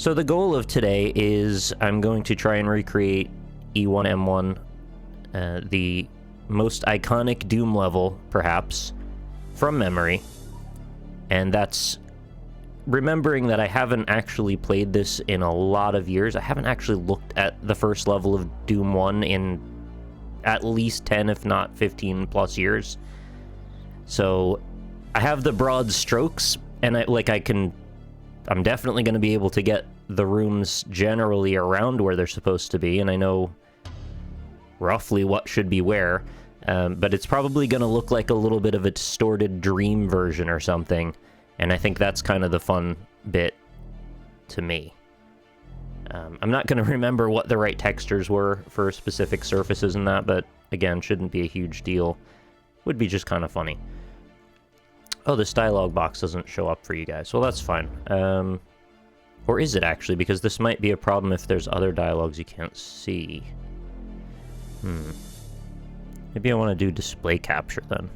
So the goal of today is I'm going to try and recreate E1M1, the most iconic Doom level, perhaps, from memory. And that's remembering that I haven't actually played this in a lot of years. I haven't actually looked at the first level of Doom 1 in at least 10, if not 15 plus years. So I have the broad strokes, and I'm definitely going to be able to get the rooms generally around where they're supposed to be, and I know roughly what should be where, but it's probably going to look like a little bit of a distorted dream version or something, and I think that's kind of the fun bit to me. I'm not going to remember what the right textures were for specific surfaces and that, but again, shouldn't be a huge deal. Would be just kind of funny. Oh, this dialogue box doesn't show up for you guys. Well, that's fine. Or is it actually? Because this might be a problem if there's other dialogues you can't see. Maybe I want to do display capture then.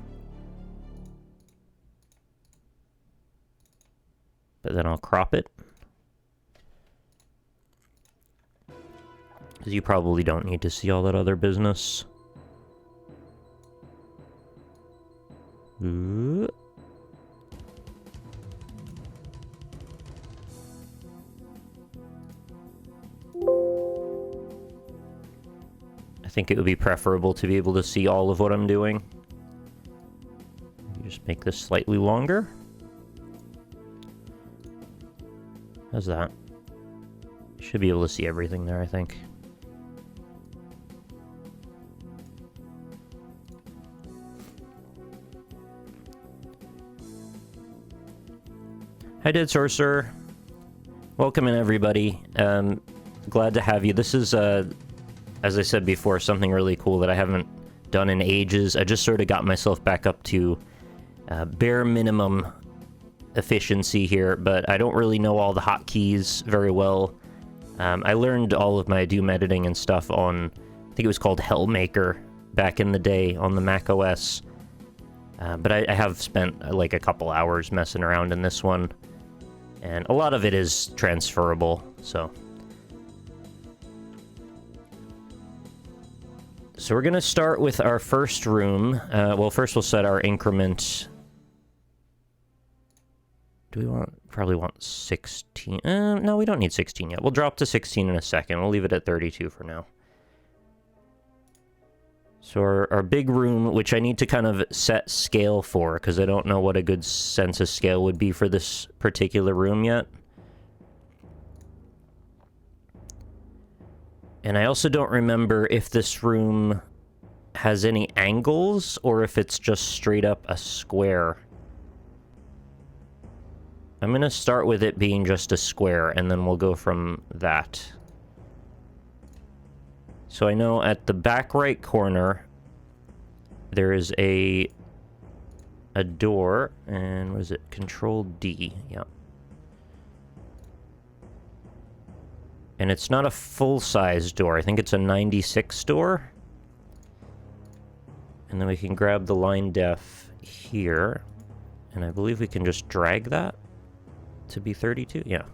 But then I'll crop it. Because you probably don't need to see all that other business. Ooh. I think it would be preferable to be able to see all of what I'm doing. You just make this slightly longer. How's that? You should be able to see everything there, I think. Hi, Dead Sorcerer. Welcome in, everybody. Glad to have you. This is, as I said before, something really cool that I haven't done in ages. I just sort of got myself back up to bare minimum efficiency here, but I don't really know all the hotkeys very well. I learned all of my Doom editing and stuff on, I think it was called Hellmaker back in the day on the Mac OS. But I have spent like a couple hours messing around in this one, and a lot of it is transferable, so. So we're going to start with our first room. Well, first we'll set our increment. Do we probably want 16? No, we don't need 16 yet. We'll drop to 16 in a second. We'll leave it at 32 for now. So our big room, which I need to kind of set scale for, because I don't know what a good sense of scale would be for this particular room yet. And I also don't remember if this room has any angles, or if it's just straight up a square. I'm going to start with it being just a square, and then we'll go from that. So I know at the back right corner, there is a door, and what is it? Control D, yeah. And it's not a full-size door. I think it's a 96 door. And then we can grab the line def here, and I believe we can just drag that to be 32, yeah.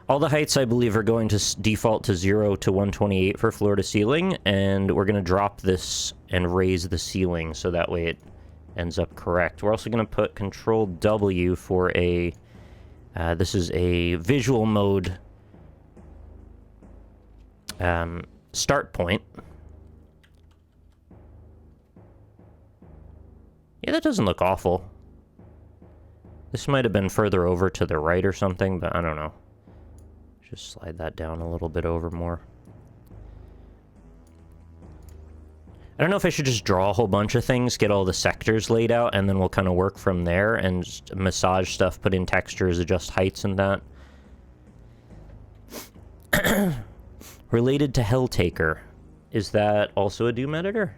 All the heights, I believe, are going to default to 0 to 128 for floor to ceiling, and we're going to drop this and raise the ceiling so that way it ends up correct. We're also going to put Control W for a, this is a visual mode start point. Yeah, that doesn't look awful. This might have been further over to the right or something, but I don't know. Just slide that down a little bit over more. I don't know if I should just draw a whole bunch of things, get all the sectors laid out, and then we'll kind of work from there and just massage stuff, put in textures, adjust heights and that. Related to Helltaker, is that also a Doom editor?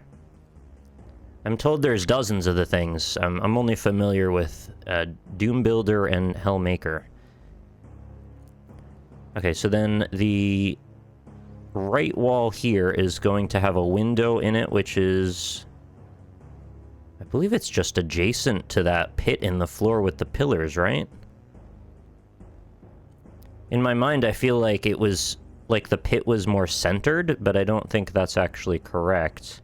I'm told there's dozens of the things. I'm only familiar with Doom Builder and Hellmaker. Okay, so then the right wall here is going to have a window in it, which is, I believe it's just adjacent to that pit in the floor with the pillars, right? In my mind, I feel like it was... like the pit was more centered, but I don't think that's actually correct.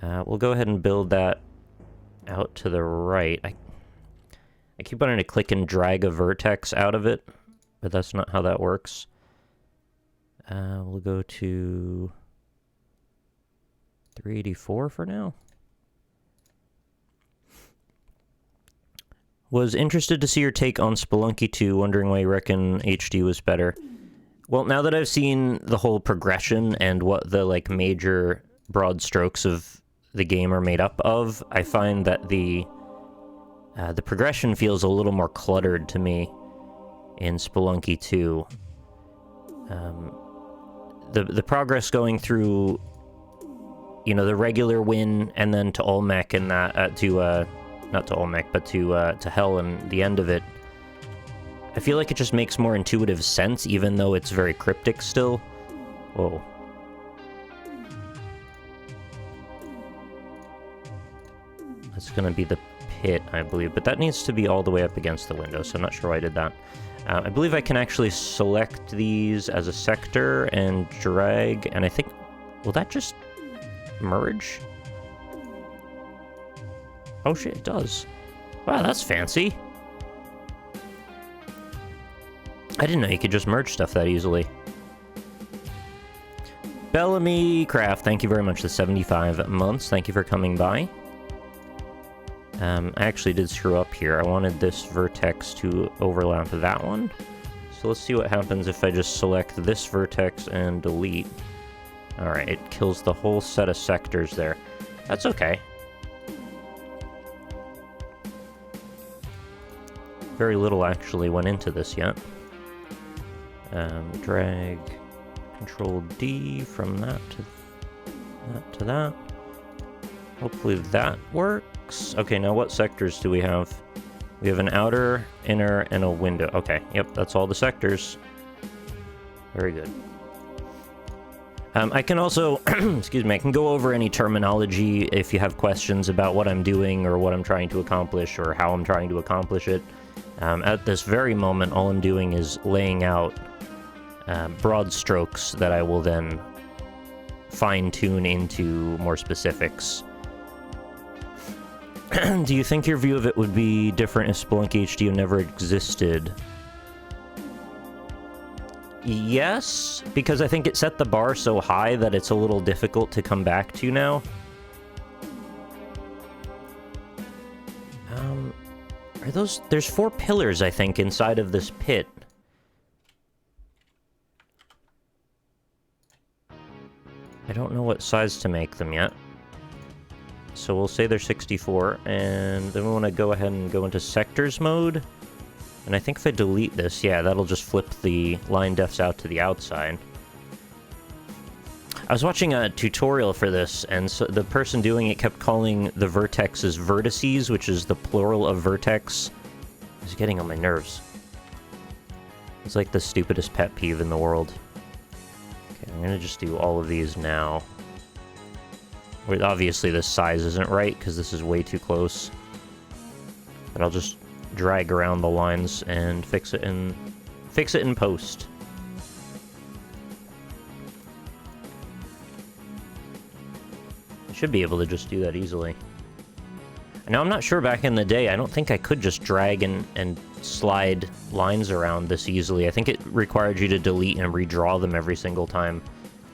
We'll go ahead and build that out to the right. I keep wanting to click and drag a vertex out of it, but that's not how that works. We'll go to 384 for now. Was interested to see your take on Spelunky 2, wondering why you reckon HD was better. Well, now that I've seen the whole progression and what the, like, major broad strokes of the game are made up of, I find that the progression feels a little more cluttered to me in Spelunky 2. The progress going through, you know, the regular win and then to Olmec and that, not to Olmec, but to Hell and the end of it, I feel like it just makes more intuitive sense, even though it's very cryptic still. Whoa. That's gonna be the pit, I believe, but that needs to be all the way up against the window, so I'm not sure why I did that. I believe I can actually select these as a sector and drag, and I think... will that just merge? Oh shit, it does. Wow, that's fancy. I didn't know you could just merge stuff that easily. Bellamy Craft, thank you very much for 75 months. Thank you for coming by. I actually did screw up here. I wanted this vertex to overlap that one. So let's see what happens if I just select this vertex and delete. Alright, it kills the whole set of sectors there. That's okay. Very little actually went into this yet. Drag Control D from that to that. Hopefully that works. Okay, now what sectors do we have? We have an outer, inner, and a window. Okay, yep, that's all the sectors. Very good. I can also, excuse me, I can go over any terminology if you have questions about what I'm doing or what I'm trying to accomplish or how I'm trying to accomplish it. At this very moment, all I'm doing is laying out broad strokes that I will then fine-tune into more specifics. Do you think your view of it would be different if Spelunky HD never existed? Yes, because I think it set the bar so high that it's a little difficult to come back to now. Are those... there's 4 pillars, I think, inside of this pit. I don't know what size to make them yet. So we'll say they're 64, and then we want to go ahead and go into sectors mode. And I think if I delete this, yeah, that'll just flip the line defs out to the outside. I was watching a tutorial for this, and so the person doing it kept calling the vertexes vertices, which is the plural of vertex. It's getting on my nerves. It's like the stupidest pet peeve in the world. Okay, I'm gonna just do all of these now. Obviously this size isn't right, because this is way too close. But I'll just drag around the lines and fix it in post. I should be able to just do that easily. Now, I'm not sure back in the day, I don't think I could just drag and slide lines around this easily. I think it required you to delete and redraw them every single time,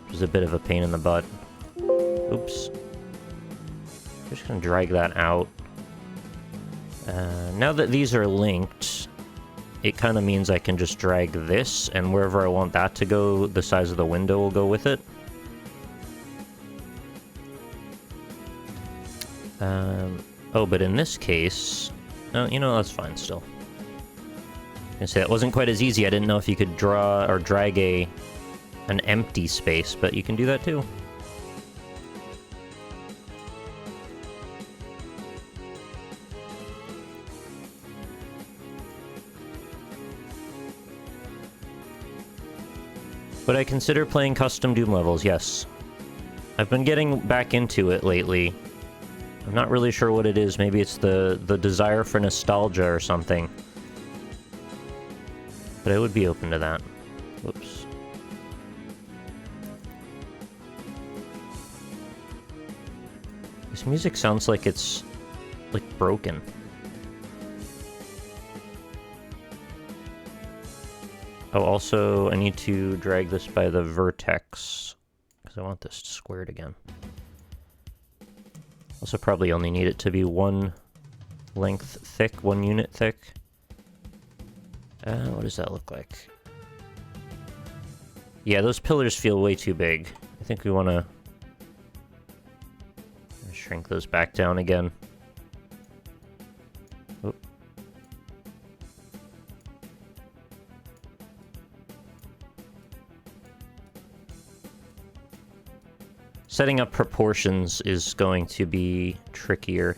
which is a bit of a pain in the butt. Oops. I'm just gonna drag that out. Now that these are linked, it kind of means I can just drag this, and wherever I want that to go, the size of the window will go with it. Oh, but in this case... oh, you know, that's fine still. I was gonna say, that wasn't quite as easy. I didn't know if you could draw or drag an empty space, but you can do that too. Would I consider playing custom Doom levels? Yes. I've been getting back into it lately. I'm not really sure what it is. Maybe it's the desire for nostalgia or something. But I would be open to that. Whoops. This music sounds like it's, like, broken. Oh, also, I need to drag this by the vertex, because I want this squared again. Also, probably only need it to be one length thick, 1 unit thick. What does that look like? Yeah, those pillars feel way too big. I think we want to shrink those back down again. Oop. Setting up proportions is going to be trickier.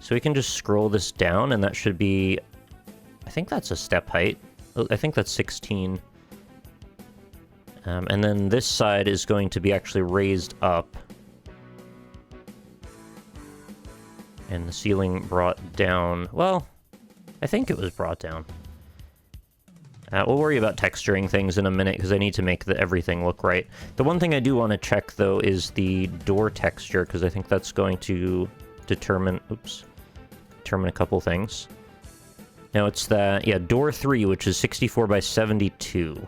So we can just scroll this down, and that should be... I think that's a step height. I think that's 16. And then this side is going to be actually raised up. And the ceiling brought down... Well, I think it was brought down. We'll worry about texturing things in a minute, because I need to make everything look right. The one thing I do want to check, though, is the door texture, because I think that's going to determine... Oops. Determine a couple things. Now it's that... Yeah, door 3, which is 64 by 72.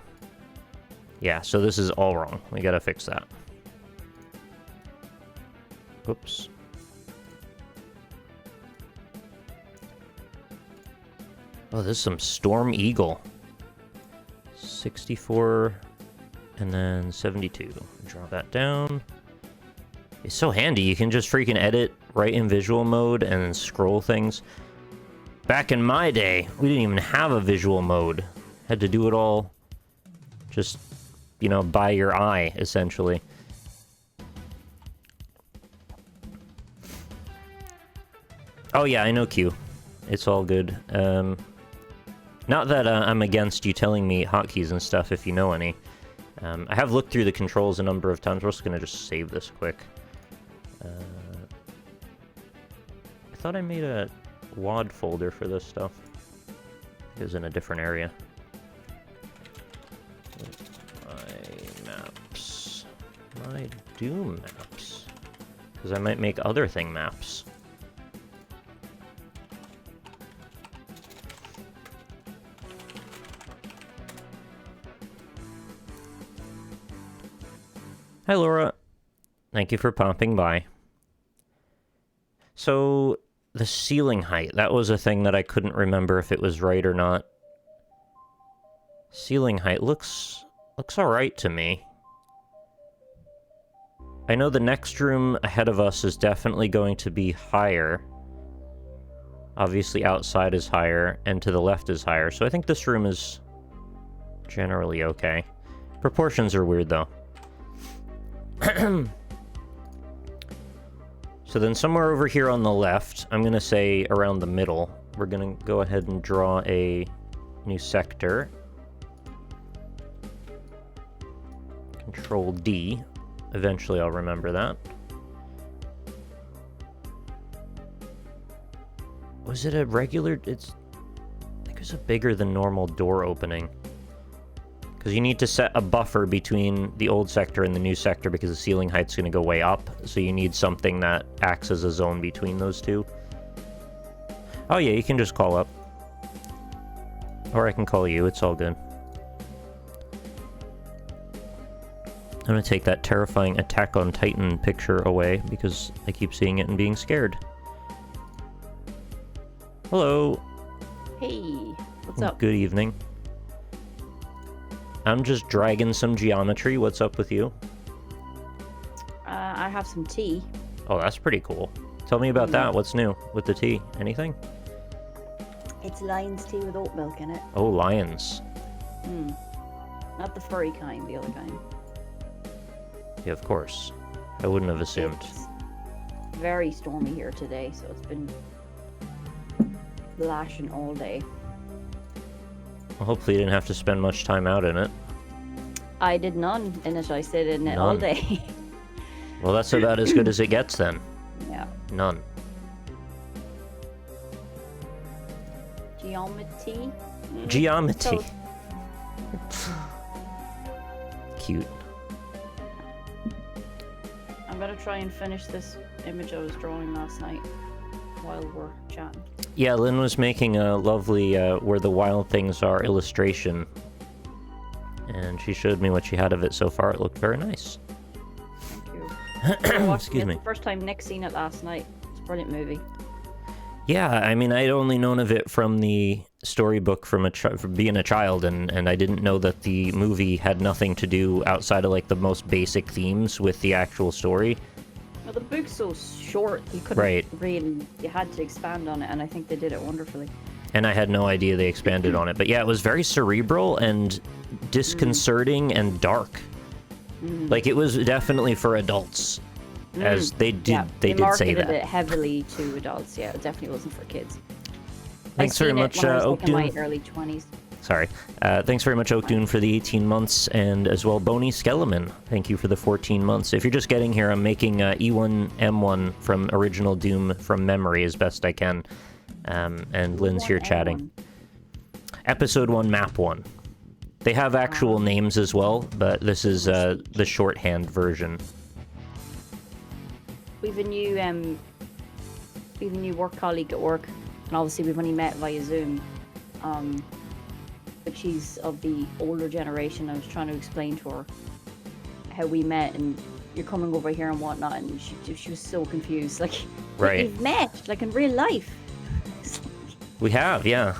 Yeah, so this is all wrong. We gotta fix that. Oops. Oh, this is some Storm Eagle. 64, and then 72. Draw that down. It's so handy. You can just freaking edit right in visual mode and then scroll things. Back in my day, we didn't even have a visual mode. Had to do it all just, you know, by your eye, essentially. Oh yeah, I know Q. It's all good. Not that I'm against you telling me hotkeys and stuff if you know any. I have looked through the controls a number of times. We're just gonna just save this quick. I thought I made a WAD folder for this stuff. It was in a different area. My maps. My Doom maps. Because I might make other thing maps. Hi, Laura. Thank you for popping by. So, the ceiling height. That was a thing that I couldn't remember if it was right or not. Ceiling height looks alright to me. I know the next room ahead of us is definitely going to be higher. Obviously, outside is higher, and to the left is higher. So I think this room is generally okay. Proportions are weird, though. So then somewhere over here on the left, I'm going to say around the middle, we're going to go ahead and draw a new sector. Control D. Eventually I'll remember that. Was it a regular... I think it was a bigger than normal door opening. Because you need to set a buffer between the old sector and the new sector because the ceiling height's going to go way up. So you need something that acts as a zone between those two. Oh yeah, you can just call up. Or I can call you, it's all good. I'm going to take that terrifying Attack on Titan picture away because I keep seeing it and being scared. Hello. Hey, what's up? Good evening. I'm just dragging some geometry. What's up with you? I have some tea. Oh, that's pretty cool. Tell me about that. What's new with the tea? Anything? It's lion's tea with oat milk in it. Oh, lions. Not the furry kind, the other kind. Yeah, of course. I wouldn't have assumed. It's very stormy here today, so it's been lashing all day. Well, hopefully you didn't have to spend much time out in it. I did none in it. I stayed in it all day. Well, that's about as good as it gets then. Yeah. None. Geometry? Geometry. Cute. I'm gonna try and finish this image I was drawing last night while we're chatting. Yeah, Lynn was making a lovely Where the Wild Things Are illustration. And she showed me what she had of it so far. It looked very nice. Thank you. Excuse me. The first time Nick seen it last night. It's a brilliant movie. Yeah, I mean, I'd only known of it from the storybook from being a child, and I didn't know that the movie had nothing to do outside of, like, the most basic themes with the actual story. Well, the book's so short, you couldn't read, you had to expand on it, and I think they did it wonderfully. And I had no idea they expanded on it. But yeah, it was very cerebral and disconcerting and dark. Like, it was definitely for adults. As they did, yeah, they did say that. Marketed it heavily to adults. Yeah, it definitely wasn't for kids. Thanks very much, Oak in my Dune. early 20s. Sorry. Thanks very much, Oak Dune, for the 18 months, and as well, Boney Skellerman. Thank you for the 14 months. If you're just getting here, I'm making E1M1 from Original Doom from memory as best I can. And Lynn's here chatting. Episode 1, Map 1. They have actual names as well, but this is the shorthand version. We've a new work colleague at work, and obviously we've only met via Zoom. But she's of the older generation. I was trying to explain to her how we met, and you're coming over here and whatnot, and she was so confused. Like, we've met, like in real life. We have, yeah.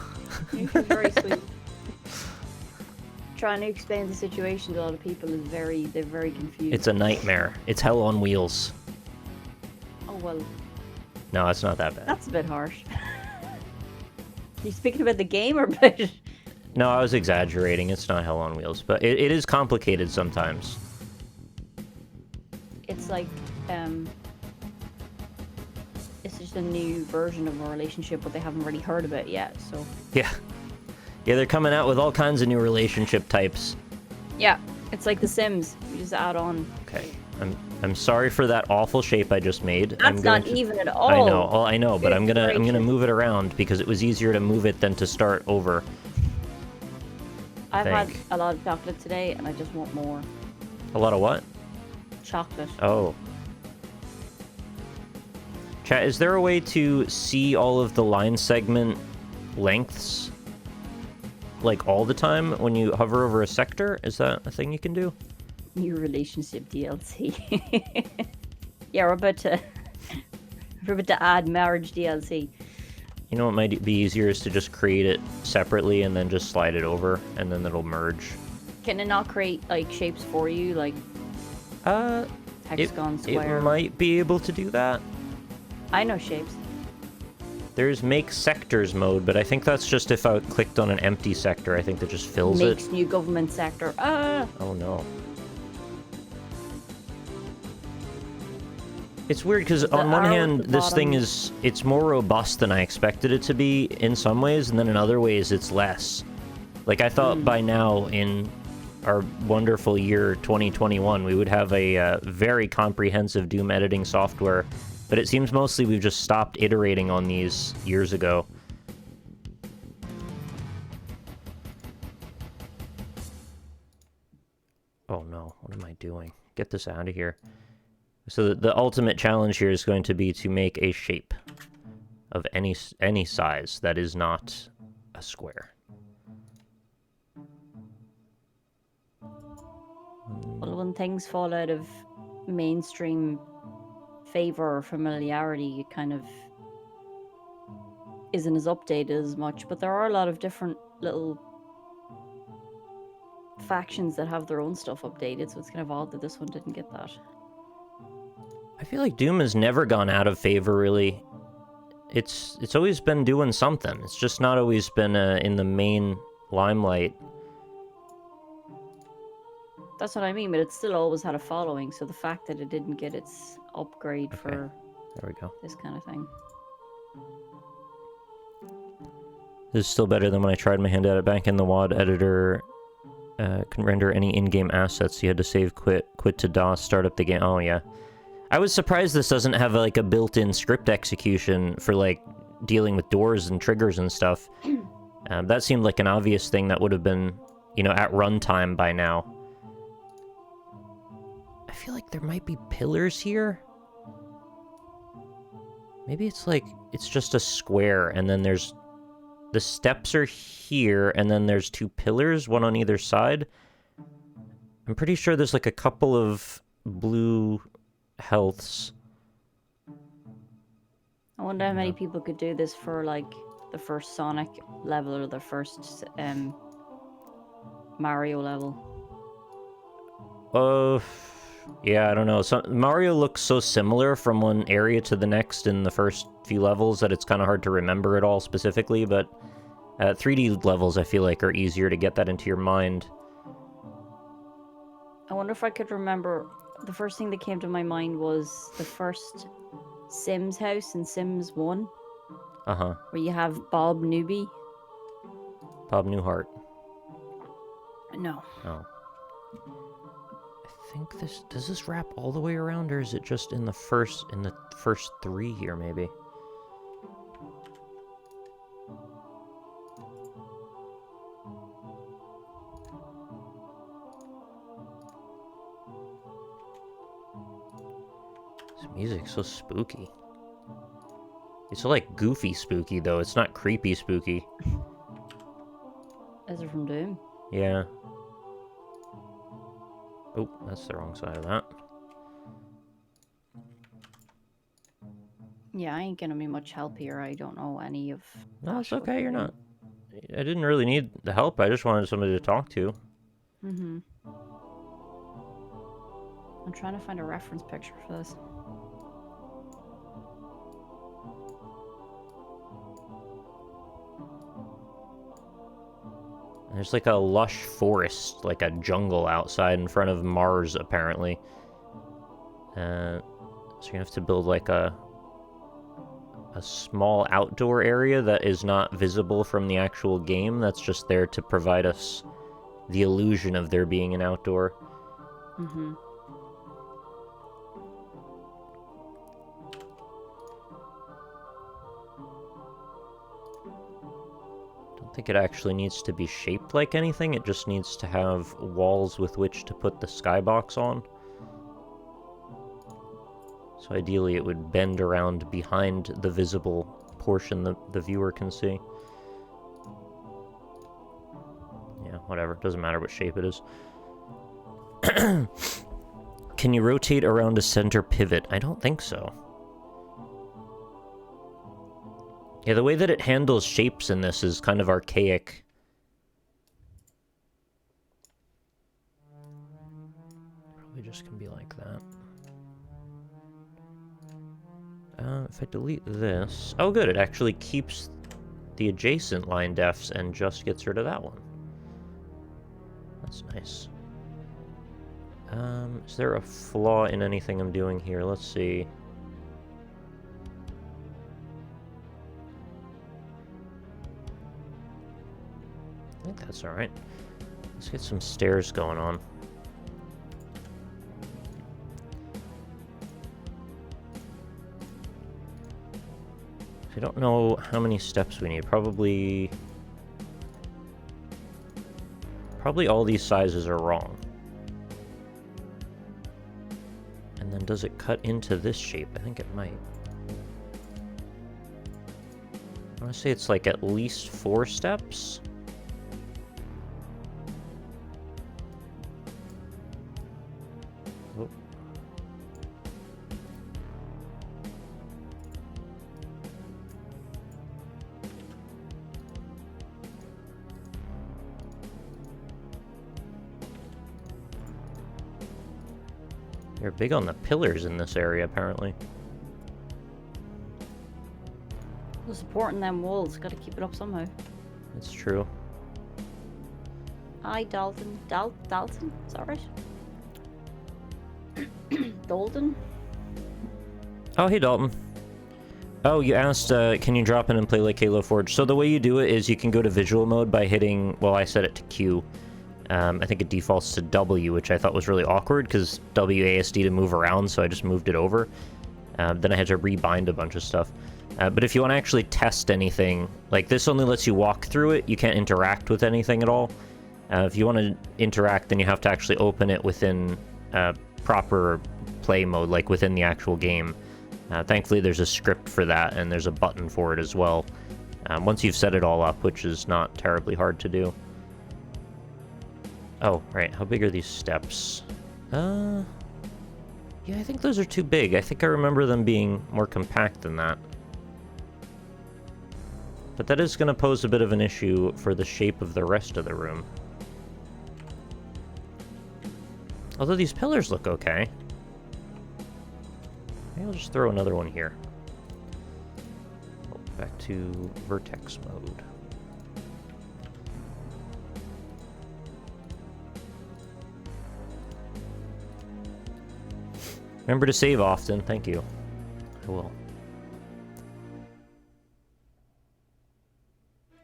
She's very sweet. Trying to explain the situation to a lot of people is they're very confused. It's a nightmare. It's hell on wheels. Oh, well. No, it's not that bad. That's a bit harsh. You speaking about the game or about... No, I was exaggerating. It's not hell on wheels, but it is complicated sometimes. It's like, it's just a new version of a relationship, but they haven't really heard of it yet, so... Yeah. Yeah, they're coming out with all kinds of new relationship types. Yeah, it's like The Sims. You just add on. Okay. I'm sorry for that awful shape I just made. That's not even at all. I know. Well, I know, but I'm gonna move it around because it was easier to move it than to start over. I've had a lot of chocolate today, and I just want more. A lot of what? Chocolate. Oh. Chat, is there a way to see all of the line segment lengths, like, all the time when you hover over a sector? Is that a thing you can do? New relationship DLC. Yeah, we're about to add marriage DLC. You know what might be easier is to just create it separately and then just slide it over, and then it'll merge. Can it not create, like, shapes for you, like hexagon, square? It might be able to do that. I know shapes. There's make sectors mode, but I think that's just if I clicked on an empty sector. I think that just fills it. Makes new government sector. Oh no. It's weird because on one hand, this thing it's more robust than I expected it to be in some ways, and then in other ways it's less. Like, I thought by now in our wonderful year 2021 we would have a very comprehensive Doom editing software, but it seems mostly we've just stopped iterating on these years ago. Oh no, what am I doing? Get this out of here. So the ultimate challenge here is going to be to make a shape of any size that is not a square. Well, when things fall out of mainstream favor or familiarity, it kind of isn't as updated as much, but there are a lot of different little factions that have their own stuff updated, so it's kind of odd that this one didn't get that. I feel like Doom has never gone out of favor, really. It's always been doing something. It's just not always been in the main limelight. That's what I mean, but it still always had a following, so the fact that it didn't get its upgrade for there we go. This kind of thing. This is still better than when I tried my hand at it back in the WAD editor. Can render any in-game assets. You had to save, quit to DOS, start up the game. Oh, yeah. I was surprised this doesn't have, like, a built-in script execution for, like, dealing with doors and triggers and stuff. That seemed like an obvious thing that would have been you know, at runtime by now. I feel like there might be pillars here. Maybe it's like, it's just a square, and then there's... The steps are here, and then there's 2 pillars, one on either side. I'm pretty sure there's like a couple of blue healths. I wonder how many people could do this for, like, the first Sonic level or the first Mario level. Yeah, I don't know. Mario looks so similar from one area to the next in the first few levels that it's kind of hard to remember it all specifically, but 3D levels, I feel like, are easier to get that into your mind. I wonder if I could remember... The first thing that came to my mind was the first Sims house in Sims 1. Uh-huh. Where you have Bob Newby. Bob Newhart. No. Oh. I think this... Does this wrap all the way around, or is it just in the first 3 here, maybe? This music's so spooky. It's so, like, goofy spooky, though. It's not creepy spooky. Is it from Doom? Yeah. Oh, that's the wrong side of that. Yeah, I ain't gonna be much help here. I don't know any of... No, it's okay, you're not. I didn't really need the help. I just wanted somebody to talk to. Mm-hmm. I'm trying to find a reference picture for this. There's like a lush forest, like a jungle outside in front of Mars, apparently. So you're gonna have to build like a small outdoor area that is not visible from the actual game. That's just there to provide us the illusion of there being an outdoor. Mm-hmm. I think it actually needs to be shaped like anything. It just needs to have walls with which to put the skybox on. So ideally it would bend around behind the visible portion the viewer can see. Yeah, whatever. Doesn't matter what shape it is. Can you rotate around a center pivot? I don't think so. Yeah, the way that it handles shapes in this is kind of archaic. Probably just can be like that. If I delete this... Oh, good, it actually keeps the adjacent line defs and just gets rid of that one. That's nice. Is there a flaw in anything I'm doing here? Let's see. I think that's alright. Let's get some stairs going on. I don't know how many steps we need. Probably all these sizes are wrong. And then does it cut into this shape? I think it might. I want to say it's like at least 4 steps. Oh. They're big on the pillars in this area, apparently. The support in them walls, gotta keep it up somehow. It's true. Hi, Dalton. Dalton? Is that right? Dalton? Oh, hey, Dalton. Oh, you asked, can you drop in and play like Halo Forge? So the way you do it is you can go to visual mode by hitting, well, I set it to Q. I think it defaults to W, which I thought was really awkward, because WASD to move around, so I just moved it over. Then I had to rebind a bunch of stuff. But if you want to actually test anything, like this only lets you walk through it, you can't interact with anything at all. If you want to interact, then you have to actually open it within proper play mode, like within the actual game. Thankfully, there's a script for that, and there's a button for it as well. Once you've set it all up, which is not terribly hard to do. Oh, right. How big are these steps? Yeah, I think those are too big. I think I remember them being more compact than that. But that is going to pose a bit of an issue for the shape of the rest of the room. Although these pillars look okay. Maybe I'll just throw another one here. Oh, back to vertex mode. Remember to save often, thank you. I will.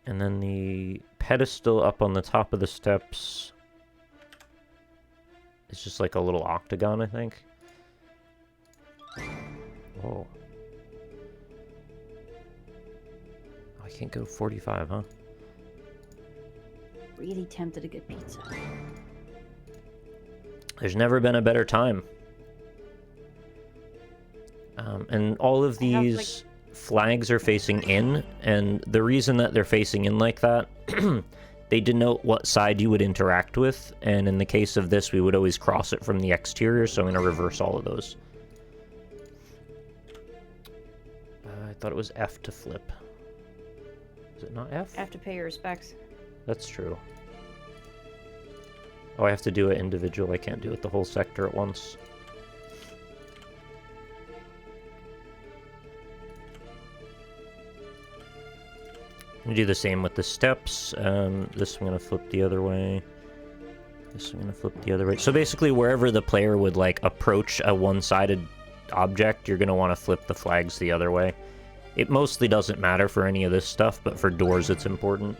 And then the pedestal up on the top of the steps is just like a little octagon, I think. Whoa. Oh, I can't go 45, huh? Really tempted to get pizza. There's never been a better time. And all of these flags are facing in, and the reason that they're facing in like that, they denote what side you would interact with, and in the case of this, we would always cross it from the exterior, so I'm going to reverse all of those. I thought it was F to flip. Is it not F? F to pay your respects. That's true. Oh, I have to do it individual. I can't do it the whole sector at once. I'm going to do the same with the steps. This I'm going to flip the other way. This I'm going to flip the other way. So basically, wherever the player would, like, approach a one-sided object, you're going to want to flip the flags the other way. It mostly doesn't matter for any of this stuff, but for doors it's important.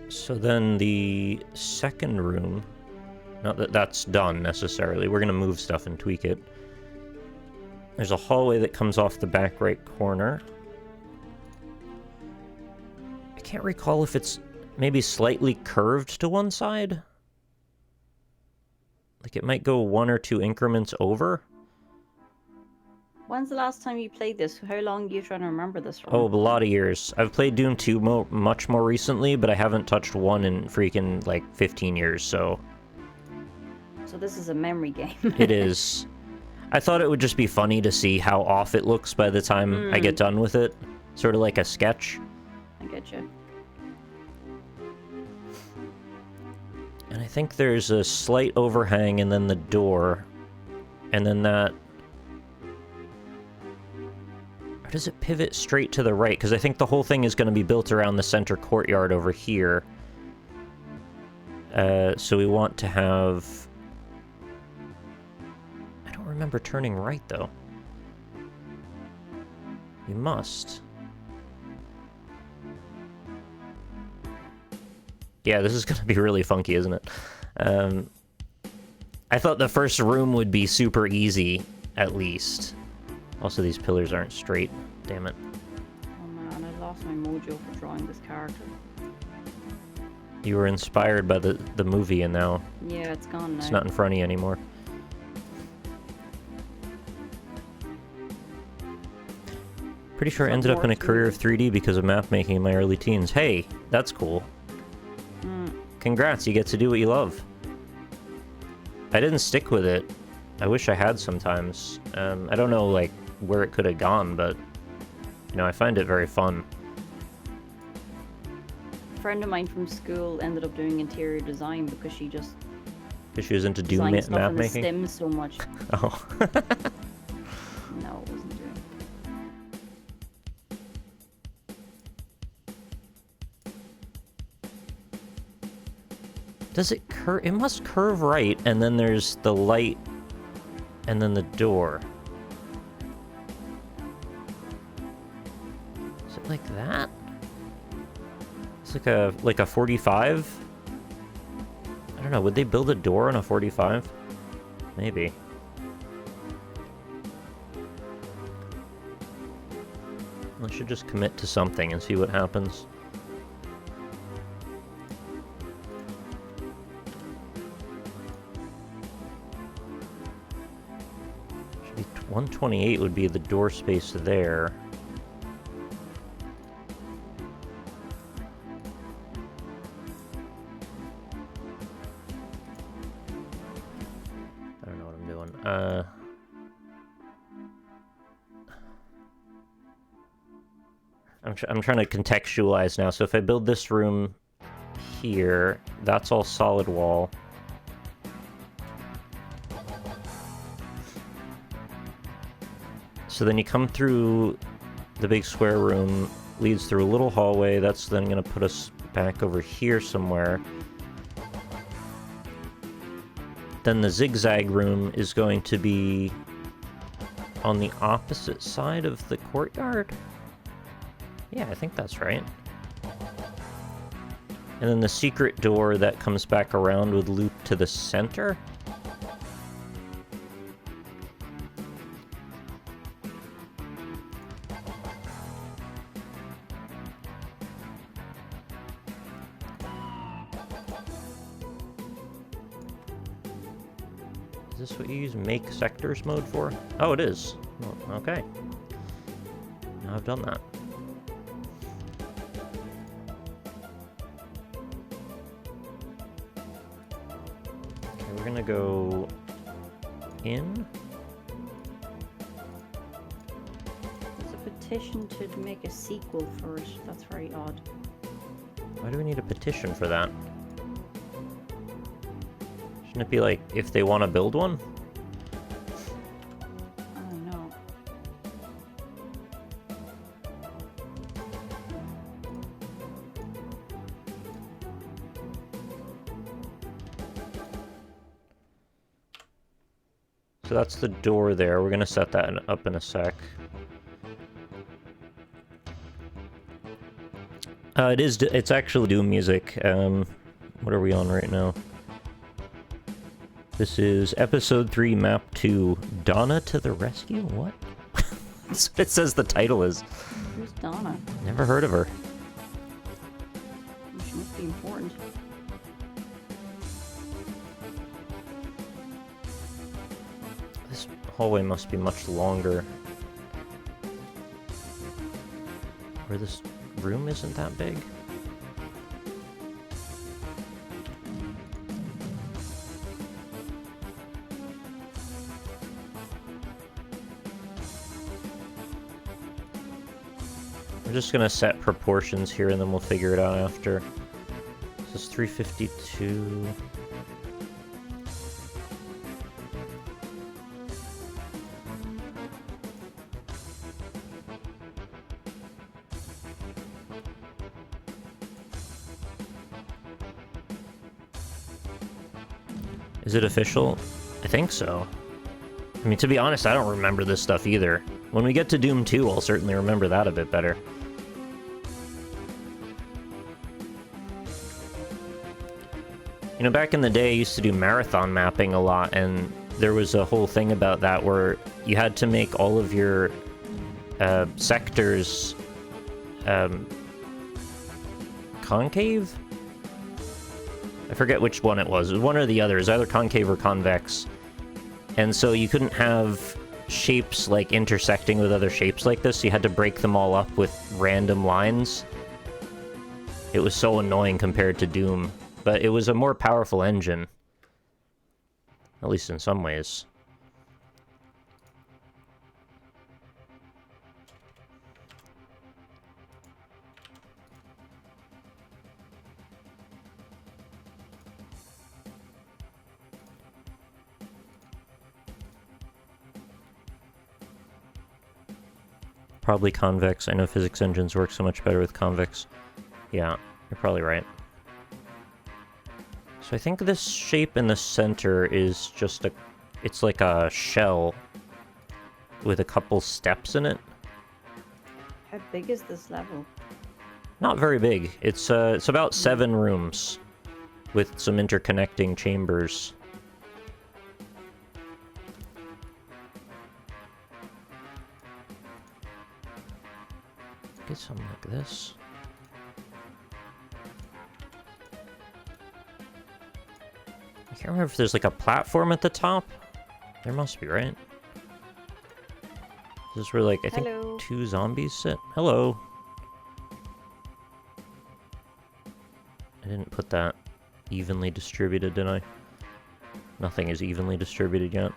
So then the second room, not that that's done necessarily, we're going to move stuff and tweak it. There's a hallway that comes off the back right corner. I can't recall if it's maybe slightly curved to one side. Like it might go 1 or 2 increments over. When's the last time you played this? How long are you trying to remember this from? Oh, a lot of years. I've played Doom 2 much more recently, but I haven't touched 1 in freaking, like, 15 years, so... So this is a memory game. It is. I thought it would just be funny to see how off it looks by the time I get done with it. Sort of like a sketch. I get you. And I think there's a slight overhang and then the door. And then that... Or does it pivot straight to the right? Because I think the whole thing is going to be built around the center courtyard over here. So we want to have... I don't remember turning right, though. You must. Yeah, this is going to be really funky, isn't it? I thought the first room would be super easy, at least. Also, these pillars aren't straight. Damn it. Oh man, I lost my mojo for drawing this character. You were inspired by the movie, and now... Yeah, it's gone now. It's not in front of you anymore. Pretty sure I ended up in a career of 3D because of map making in my early teens. Hey, that's cool. Congrats, you get to do what you love. I didn't stick with it. I wish I had sometimes. I don't know, like, where it could have gone, but, you know, I find it very fun. A friend of mine from school ended up doing interior design because she just... Because she was into Doom designed stuff map in the making? Sims so much. Oh. No, it wasn't doing. Does it curve? It must curve right, and then there's the light, and then the door. Is it like that? It's like a 45? I don't know, would they build a door on a 45? Maybe. I should just commit to something and see what happens. Should be 128 would be the door space there. I don't know what I'm doing. I'm trying to contextualize now. So if I build this room here, that's all solid wall. So then you come through the big square room, leads through a little hallway. That's then going to put us back over here somewhere. Then the zigzag room is going to be on the opposite side of the courtyard. Yeah, I think that's right. And then the secret door that comes back around would loop to the center. Is this what you use make sectors mode for? Oh, it is. Oh, okay. Now I've done that. We're gonna go in. There's a petition to make a sequel for it. That's very odd. Why do we need a petition for that? Shouldn't it be like if they want to build one? I don't know. So that's the door there. We're gonna set that up in a sec. It's actually Doom music. What are we on right now? This is episode 3, map 2, Donna to the rescue? What? That's what it says the title is. Who's Donna? Never heard of her. She must be important. This hallway must be much longer. Or this room isn't that big? We're just gonna set proportions here and then we'll figure it out after. This is 352. Is it official? I think so. I mean, to be honest, I don't remember this stuff either. When we get to Doom 2, I'll certainly remember that a bit better. You know, back in the day, I used to do marathon mapping a lot, and there was a whole thing about that where you had to make all of your sectors concave? I forget which one it was. It was one or the other. It was either concave or convex. And so you couldn't have shapes like intersecting with other shapes like this. You had to break them all up with random lines. It was so annoying compared to Doom. But it was a more powerful engine. At least in some ways. Probably convex. I know physics engines work so much better with convex. Yeah, you're probably right. So I think this shape in the center is just it's like a shell with a couple steps in it. How big is this level? Not very big. It's about 7 rooms with some interconnecting chambers. Get something like this. I can't remember if there's like a platform at the top. There must be, right? This is where, like, I think Hello. 2 zombies sit. Hello. I didn't put that evenly distributed, did I? Nothing is evenly distributed yet.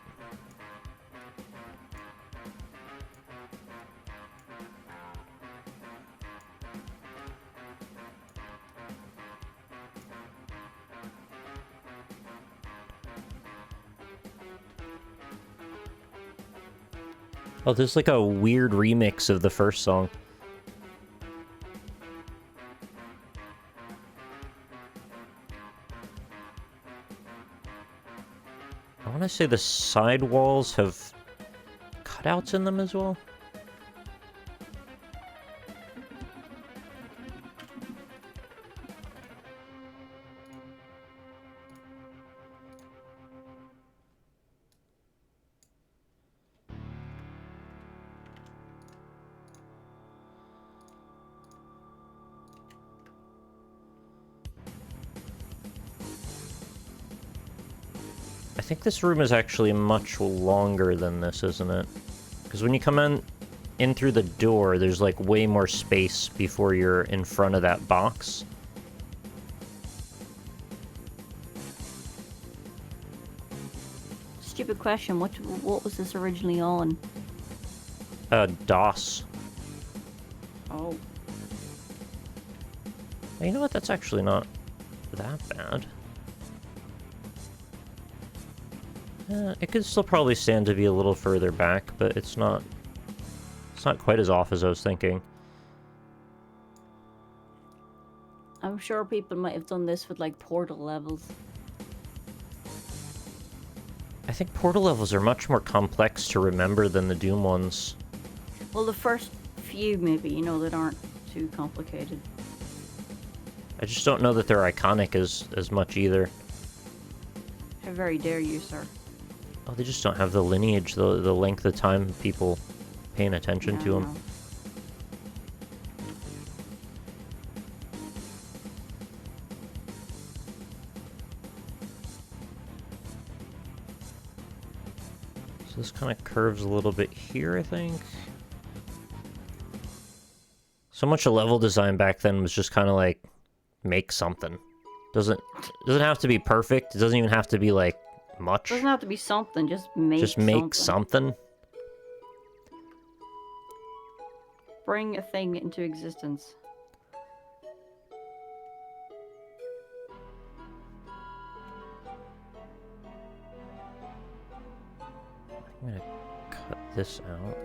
Oh, there's like a weird remix of the first song. I want to say the side walls have cutouts in them as well. I think this room is actually much longer than this, isn't it? Because when you come in through the door, there's like way more space before you're in front of that box. Stupid question. What was this originally on? DOS. Oh. You know what? That's actually not that bad. It could still probably stand to be a little further back, but it's not quite as off as I was thinking. I'm sure people might have done this with like portal levels. I think portal levels are much more complex to remember than the Doom ones. Well, the first few maybe, you know, that aren't too complicated. I just don't know that they're iconic as much either. How very dare you, sir. Oh, they just don't have the lineage, the length of time people paying attention to them. No. So this kind of curves a little bit here, I think. So much of level design back then was just kind of like, make something. Doesn't have to be perfect. It doesn't even have to be like much. Doesn't have to be something, just make something. Bring a thing into existence. I'm gonna cut this out.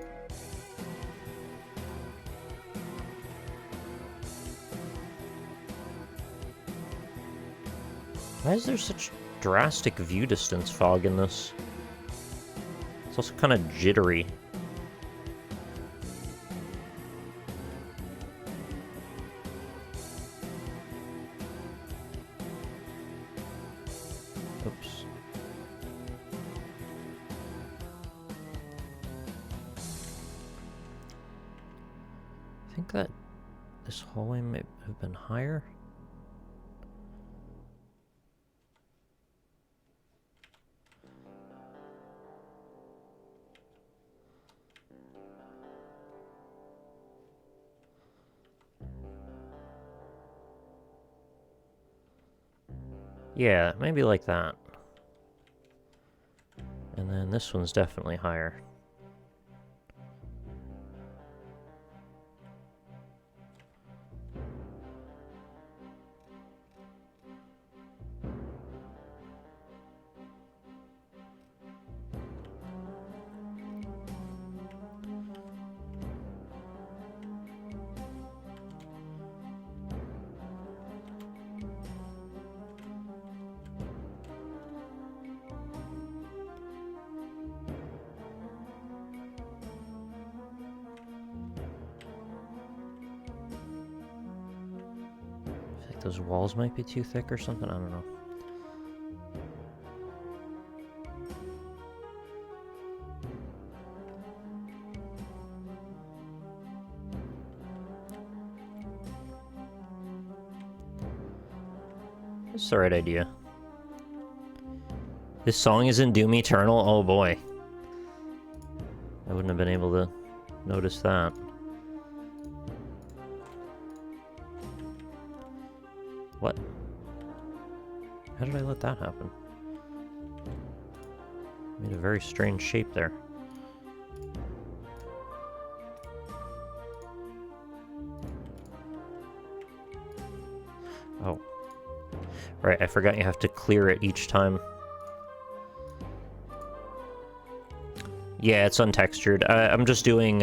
Why is there such drastic view distance fog in this? It's also kind of jittery. Oops. I think that this hallway may have been higher. Yeah, maybe like that. And then this one's definitely higher. Those walls might be too thick or something, I don't know. That's the right idea. This song is in Doom Eternal? Oh boy. I wouldn't have been able to notice that. What? How did I let that happen? Made a very strange shape there. Oh. Right, I forgot you have to clear it each time. Yeah, it's untextured. I'm just doing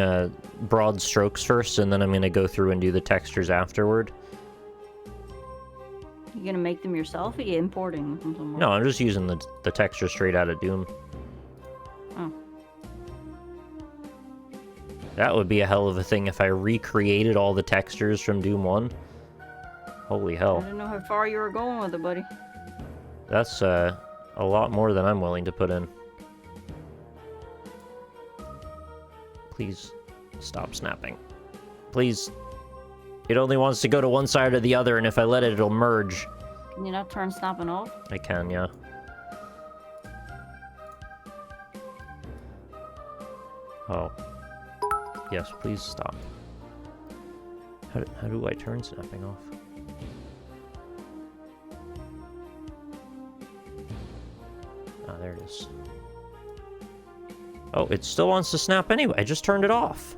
broad strokes first, and then I'm going to go through and do the textures afterward. You gonna make them yourself, or are you importing them from somewhere? No, I'm just using the texture straight out of Doom. Oh. That would be a hell of a thing if I recreated all the textures from Doom 1. Holy hell. I don't know how far you were going with it, buddy. That's a lot more than I'm willing to put in. Please stop snapping. Please. It only wants to go to one side or the other, and if I let it, it'll merge. Can you not turn snapping off? I can, yeah. Oh. Yes, please stop. How do I turn snapping off? Ah, there it is. Oh, it still wants to snap anyway. I just turned it off.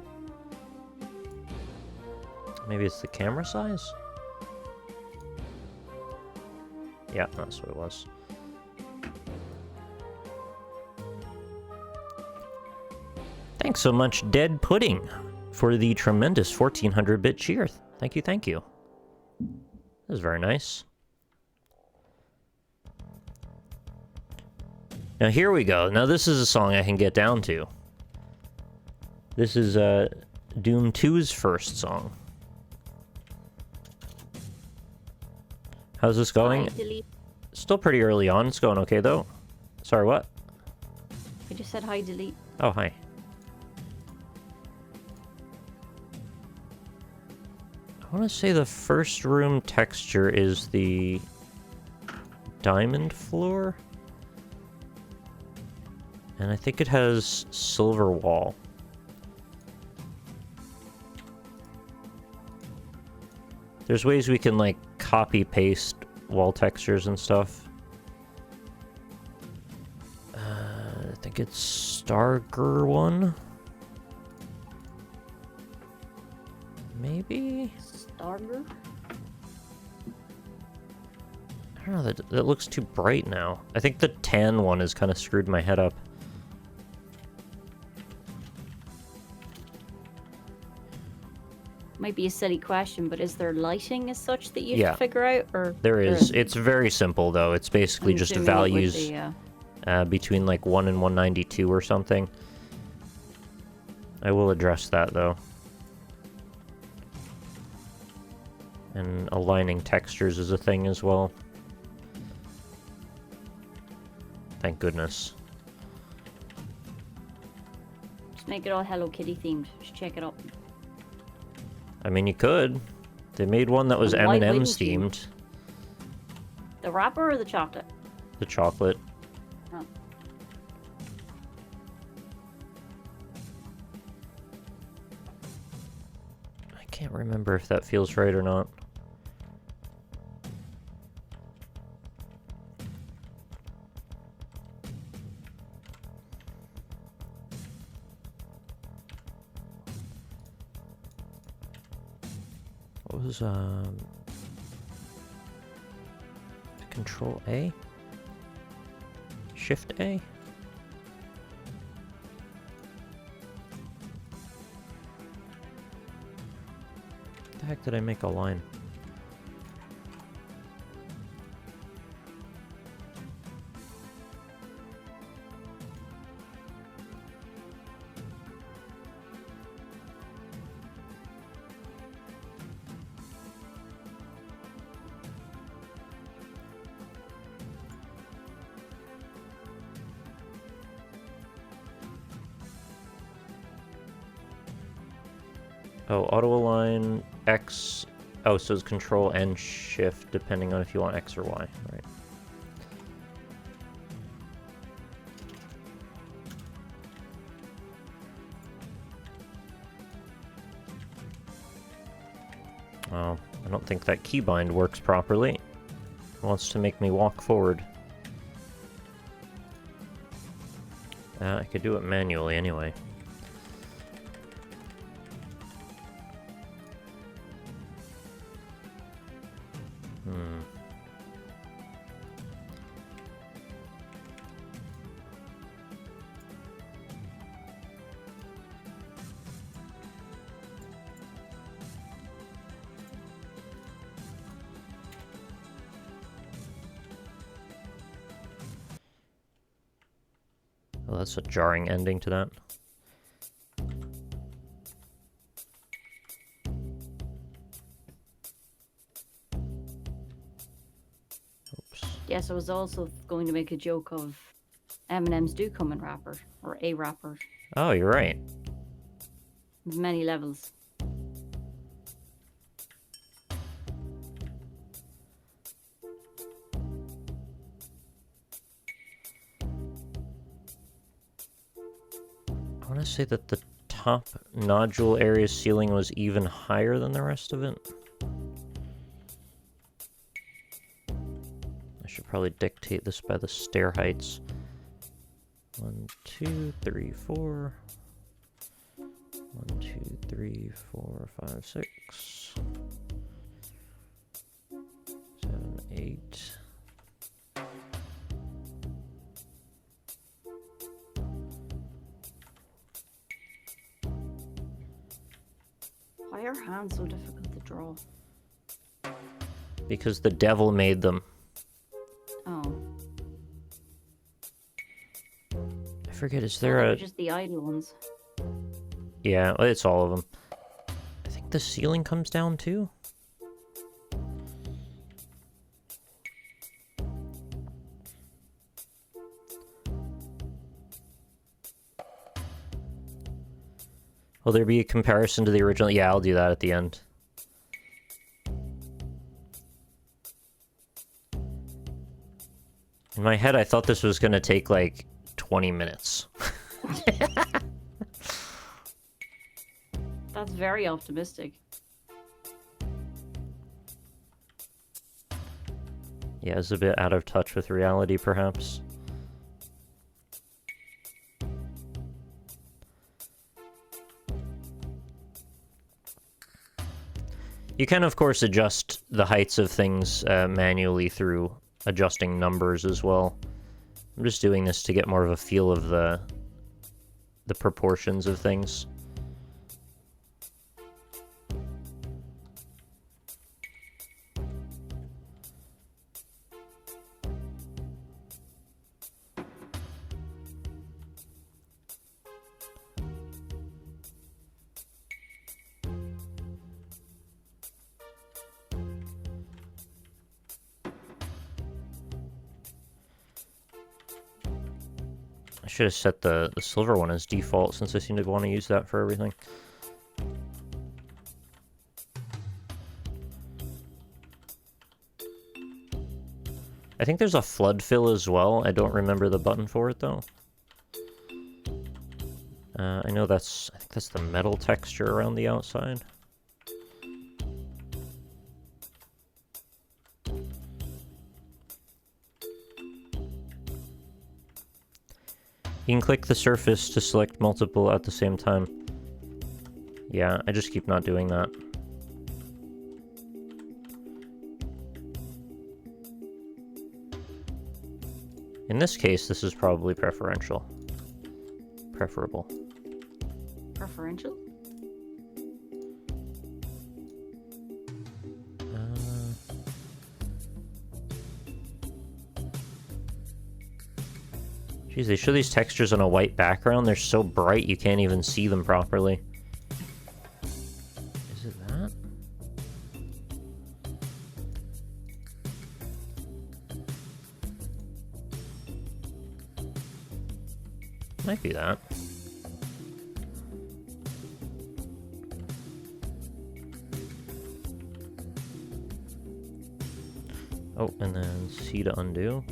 Maybe it's the camera size? Yeah, that's what it was. Thanks so much, Dead Pudding, for the tremendous 1400-bit cheer. Thank you, thank you. That was very nice. Now here we go. Now this is a song I can get down to. This is Doom 2's first song. How's this going? Hi, Still pretty early on. It's going okay though. Sorry, what? I just said hi, delete. Oh, hi. I want to say the first room texture is the diamond floor. And I think it has silver wall. There's ways we can, like, copy-paste wall textures and stuff. I think it's Starger one. Maybe? Starger? I don't know, that looks too bright now. I think the tan one has kind of screwed my head up. Might be a silly question, but is there lighting as such that you have Yeah. to figure out? Or There is. It's very simple, though. It's basically I'm just assuming it would values be, between, like, 1 and 192 or something. I will address that, though. And aligning textures is a thing as well. Thank goodness. Just make it all Hello Kitty themed. Just check it out. I mean, you could. They made one that was And why M&M's wouldn't you? themed. The wrapper or the chocolate? The chocolate. Oh. I can't remember if that feels right or not. What was, Control A? Shift A? The heck did I make a line? Oh, auto align X Oh, so it's Control and Shift depending on if you want X or Y, right? Oh, I don't think that keybind works properly. It wants to make me walk forward. I could do it manually anyway. Well, that's a jarring ending to that. Oops. Yes, I was also going to make a joke of M&Ms do come in wrapper, or a wrapper. Oh, you're right. Many levels. I want to say that the top nodule area's ceiling was even higher than the rest of it. I should probably dictate this by the stair heights. 1, 2, 3, 4. 1, 2, 3, 4, 5, 6. 7, 8. Why are hands so difficult to draw? Because the devil made them. Oh. I forget, is there a... just the idle ones. Yeah, it's all of them. I think the ceiling comes down too. Will there be a comparison to the original? Yeah, I'll do that at the end. In my head, I thought this was going to take like 20 minutes. That's very optimistic. Yeah, it's a bit out of touch with reality, perhaps. You can, of course, adjust the heights of things manually through adjusting numbers as well. I'm just doing this to get more of a feel of the proportions of things. I should have set the silver one as default, since I seem to want to use that for everything. I think there's a flood fill as well. I don't remember the button for it, though. I think that's the metal texture around the outside. You can click the surface to select multiple at the same time. Yeah, I just keep not doing that. In this case, this is probably preferential. Preferable. Preferential? Geez, they show these textures on a white background. They're so bright you can't even see them properly. Is it that? Might be that. Oh, and then C to undo.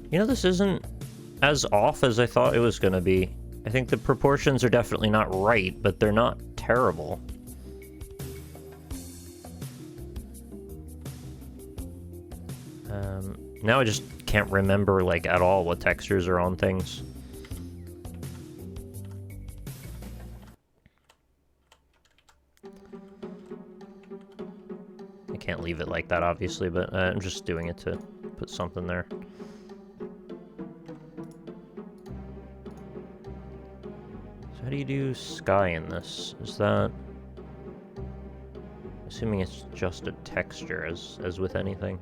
You know, this isn't as off as I thought it was gonna be. I think the proportions are definitely not right, but they're not terrible. Now I just can't remember, like, at all what textures are on things. I can't leave it like that, obviously, but I'm just doing it to put something there. So how do you do sky in this? Is that... Assuming it's just a texture, as with anything.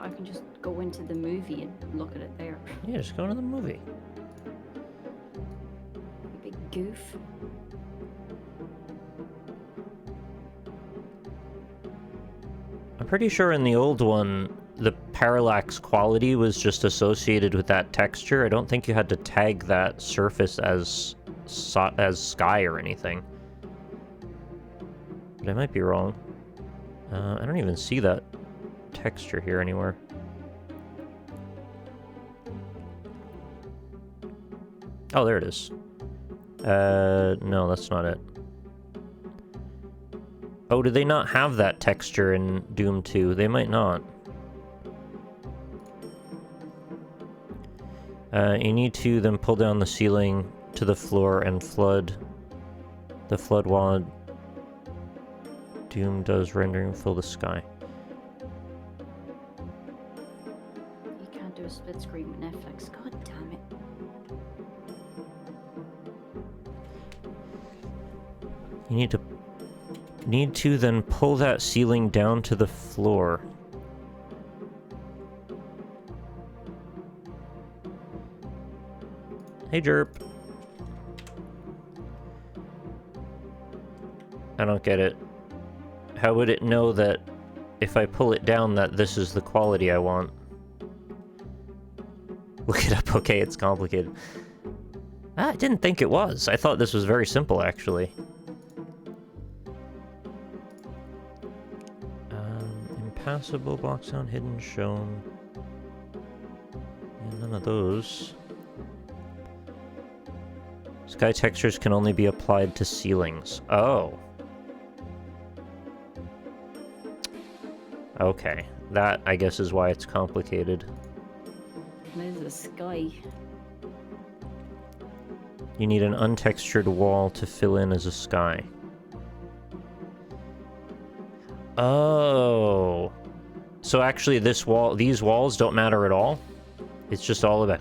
I can just go into the movie and look at it there. Yeah, just go into the movie. You big goof. I'm pretty sure in the old one, the parallax quality was just associated with that texture. I don't think you had to tag that surface as sky or anything. But I might be wrong. I don't even see that texture here anywhere. Oh, there it is. No, that's not it. Oh, do they not have that texture in Doom 2? They might not. You need to then pull down the ceiling to the floor and flood the flood while Doom does rendering fill the sky. You can't do a split screen with Netflix. God damn it. You need to then pull that ceiling down to the floor. Hey, Jerp. I don't get it. How would it know that if I pull it down that this is the quality I want? Look it up. Okay, it's complicated. I didn't think it was. I thought this was very simple, actually. Impassable, block sound, hidden, shown. Yeah, none of those. Sky textures can only be applied to ceilings. Oh. Okay. That, I guess, is why it's complicated. There's the sky. You need an untextured wall to fill in as a sky. Oh. So actually these walls don't matter at all? It's just all about...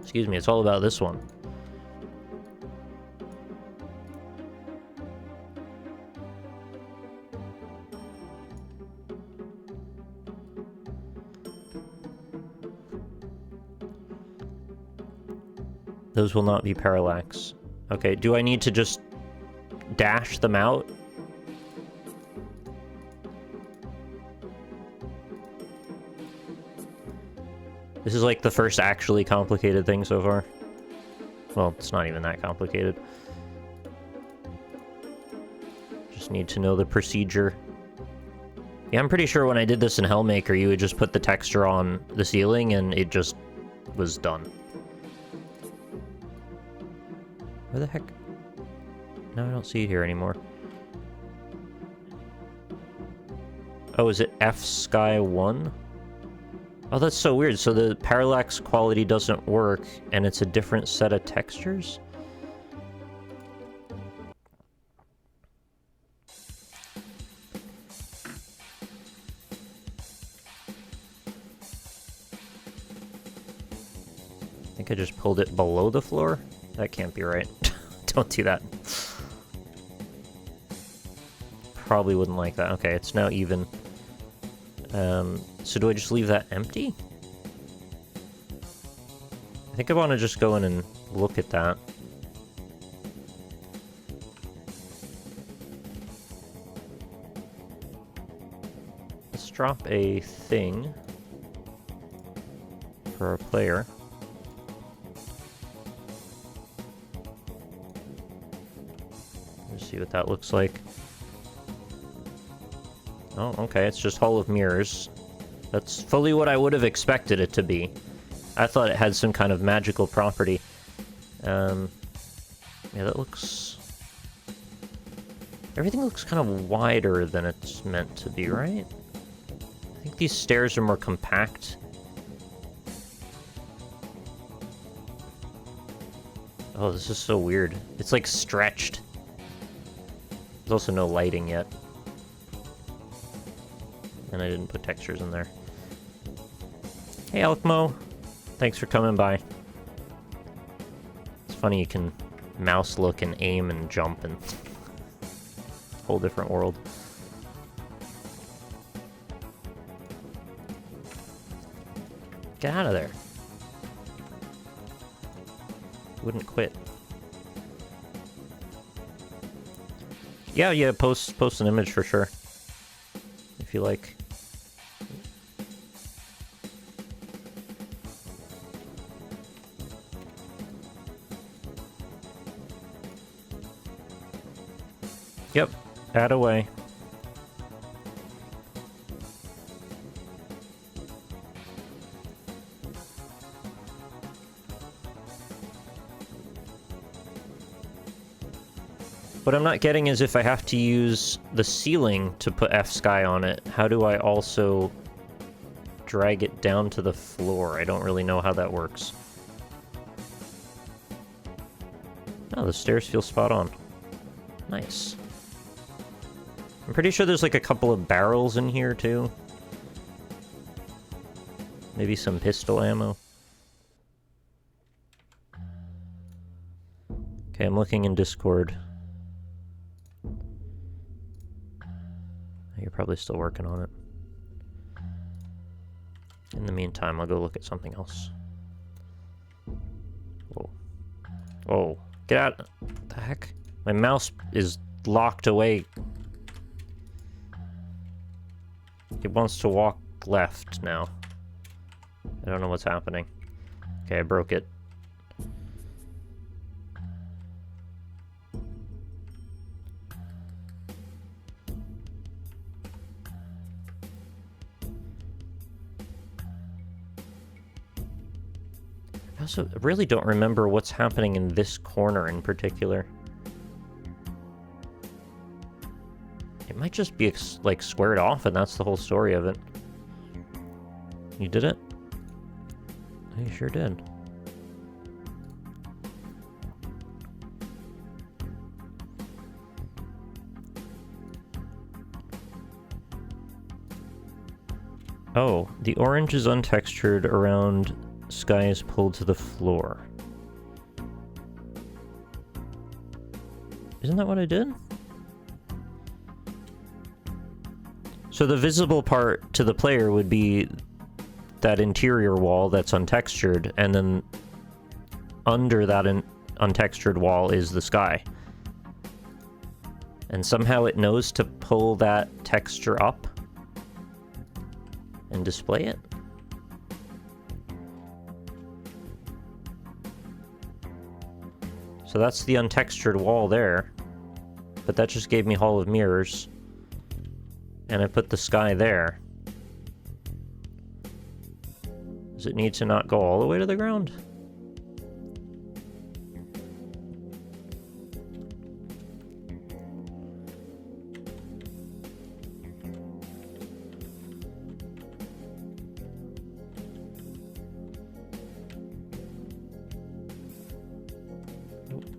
Excuse me, it's all about this one. Those will not be parallax. Okay, do I need to just dash them out? This is like the first actually complicated thing so far. Well, it's not even that complicated. Just need to know the procedure. Yeah, I'm pretty sure when I did this in Hellmaker, you would just put the texture on the ceiling and it just was done. Where the heck? No, I don't see it here anymore. Oh, is it F Sky 1? Oh, that's so weird. So the parallax quality doesn't work, and it's a different set of textures? I think I just pulled it below the floor? That can't be right. Don't do that. Probably wouldn't like that. Okay, it's now even. So do I just leave that empty? I think I want to just go in and look at that. Let's drop a thing for our player. Let's see what that looks like. Oh, okay, it's just Hall of Mirrors. That's fully what I would have expected it to be. I thought it had some kind of magical property. Yeah, that looks... Everything looks kind of wider than it's meant to be, right? I think these stairs are more compact. Oh, this is so weird. It's like stretched. There's also no lighting yet. And I didn't put textures in there. Hey, Alkmo. Thanks for coming by. It's funny you can mouse look and aim and jump and... whole different world. Get out of there. Wouldn't quit. Yeah, post an image for sure. If you like. Yep, add away. What I'm not getting is if I have to use the ceiling to put F-Sky on it, how do I also drag it down to the floor? I don't really know how that works. Oh, the stairs feel spot on. Nice. I'm pretty sure there's like a couple of barrels in here too. Maybe some pistol ammo. Okay, I'm looking in Discord. You're probably still working on it. In the meantime, I'll go look at something else. Whoa. Whoa. Get out. What the heck? My mouse is locked away. It wants to walk left now. I don't know what's happening. Okay, I broke it. I also really don't remember what's happening in this corner in particular. It might just be, like, squared off, and that's the whole story of it. You did it? You sure did. Oh, the orange is untextured around sky is pulled to the floor. Isn't that what I did? So the visible part to the player would be that interior wall that's untextured, and then under that untextured wall is the sky. And somehow it knows to pull that texture up and display it. So that's the untextured wall there, but that just gave me Hall of Mirrors, and I put the sky there. Does it need to not go all the way to the ground?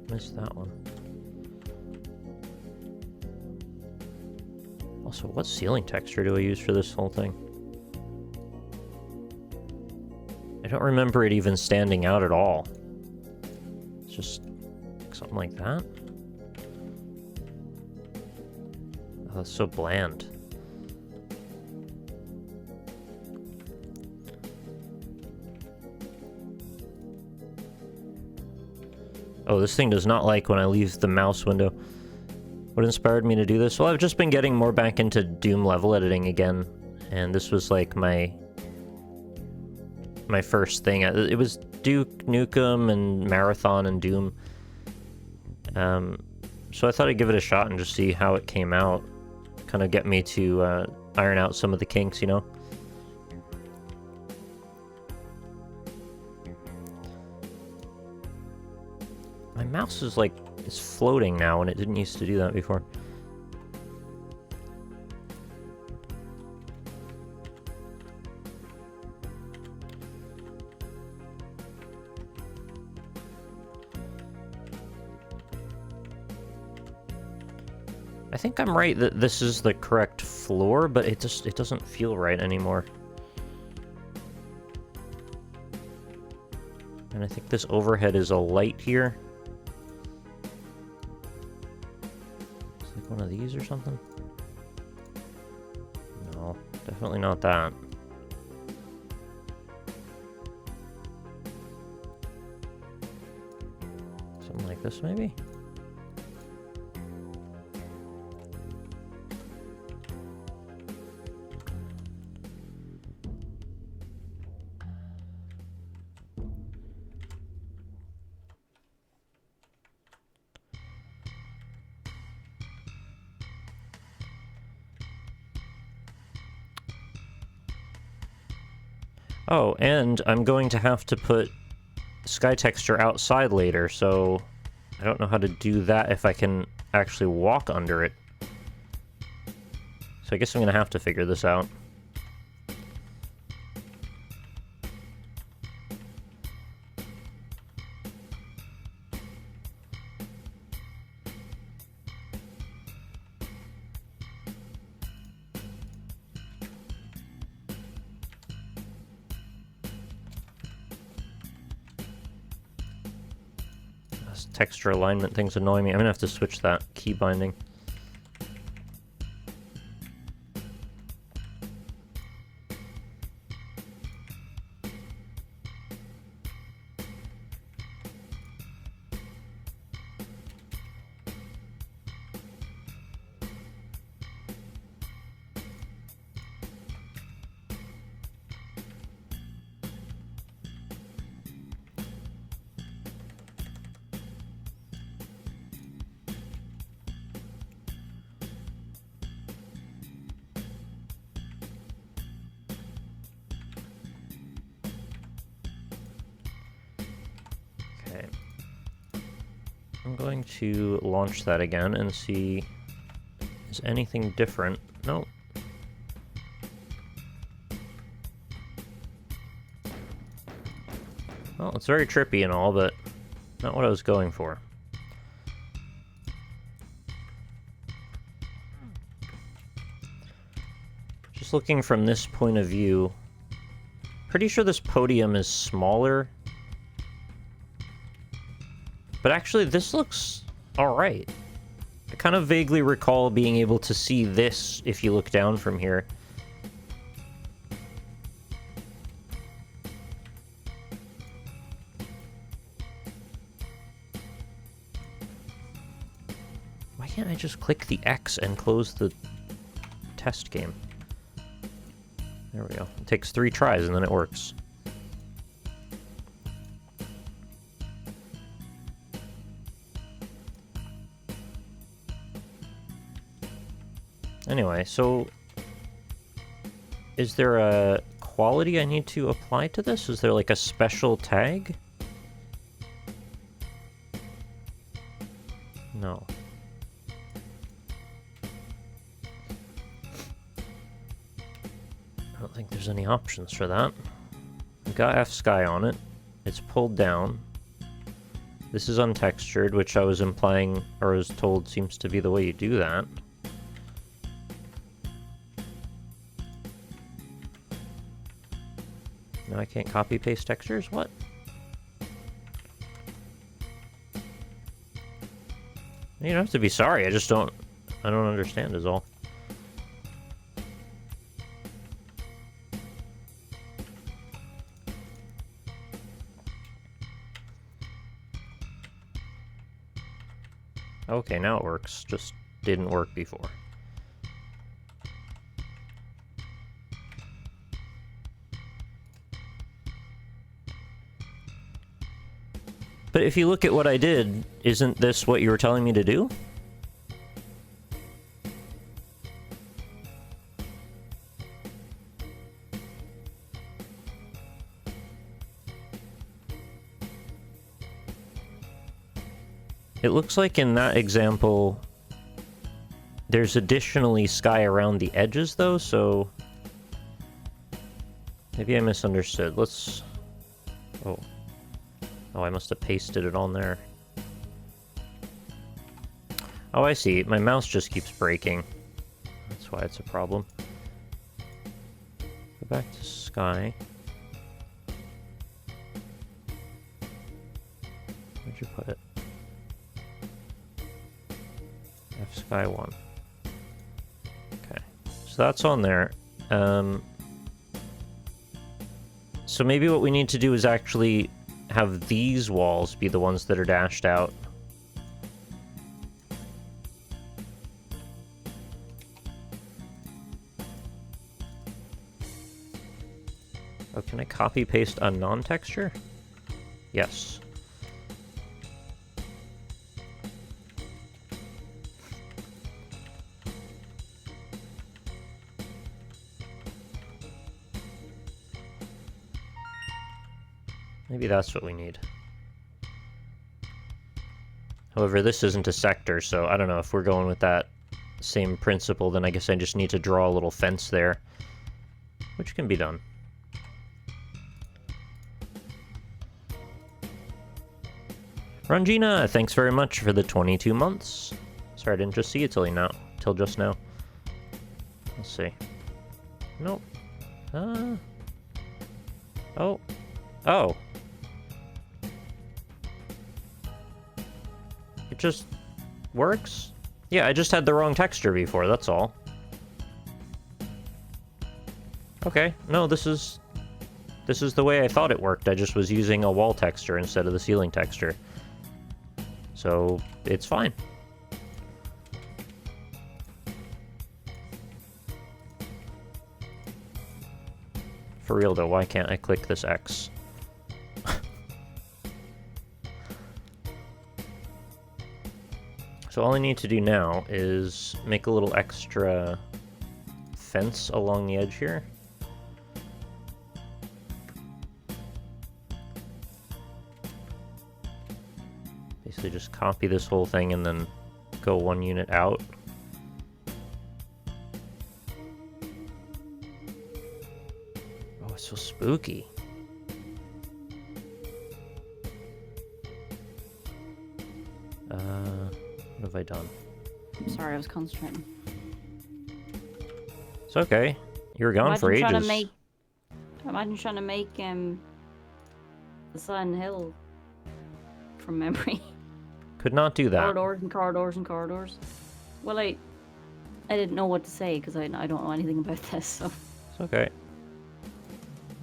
Missed that one. Also, what ceiling texture do I use for this whole thing? I don't remember it even standing out at all. It's just something like that. Oh, that's so bland. Oh, this thing does not like when I leave the mouse window. What inspired me to do this? Well, I've just been getting more back into Doom level editing again, and this was like my first thing. It was Duke Nukem and Marathon and Doom. So I thought I'd give it a shot and just see how it came out. Kind of get me to iron out some of the kinks, you know? My mouse is like, it's floating now, and it didn't used to do that before. I think I'm right that this is the correct floor, but it doesn't feel right anymore. And I think this overhead is a light here. It's like one of these or something? No, definitely not that. Something like this, maybe? Oh, and I'm going to have to put sky texture outside later, so I don't know how to do that if I can actually walk under it. So I guess I'm going to have to figure this out. Texture alignment things annoy me. I'm gonna have to switch that key binding. Okay. I'm going to launch that again and see, is anything different? Nope. Well, it's very trippy and all, but not what I was going for. Just looking from this point of view, pretty sure this podium is smaller. But actually, this looks alright. I kind of vaguely recall being able to see this if you look down from here. Why can't I just click the X and close the test game? There we go. It takes 3 tries and then it works. Anyway, so is there a quality I need to apply to this? Is there like a special tag? No. I don't think there's any options for that. I've got F-Sky on it. It's pulled down. This is untextured, which I was implying, or was told seems to be the way you do that. Now I can't copy paste textures? What? You don't have to be sorry, I don't understand is all. Okay, now it works. Just didn't work before. But if you look at what I did, isn't this what you were telling me to do? It looks like in that example, there's additionally sky around the edges, though, so... Maybe I misunderstood. Let's... Oh. Oh, I must have pasted it on there. Oh, I see. My mouse just keeps breaking. That's why it's a problem. Go back to sky. Where'd you put it? F sky 1. Okay. So that's on there. So maybe what we need to do is actually have these walls be the ones that are dashed out. Oh, can I copy paste a non-texture? Yes. Maybe that's what we need. However, this isn't a sector, so I don't know if we're going with that same principle, then I guess I just need to draw a little fence there, which can be done. Rangina, thanks very much for the 22 months. Sorry, I didn't just see it till just now. Let's see. Nope. Oh. Oh. It just works? Yeah, I just had the wrong texture before, that's all. Okay, no, this is the way I thought it worked. I just was using a wall texture instead of the ceiling texture. So, it's fine. For real though, why can't I click this X? So all I need to do now is make a little extra fence along the edge here. Basically just copy this whole thing and then go 1 unit out. Oh, it's so spooky. What have I done? I'm sorry, I was concentrating. It's okay. You were gone for ages. Imagine trying to make the Silent Hill from memory. Could not do that. Corridors and corridors and corridors. Well, I didn't know what to say because I don't know anything about this, so... It's okay.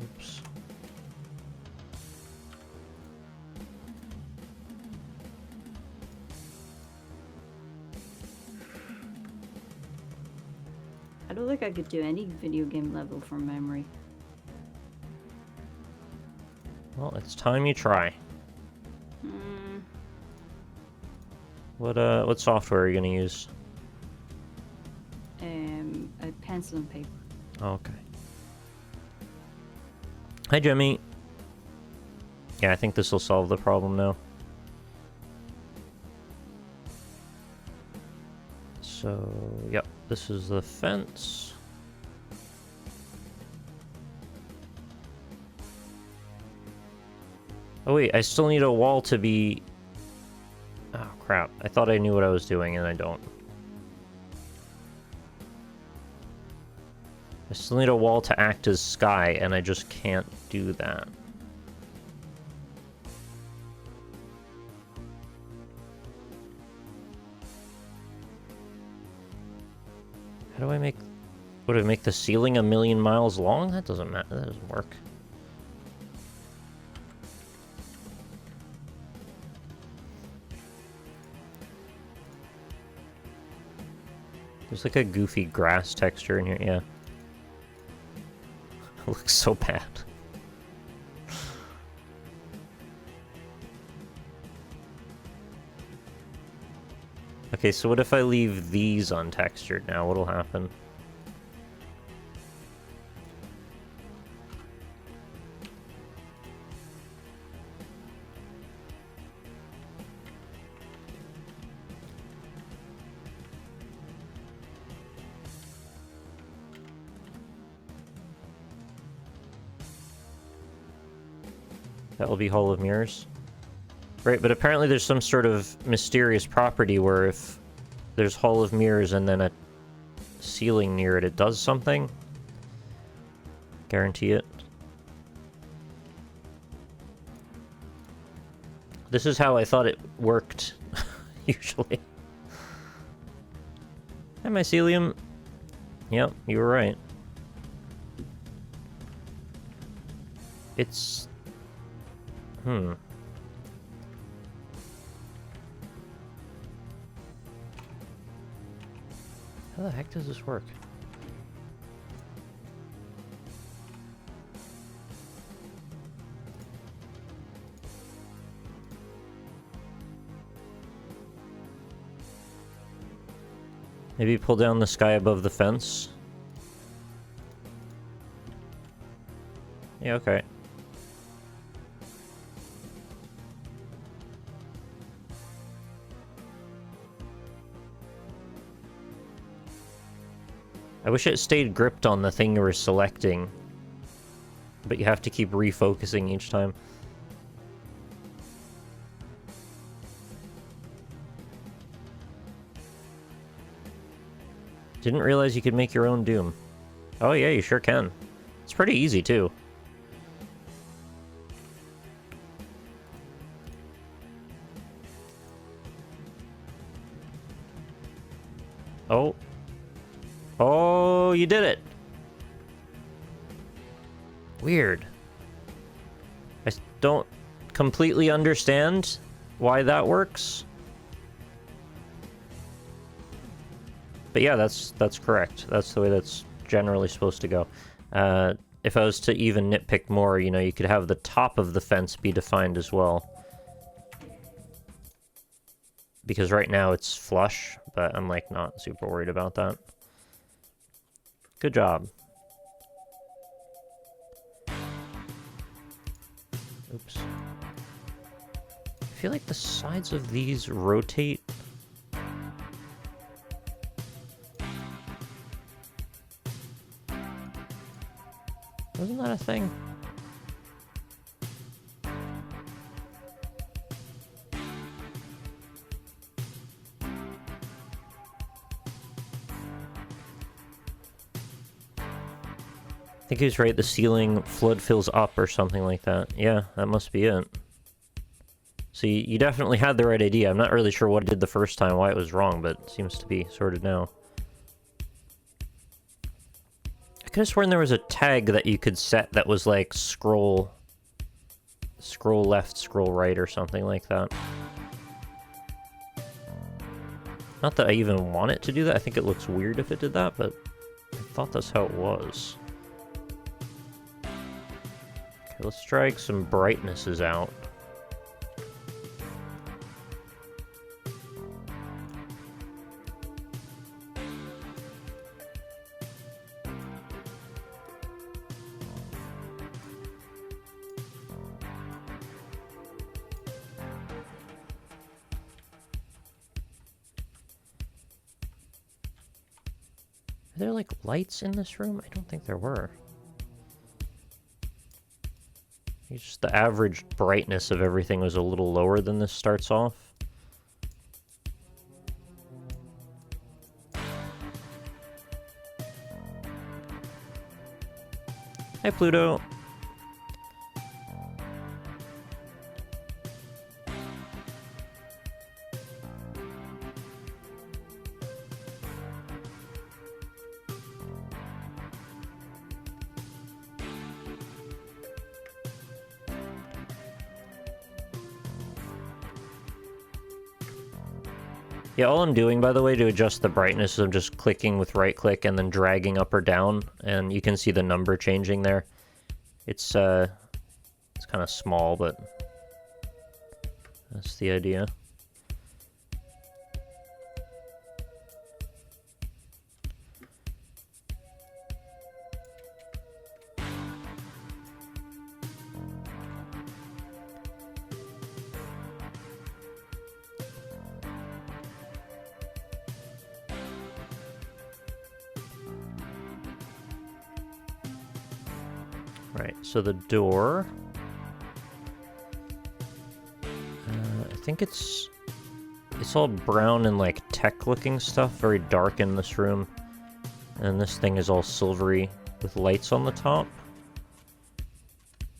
Oops. I don't think I could do any video game level from memory. Well, it's time you try. What software are you gonna use? A pencil and paper. Oh, okay. Hi, Jimmy. Yeah, I think this will solve the problem now. So, yep, this is the fence. Oh wait, I still need a wall to be... Oh crap, I thought I knew what I was doing and I don't. I still need a wall to act as sky and I just can't do that. How do I make... Would I make the ceiling 1,000,000 miles long? That doesn't matter, that doesn't work. There's like a goofy grass texture in here, yeah. It looks so bad. Okay, so what if I leave these untextured now? What'll happen? That will be Hall of Mirrors. Right, but apparently there's some sort of mysterious property where if there's Hall of Mirrors and then a ceiling near it, it does something. Guarantee it. This is how I thought it worked, usually. Hi, mycelium. Yep, you were right. It's... How the heck does this work? Maybe pull down the sky above the fence? Yeah, okay. I wish it stayed gripped on the thing you were selecting, but you have to keep refocusing each time. Didn't realize you could make your own Doom. Oh yeah, you sure can. It's pretty easy too. Oh. Oh, you did it! Weird. I don't completely understand why that works. But yeah, that's correct. That's the way that's generally supposed to go. If I was to even nitpick more, you know, you could have the top of the fence be defined as well. Because right now it's flush, but I'm like not super worried about that. Good job. Oops. I feel like the sides of these rotate. Wasn't that a thing? I think he's right, the ceiling flood fills up or something like that. Yeah, that must be it. So you definitely had the right idea. I'm not really sure what I did the first time, why it was wrong, but it seems to be sorted now. I could have sworn there was a tag that you could set that was like scroll left, scroll right, or something like that. Not that I even want it to do that. I think it looks weird if it did that, but I thought that's how it was. Okay, let's drag some brightnesses out. Are there, like, lights in this room? I don't think there were. It's just the average brightness of everything was a little lower than this starts off. Hi, Pluto. Yeah, all I'm doing, by the way, to adjust the brightness is I'm just clicking with right click and then dragging up or down, and you can see the number changing there. It's kind of small, but that's the idea. Right, so the door... I think it's all brown and like tech-looking stuff, very dark in this room. And this thing is all silvery with lights on the top.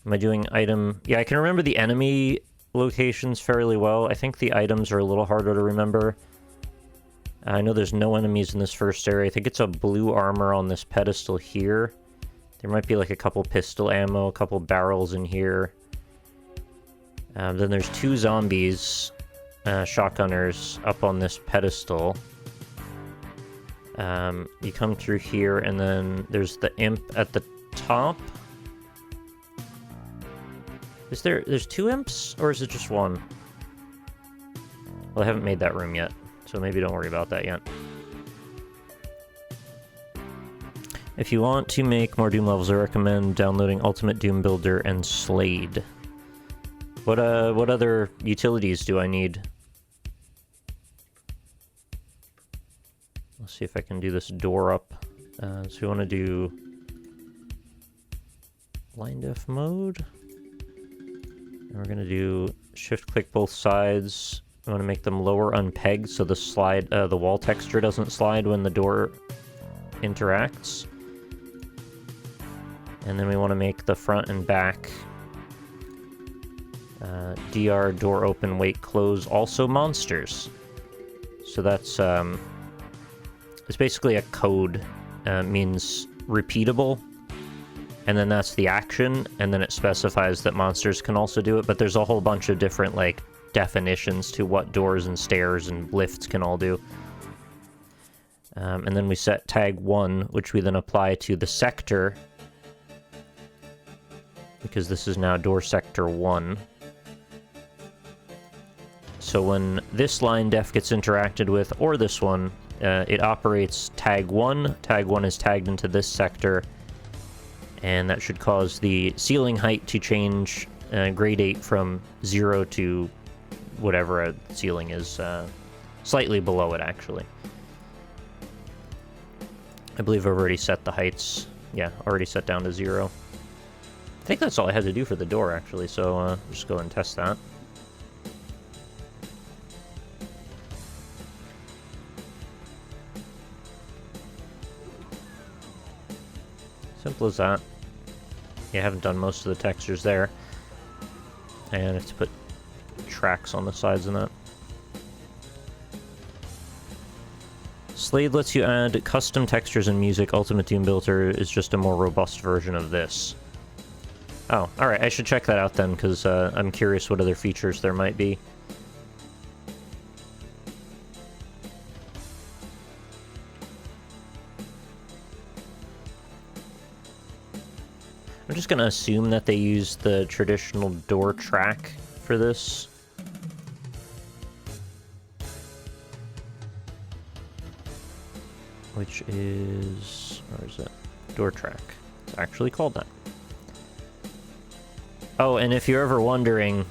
Am I doing item... Yeah, I can remember the enemy locations fairly well. I think the items are a little harder to remember. I know there's no enemies in this first area. I think it's a blue armor on this pedestal here. There might be like a couple pistol ammo, a couple barrels in here. Then there's 2 zombies, shotgunners, up on this pedestal. You come through here, and then there's the imp at the top. There's 2 imps, or is it just 1? Well, I haven't made that room yet, so maybe don't worry about that yet. If you want to make more Doom levels, I recommend downloading Ultimate Doom Builder and Slade. What other utilities do I need? Let's see if I can do this door up. So we want to do line def mode. And we're going to do shift-click both sides. We want to make them lower unpegged so the wall texture doesn't slide when the door interacts. And then we want to make the front and back DR, door open, wait, close, also monsters. So that's, it's basically a code, means repeatable, and then that's the action, and then it specifies that monsters can also do it, but there's a whole bunch of different, like, definitions to what doors and stairs and lifts can all do. And then we set tag 1, which we then apply to the sector, because this is now door sector 1. So when this line def gets interacted with, or this one, it operates tag 1. Tag 1 is tagged into this sector, and that should cause the ceiling height to change gradate from 0 to whatever a ceiling is, slightly below it, actually. I believe I've already set the heights. Yeah, already set down to 0. I think that's all I had to do for the door, actually, so just go and test that. Simple as that. Yeah, I haven't done most of the textures there. And I have to put tracks on the sides of that. Slade lets you add custom textures and music. Ultimate Doom Builder is just a more robust version of this. Oh, alright, I should check that out then, because I'm curious what other features there might be. I'm just going to assume that they use the traditional door track for this. Which is... where is it? Door track. It's actually called that. Oh, and if you're ever wondering...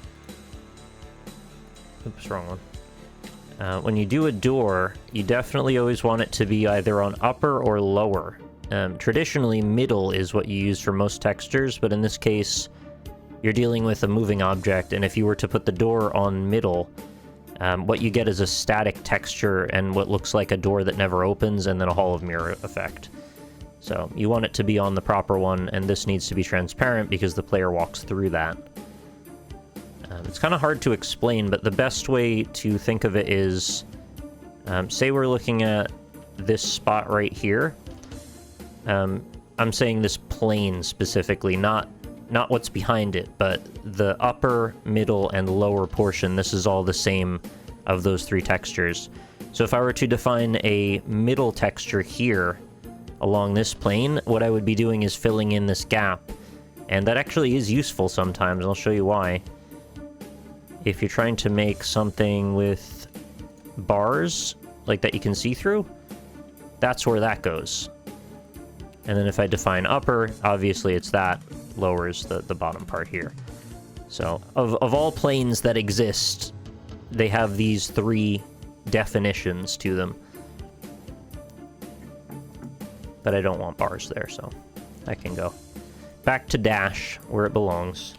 Oops, wrong one. When you do a door, you definitely always want it to be either on upper or lower. Traditionally, middle is what you use for most textures, but in this case, you're dealing with a moving object, and if you were to put the door on middle, what you get is a static texture and what looks like a door that never opens, and then a Hall of Mirror effect. So you want it to be on the proper one, and this needs to be transparent because the player walks through that. It's kind of hard to explain, but the best way to think of it is, say we're looking at this spot right here. I'm saying this plane specifically, not what's behind it, but the upper, middle, and lower portion. This is all the same of those 3 textures. So if I were to define a middle texture here along this plane, what I would be doing is filling in this gap. And that actually is useful sometimes, and I'll show you why. If you're trying to make something with bars, like that you can see through, that's where that goes. And then if I define upper, obviously it's that, lower is the bottom part here. So, of all planes that exist, they have these 3 definitions to them. But I don't want bars there, so that can go. back to dash, where it belongs.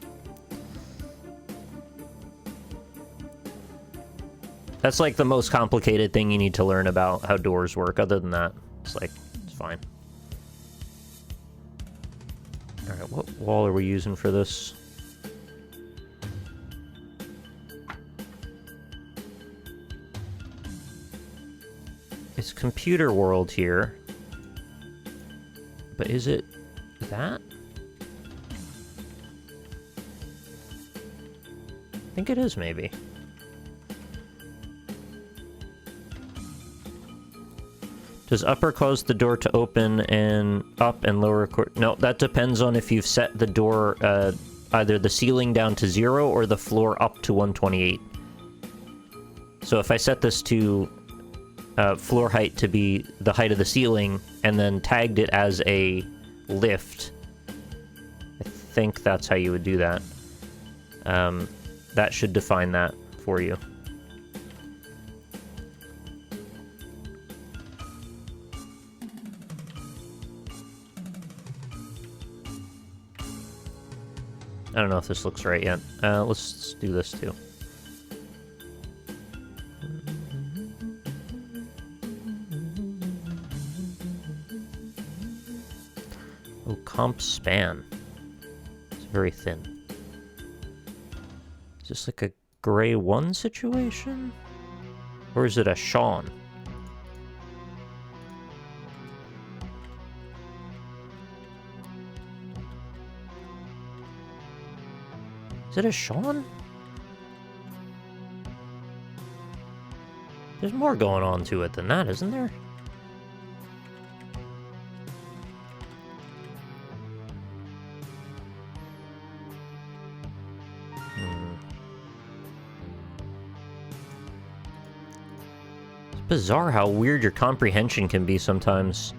That's like the most complicated thing you need to learn about how doors work. Other than that, it's like, it's fine. Alright, what wall are we using for this? It's computer world here. But is it that? I think it is, maybe. Does upper cause the door to open and up and lower? No, that depends on if you've set the door, either the ceiling down to 0 or the floor up to 128. So if I set this to floor height to be the height of the ceiling and then tagged it as a lift, I think that's how you would do that. That should define that for you. I don't know if this looks right yet. Let's do this too. Oh, comp span. It's very thin. Is this like a gray 1 situation? Or is it a Sean? Is it a Sean? There's more going on to it than that, isn't there? It's bizarre how weird your comprehension can be sometimes.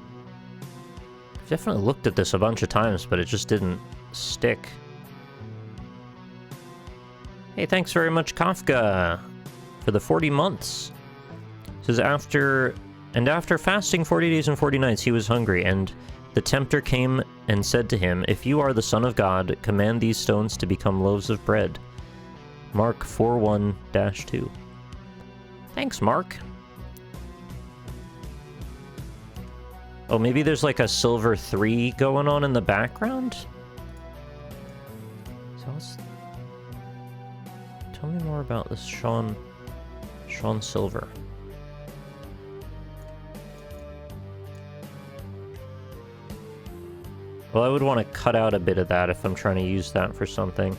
I've definitely looked at this a bunch of times, but it just didn't stick. Hey, thanks very much, Kafka, for the 40 months. It says, after fasting 40 days and 40 nights, he was hungry, and the tempter came and said to him, if you are the Son of God, command these stones to become loaves of bread. Mark 4:1-2. Thanks, Mark. Oh, maybe there's like a silver 3 going on in the background? So what's... Tell me more about this Sean Silver. Well, I would want to cut out a bit of that if I'm trying to use that for something.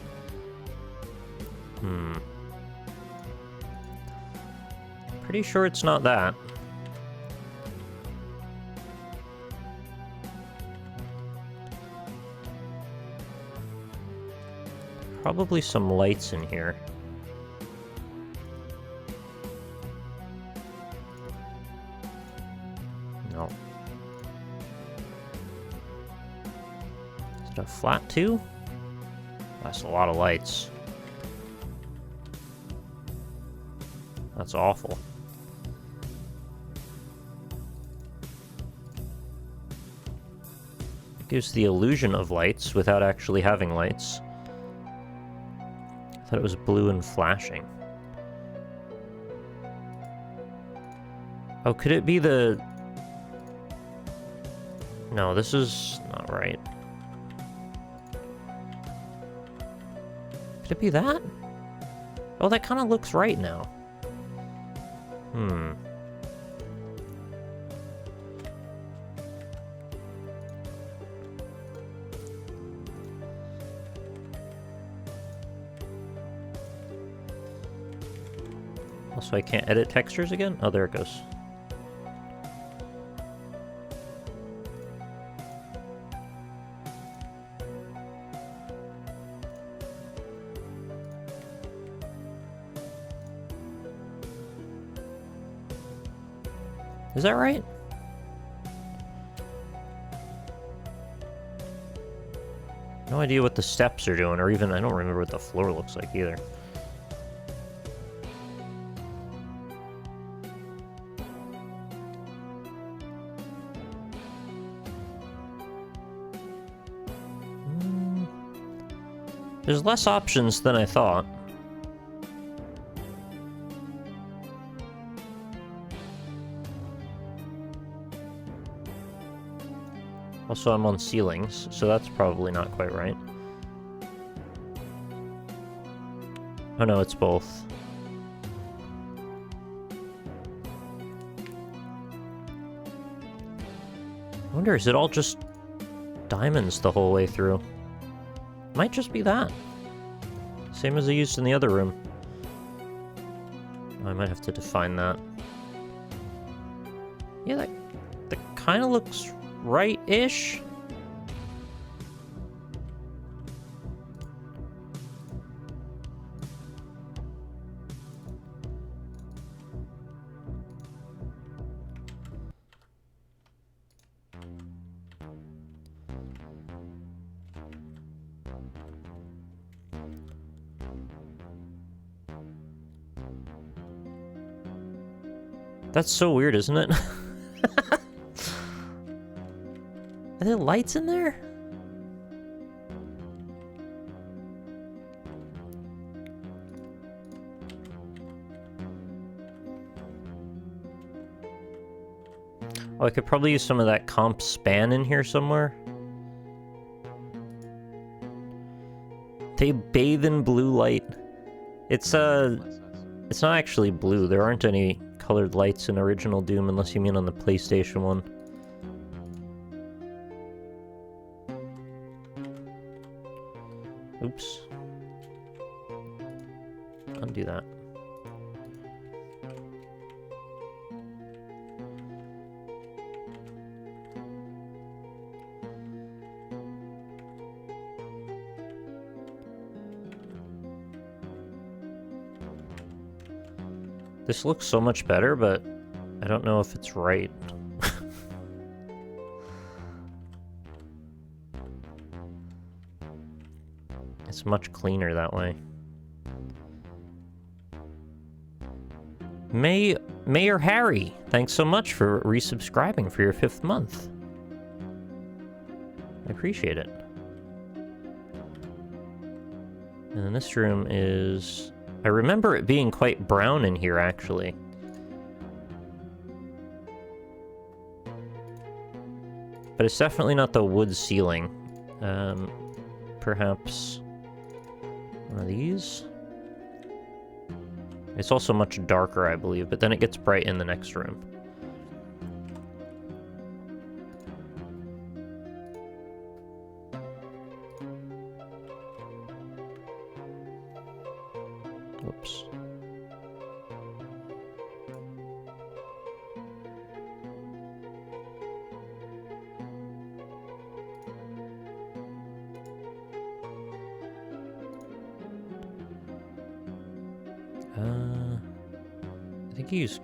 Pretty sure it's not that. Probably some lights in here. No. Is it a flat 2? That's a lot of lights. That's awful. It gives the illusion of lights without actually having lights. I thought it was blue and flashing. Oh, could it be the... No, this is not right. Could it be that? Oh, that kind of looks right now. Also, I can't edit textures again? Oh, there it goes. Is that right? No idea what the steps are doing, or even, I don't remember what the floor looks like either. There's less options than I thought. Also, I'm on ceilings, so that's probably not quite right. Oh no, it's both. I wonder, is it all just diamonds the whole way through? Might just be that. Same as I used in the other room. I might have to define that. Yeah, that kind of looks right-ish. That's so weird, isn't it? Are there lights in there? Oh, I could probably use some of that comp span in here somewhere. They bathe in blue light. It's not actually blue. There aren't any colored lights in original Doom unless you mean on the PlayStation one. Oops. Undo that. This looks so much better, but I don't know if it's right. It's much cleaner that way. Mayor Harry, thanks so much for resubscribing for your 5th month. I appreciate it. And then this room is... I remember it being quite brown in here, actually. But it's definitely not the wood ceiling. Perhaps one of these? It's also much darker, I believe, but then it gets bright in the next room. Oops. I think you use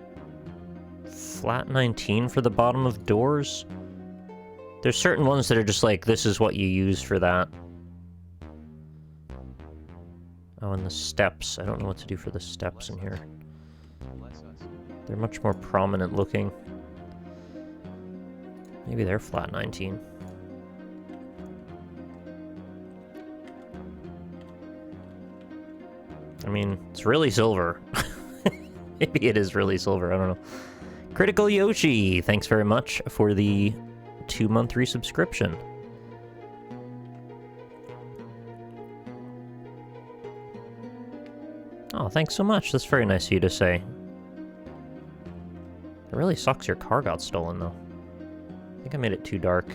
flat 19 for the bottom of doors. There's certain ones that are just like, this is what you use for that. Oh, and the steps. I don't know what to do for the steps in here. They're much more prominent looking. Maybe they're flat 19. I mean, it's really silver. Maybe it is really silver, I don't know. Critical Yoshi, thanks very much for the 2-month resubscription. Oh, thanks so much. That's very nice of you to say. It really sucks your car got stolen, though. I think I made it too dark.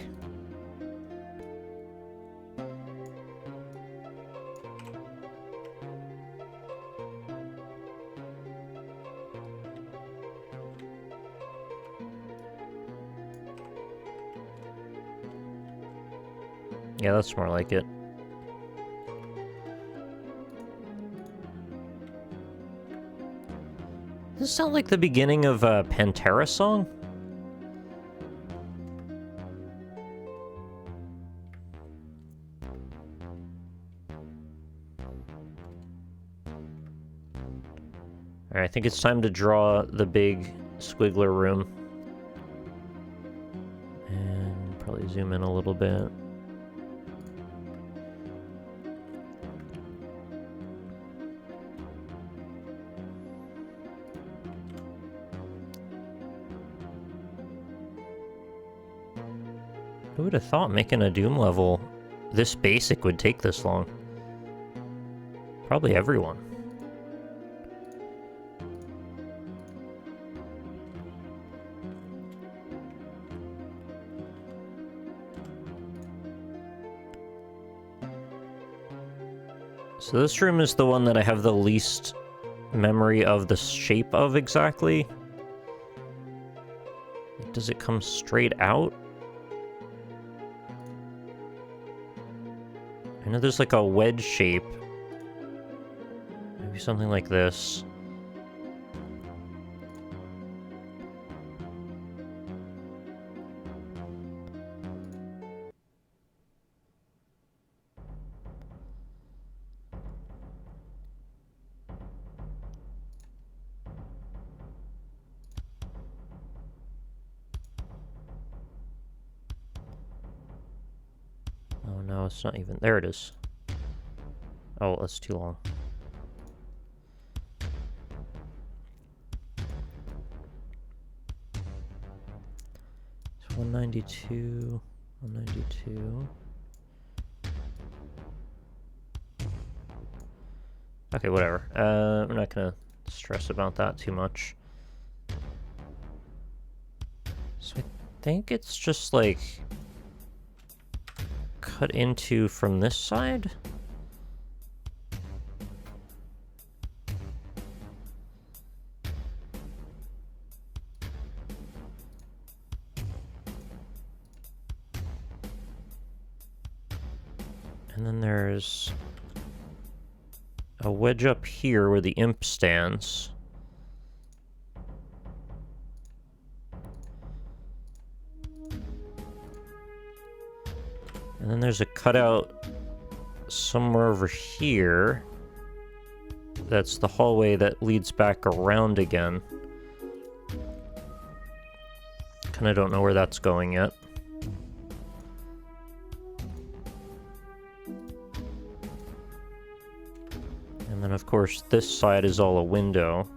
Yeah, that's more like it. Does this sound like the beginning of a Pantera song? Alright, I think it's time to draw the big squiggler room. And probably zoom in a little bit. Who would have thought making a Doom level this basic would take this long? Probably everyone. So this room is the one that I have the least memory of the shape of exactly. Does it come straight out? I know there's like a wedge shape. Maybe something like this. Oh no, it's not even... There it is. Oh, that's too long. It's 192, 192. Okay, whatever. I'm not gonna stress about that too much. So I think it's just like cut into from this side. And then there's a wedge up here where the imp stands. And then there's a cutout somewhere over here. That's the hallway that leads back around again. Kinda don't know where that's going yet. And then, of course, this side is all a window.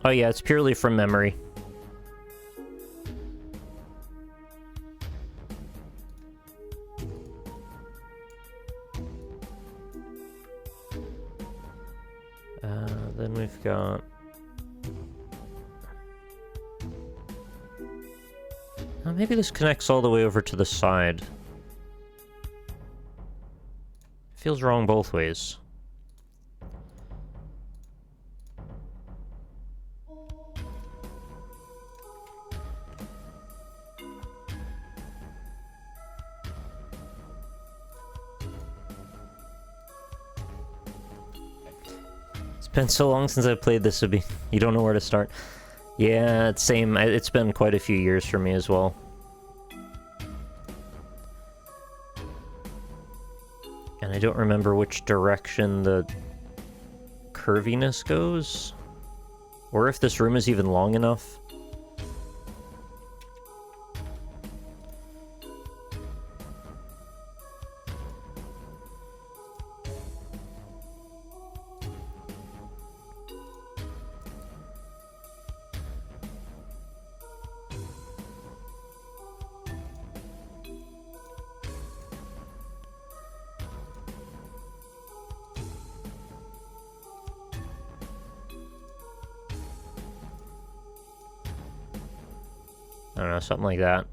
Oh yeah, it's purely from memory. Then we've got... Oh, maybe this connects all the way over to the side. Feels wrong both ways. Been so long since I've played this, you don't know where to start. Yeah, it's same. It's been quite a few years for me as well. And I don't remember which direction the curviness goes, or if this room is even long enough. I don't know, something like that.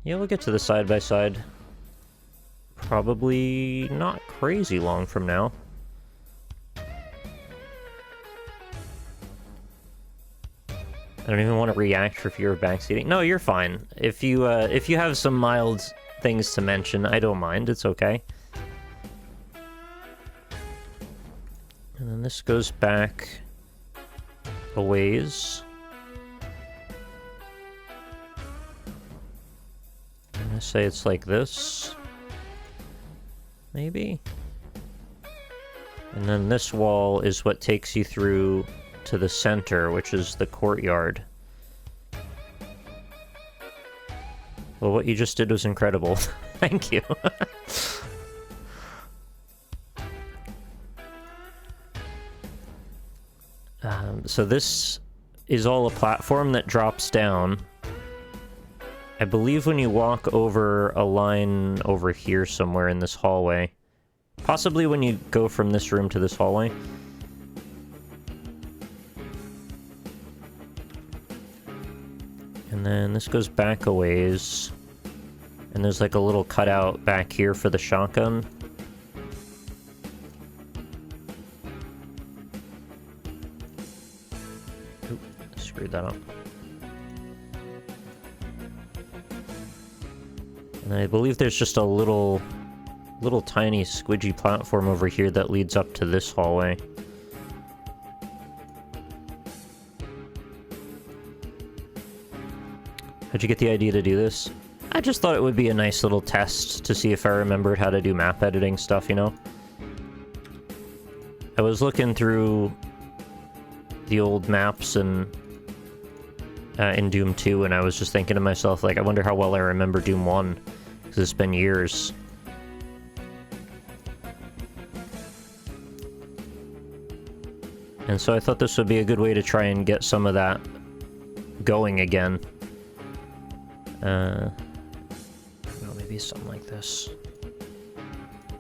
Yeah, we'll get to the side-by-side. Probably not crazy long from now. I don't even want to react for fear of backseating. No, you're fine. If you have some mild things to mention, I don't mind. It's okay. And then this goes back a ways. I'm gonna say it's like this. Maybe. And then this wall is what takes you through to the center, which is the courtyard. Well, what you just did was incredible. Thank you. So this is all a platform that drops down. I believe when you walk over a line over here somewhere in this hallway. Possibly when you go from this room to this hallway. And then this goes back a ways. And there's like a little cutout back here for the shotgun. Oop, screwed that up. And I believe there's just a little tiny squidgy platform over here that leads up to this hallway. How'd you get the idea to do this? I just thought it would be a nice little test to see if I remembered how to do map editing stuff, you know? I was looking through the old maps and in Doom 2, and I was just thinking to myself, like, I wonder how well I remember Doom 1, because it's been years. And so I thought this would be a good way to try and get some of that going again. Maybe something like this.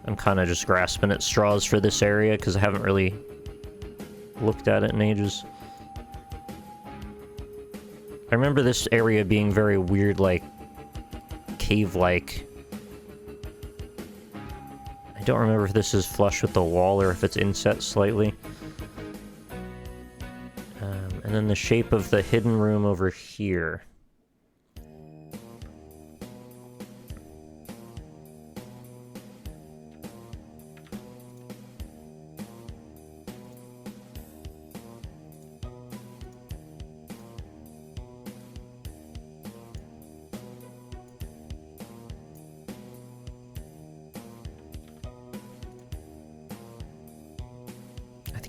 I'm kind of just grasping at straws for this area because I haven't really looked at it in ages. I remember this area being very weird, like cave-like. I don't remember if this is flush with the wall or if it's inset slightly. And then the shape of the hidden room over here.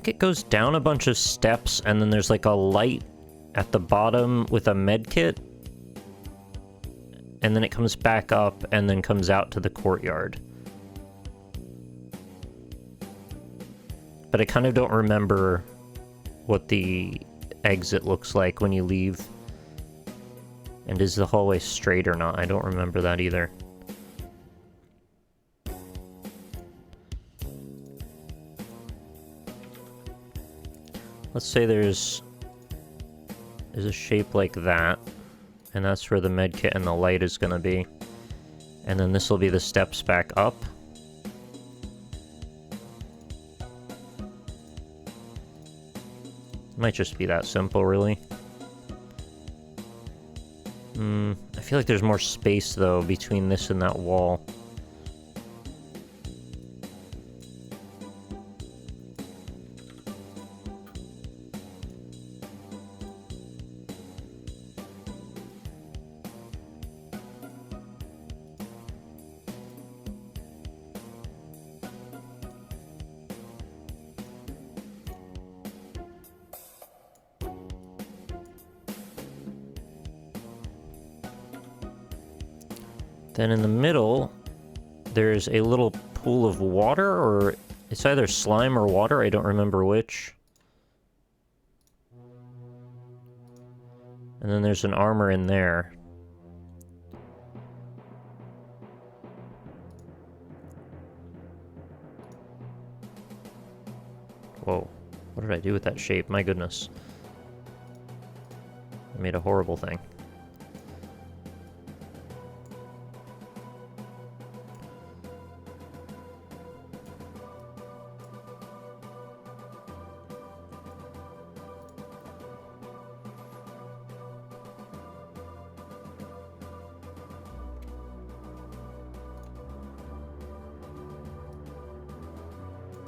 It goes down a bunch of steps, and then there's like a light at the bottom with a med kit, and then it comes back up and then comes out to the courtyard. But I kind of don't remember what the exit looks like when you leave. And is the hallway straight or not? I don't remember that either. Let's say there's a shape like that, and that's where the medkit and the light is going to be. And then this will be the steps back up. Might just be that simple, really. I feel like there's more space, though, between this and that wall. Then in the middle, there's a little pool of water, or it's either slime or water, I don't remember which. And then there's an armor in there. Whoa, what did I do with that shape? My goodness. I made a horrible thing.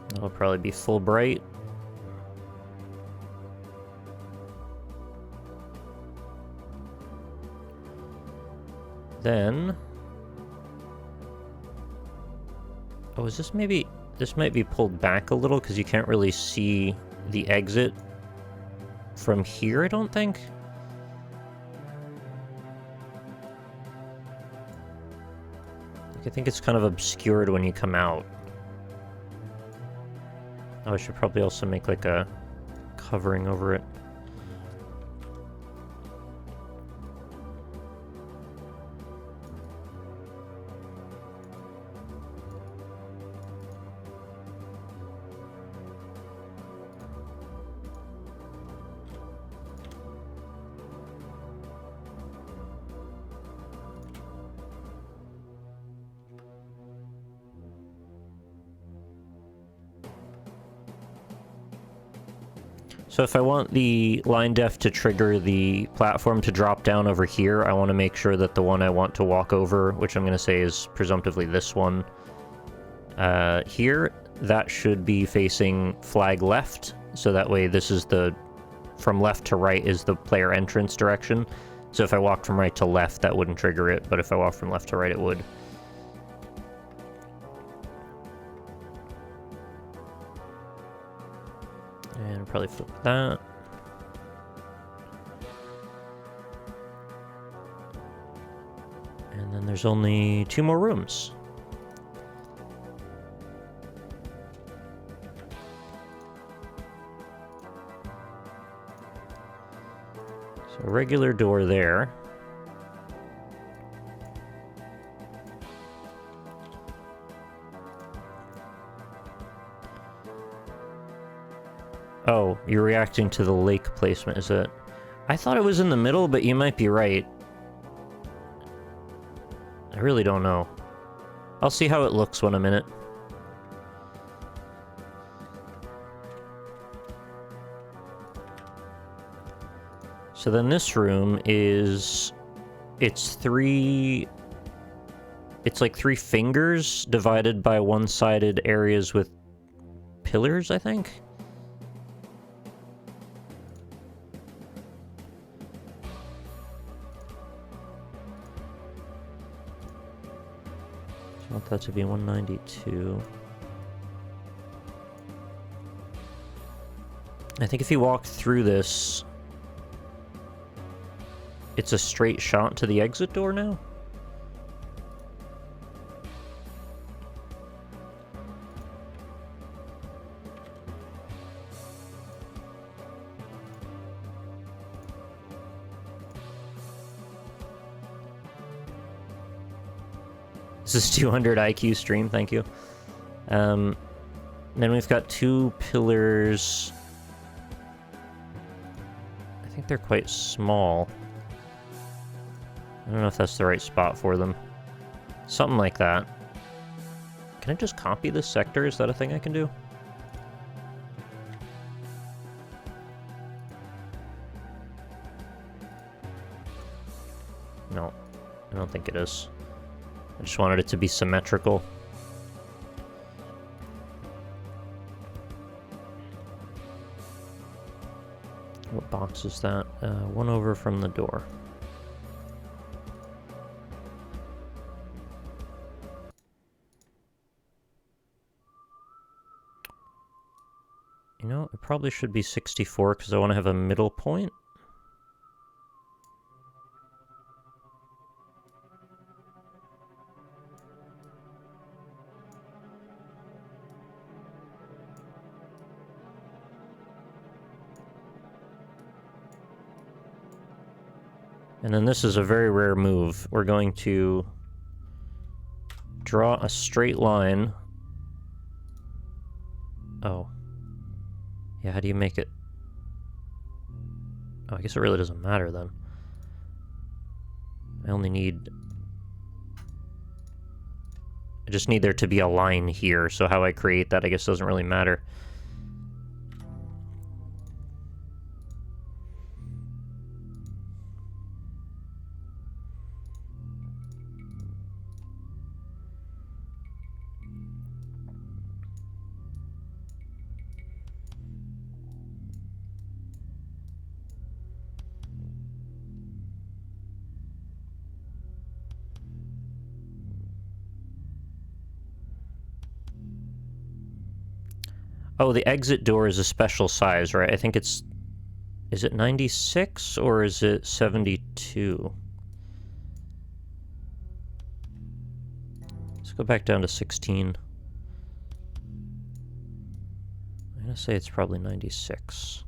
That'll probably be full bright. Then... oh, is this maybe... this might be pulled back a little because you can't really see the exit from here, I don't think. I think it's kind of obscured when you come out. Oh, I should probably also make like a covering over it. So if I want the line def to trigger the platform to drop down over here, I want to make sure that the one I want to walk over, which I'm going to say is presumptively this one, here, that should be facing flag left. So that way this is the, from left to right is the player entrance direction. So if I walked from right to left, that wouldn't trigger it, but if I walked from left to right, it would. And probably flip that. And then there's only 2 more rooms. So a regular door there. Oh, you're reacting to the lake placement, is it? I thought it was in the middle, but you might be right. I really don't know. I'll see how it looks when I'm in it. So then this room is... It's like 3 fingers divided by one-sided areas with pillars, I think? I want that to be 192. I think if you walk through this, it's a straight shot to the exit door now? This is 200 IQ stream, thank you. Then we've got 2 pillars. I think they're quite small. I don't know if that's the right spot for them. Something like that. Can I just copy this sector? Is that a thing I can do? No, I don't think it is. I just wanted it to be symmetrical. What box is that? One over from the door. You know, it probably should be 64 because I want to have a middle point. And then this is a very rare move. We're going to draw a straight line. Oh. Yeah, how do you make it? Oh, I guess it really doesn't matter then. I just need there to be a line here, so how I create that I guess doesn't really matter. Oh, the exit door is a special size, right? I think it's Is it 96 or is it 72? Let's go back down to 16. I'm gonna say it's probably 96.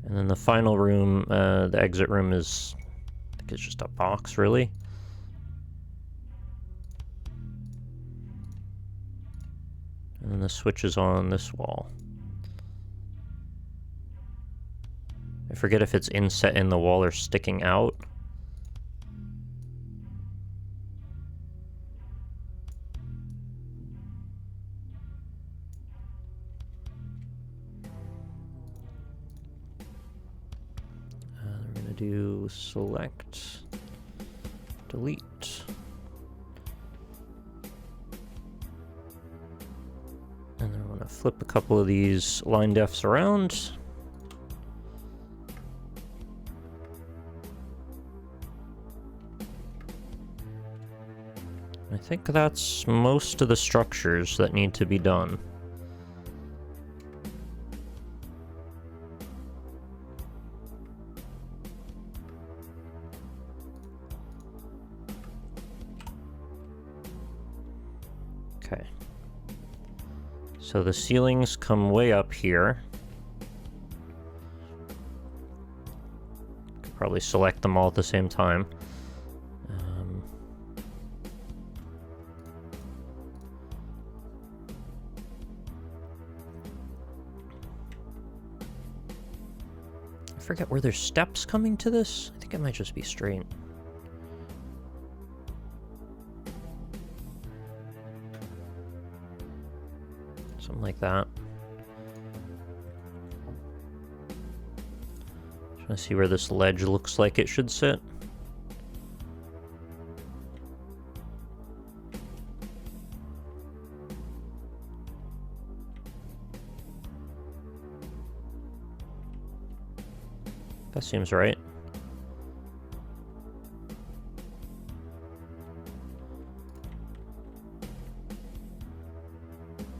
And then the final room, the exit room is, I think it's just a box, really. And then the switch is on this wall. I forget if it's inset in the wall or sticking out. We're gonna do select, delete. And then I'm gonna flip a couple of these line defs around. I think that's most of the structures that need to be done. Okay. So the ceilings come way up here. Could probably select them all at the same time. I forget, were there steps coming to this? I think it might just be straight. Something like that. Trying to see where this ledge looks like it should sit. That seems right.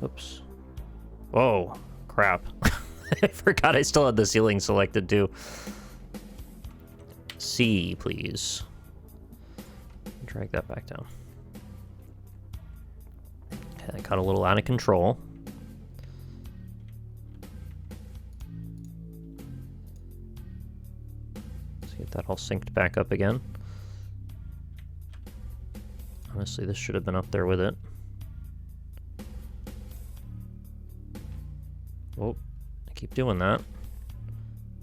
Oops. Whoa, crap. I forgot I still had the ceiling selected too. C, please. Drag that back down. Okay, that got a little out of control. Let's get that all synced back up again. Honestly, this should have been up there with it. Oh, I keep doing that.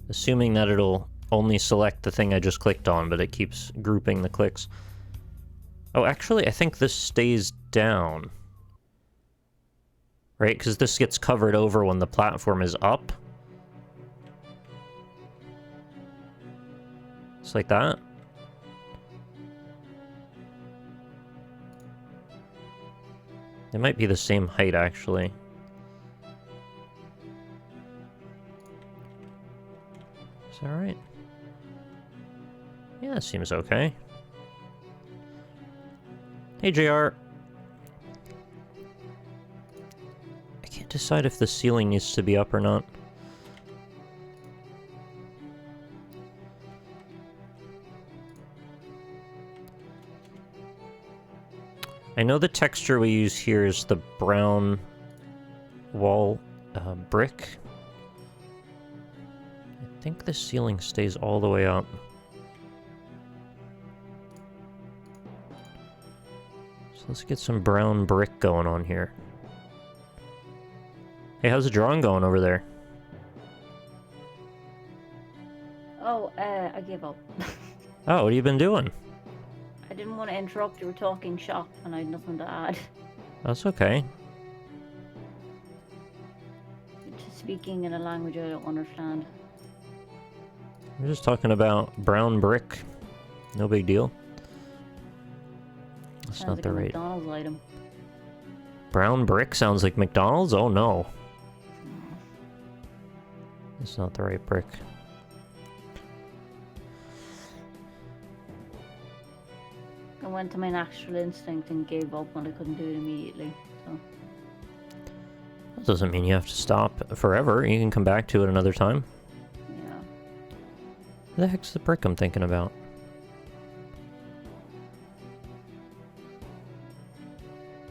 Assuming that it'll only select the thing I just clicked on, but it keeps grouping the clicks. Oh, actually, I think this stays down. Right? Because this gets covered over when the platform is up. It's like that. It might be the same height, actually. Is that right? Yeah, it seems okay. Hey, JR. I can't decide if the ceiling needs to be up or not. I know the texture we use here is the brown wall brick. I think the ceiling stays all the way up. So let's get some brown brick going on here. Hey, how's the drawing going over there? Oh, I gave up. Oh, what have you been doing? I didn't want to interrupt. You were talking shop, and I had nothing to add. That's okay. Just speaking in a language I don't understand. We're just talking about brown brick. No big deal. That's Sounds not like the a right. McDonald's item. Brown brick sounds like McDonald's? Oh no. That's not the right brick. I went to my natural instinct and gave up when I couldn't do it immediately. So Doesn't mean you have to stop forever. You can come back to it another time. Yeah. What the heck's the brick I'm thinking about?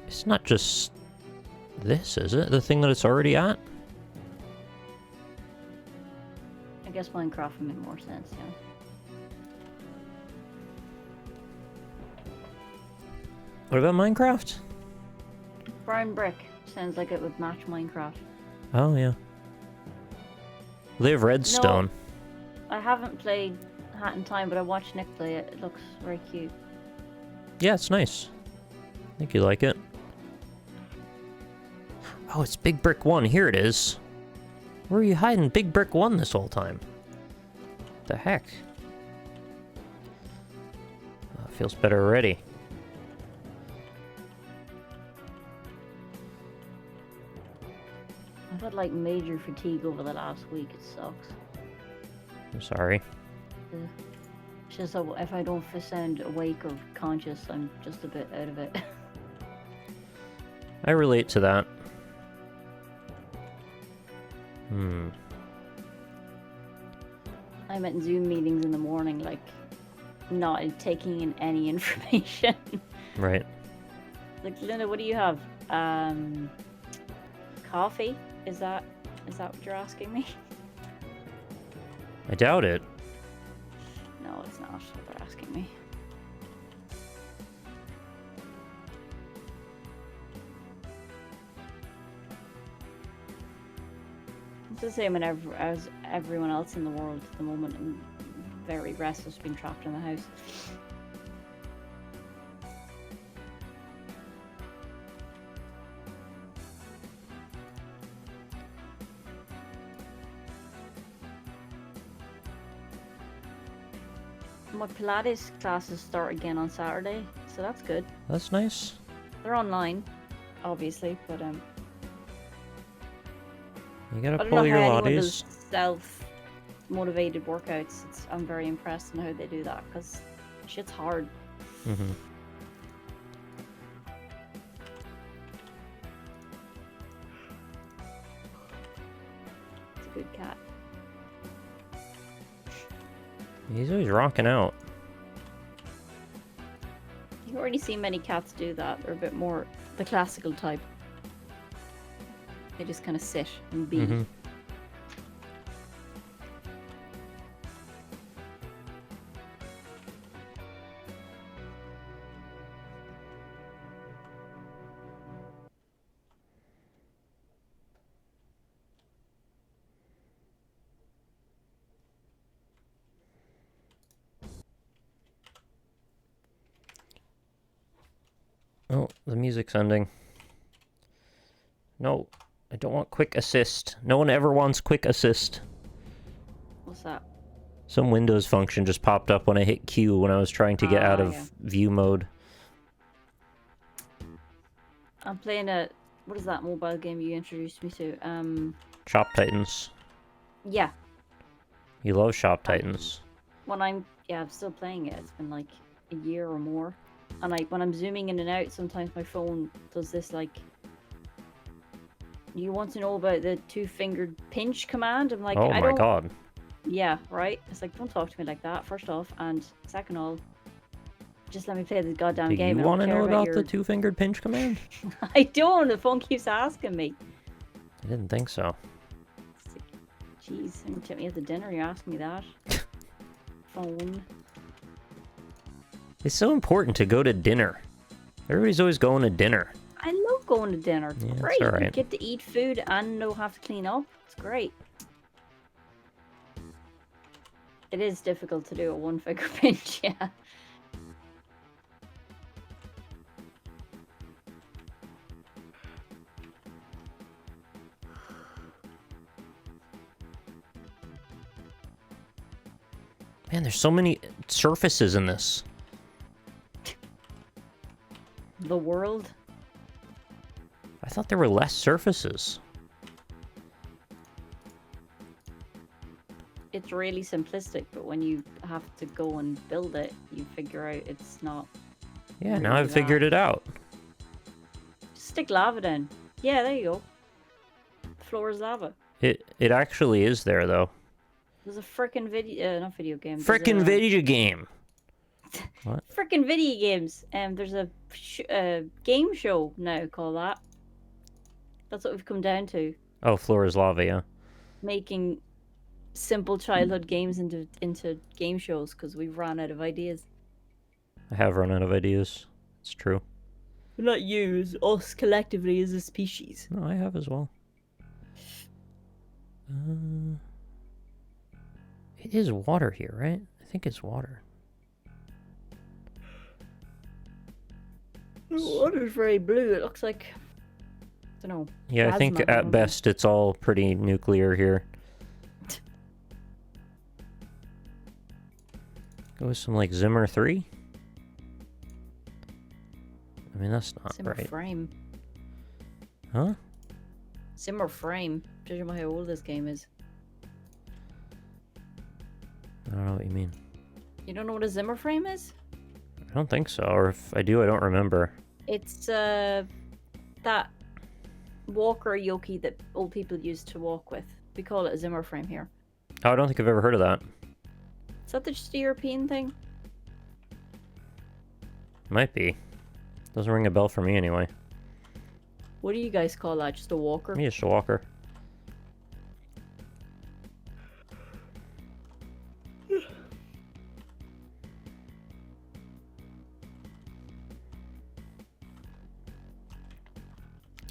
It's not just this, is it? The thing that it's already at? I guess Minecraft would make more sense, yeah. What about Minecraft? Brown brick. Sounds like it would match Minecraft. Oh, yeah. They have redstone. No, I haven't played Hat in Time, but I watched Nick play it. It looks very cute. Yeah, it's nice. I think you like it. Oh, it's Big Brick 1. Here it is. Where are you hiding Big Brick 1 this whole time? The heck? Oh, feels better already. I've had like major fatigue over the last week. It sucks. I'm sorry. It's just that if I don't sound awake or conscious, I'm just a bit out of it. I relate to that. I'm at Zoom meetings in the morning, like, not taking in any information. Right. Like, Linda, what do you have? Coffee? Is that what you're asking me? I doubt it. No, it's not what they're asking me. It's the same as everyone else in the world at the moment. I'm very restless being trapped in the house. My Pilates classes start again on Saturday, so that's good. That's nice. They're online, obviously, but You gotta I don't pull know your how anyone laddies. does self-motivated workouts. I'm very impressed in how they do that, because shit's hard. Mm-hmm. It's a good cat. He's always rocking out. You already see many cats do that. They're a bit more the classical type. They just kind of sit and be. Mm-hmm. Oh, the music's ending. No, I don't want quick assist. No one ever wants quick assist. What's that? Some Windows function just popped up when I hit Q when I was trying to get out of yeah. view mode. I'm playing what is that mobile game you introduced me to? Shop Titans. Yeah. You love Shop Titans. I'm still playing it. It's been like a year or more. And when I'm zooming in and out, sometimes my phone does this, like, you want to know about the two-fingered pinch command? I'm like, oh my god. Yeah, right? It's like, don't talk to me like that, first off. And second of all, just let me play the goddamn Do game. you want to know about the two-fingered pinch command? I don't. The phone keeps asking me. I didn't think so. It's like, jeez, you took me at the dinner, you asked me that. Phone. It's so important to go to dinner. Everybody's always going to dinner. I love going to dinner. Yeah, Great. all right. You get to eat food and no have to clean up. It's great. It is difficult to do a one-finger pinch, yeah. Man, there's so many surfaces in this. The world? I thought there were less surfaces. It's really simplistic, but when you have to go and build it, you figure out it's not. Yeah, really now I've figured it out. Just stick lava down. Yeah, there you go. floor is lava. It actually is there though. There's a frickin' video, not video game. Frickin' video game. What? Frickin' video games. There's a game show now called that. That's what we've come down to. Oh, floor is lava, yeah. Making simple childhood games into game shows because we've run out of ideas. I have run out of ideas. It's true. Not you, it's us collectively as a species. No, I have as well. It is water here, right? I think it's water. The water's very blue. It looks like, I don't know. Yeah, I think at best it's all pretty nuclear here. Go with some like Zimmer 3. I mean, that's not Zimmer right. frame. Huh? Zimmer frame. Judging by how old this game is. I don't know what you mean. You don't know what a Zimmer frame is? I don't think so, or if I do, I don't remember. It's that walker yoki that old people used to walk with. We call it a Zimmer frame here. Oh, I don't think I've ever heard of that. Is that just a European thing? Might be. Doesn't ring a bell for me anyway. What do you guys call that? Just a walker? Me, it's a walker.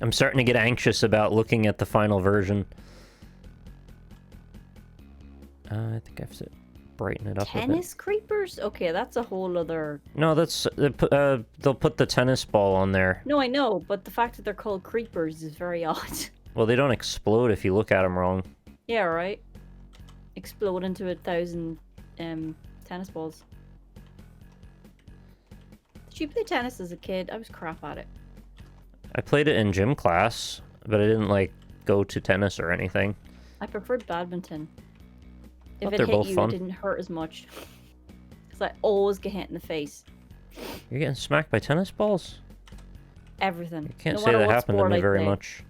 I'm starting to get anxious about looking at the final version. I think I have to brighten it up a bit. Tennis creepers? Okay, that's a whole other... No, that's... they'll put the tennis ball on there. No, I know, but the fact that they're called creepers is very odd. Well, they don't explode if you look at them wrong. Yeah, right. Explode into 1,000 tennis balls. Did you play tennis as a kid? I was crap at it. I played it in gym class, but I didn't, like, go to tennis or anything. I preferred badminton. If Thought it they're hit both you, fun. it didn't hurt as much. Because I always get hit in the face. You're getting smacked by tennis balls? Everything. You can't No say matter that what happened to sport me I very play. much.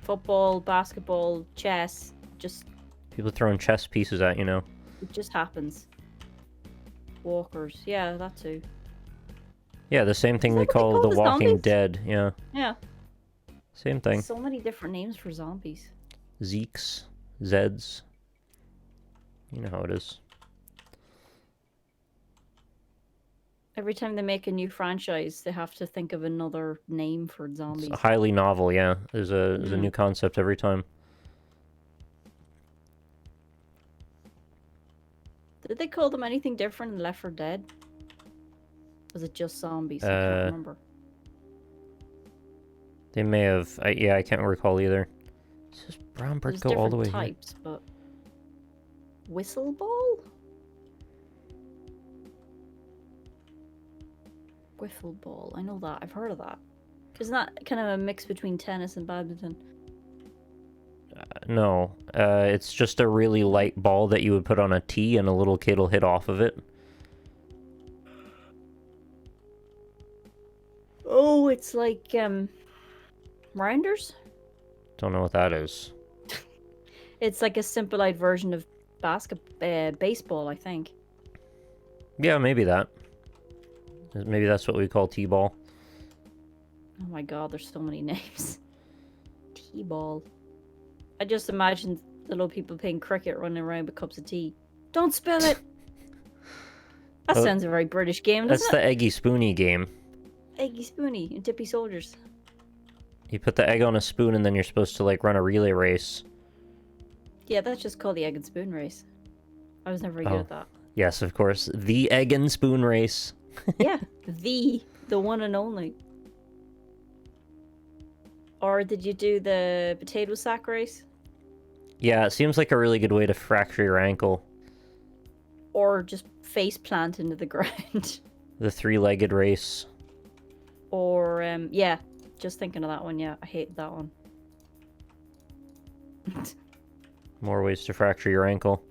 Football, basketball, chess, just People throwing chess pieces at you now. it just happens. Walkers, yeah, that too. Yeah, the same thing Is that they what they call call The the Walking zombies? Dead. Yeah, Yeah. same thing. So many different names for zombies. Zeeks, Zeds. You know how it is. Every time they make a new franchise, they have to think of another name for zombies. It's highly novel, yeah. There's a new concept every time. Did they call them anything different in Left 4 Dead? Was it just zombies? I can't remember. They may have... yeah, I can't recall either. Does this brown bird There's go all the way different here? types, but... Whistle ball? Wiffle ball. I know that. I've heard of that. Isn't that kind of a mix between tennis and badminton? No. It's just a really light ball that you would put on a tee and a little kid will hit off of it. Oh, it's like, rounders? Don't know what that is. It's like a simplified version of baseball, I think. Yeah, maybe that. Maybe that's what we call T-ball. Oh my god, there's so many names. T-ball. I just imagined the little people playing cricket running around with cups of tea. Don't spill it! That Well, sounds a very British game, That's doesn't the Eggy Spoony game. it? Eggy Spoony and Dippy Soldiers. You put the egg on a spoon and then you're supposed to, like, run a relay race. Yeah, that's just called the egg and spoon race. I was never very good at that. Yes, of course. The egg and spoon race. Yeah, the one and only. Or did you do the potato sack race? Yeah, it seems like a really good way to fracture your ankle. Or just face plant into the ground? The three-legged race. Or, yeah, just thinking of that one, yeah, I hated that one. More ways to fracture your ankle.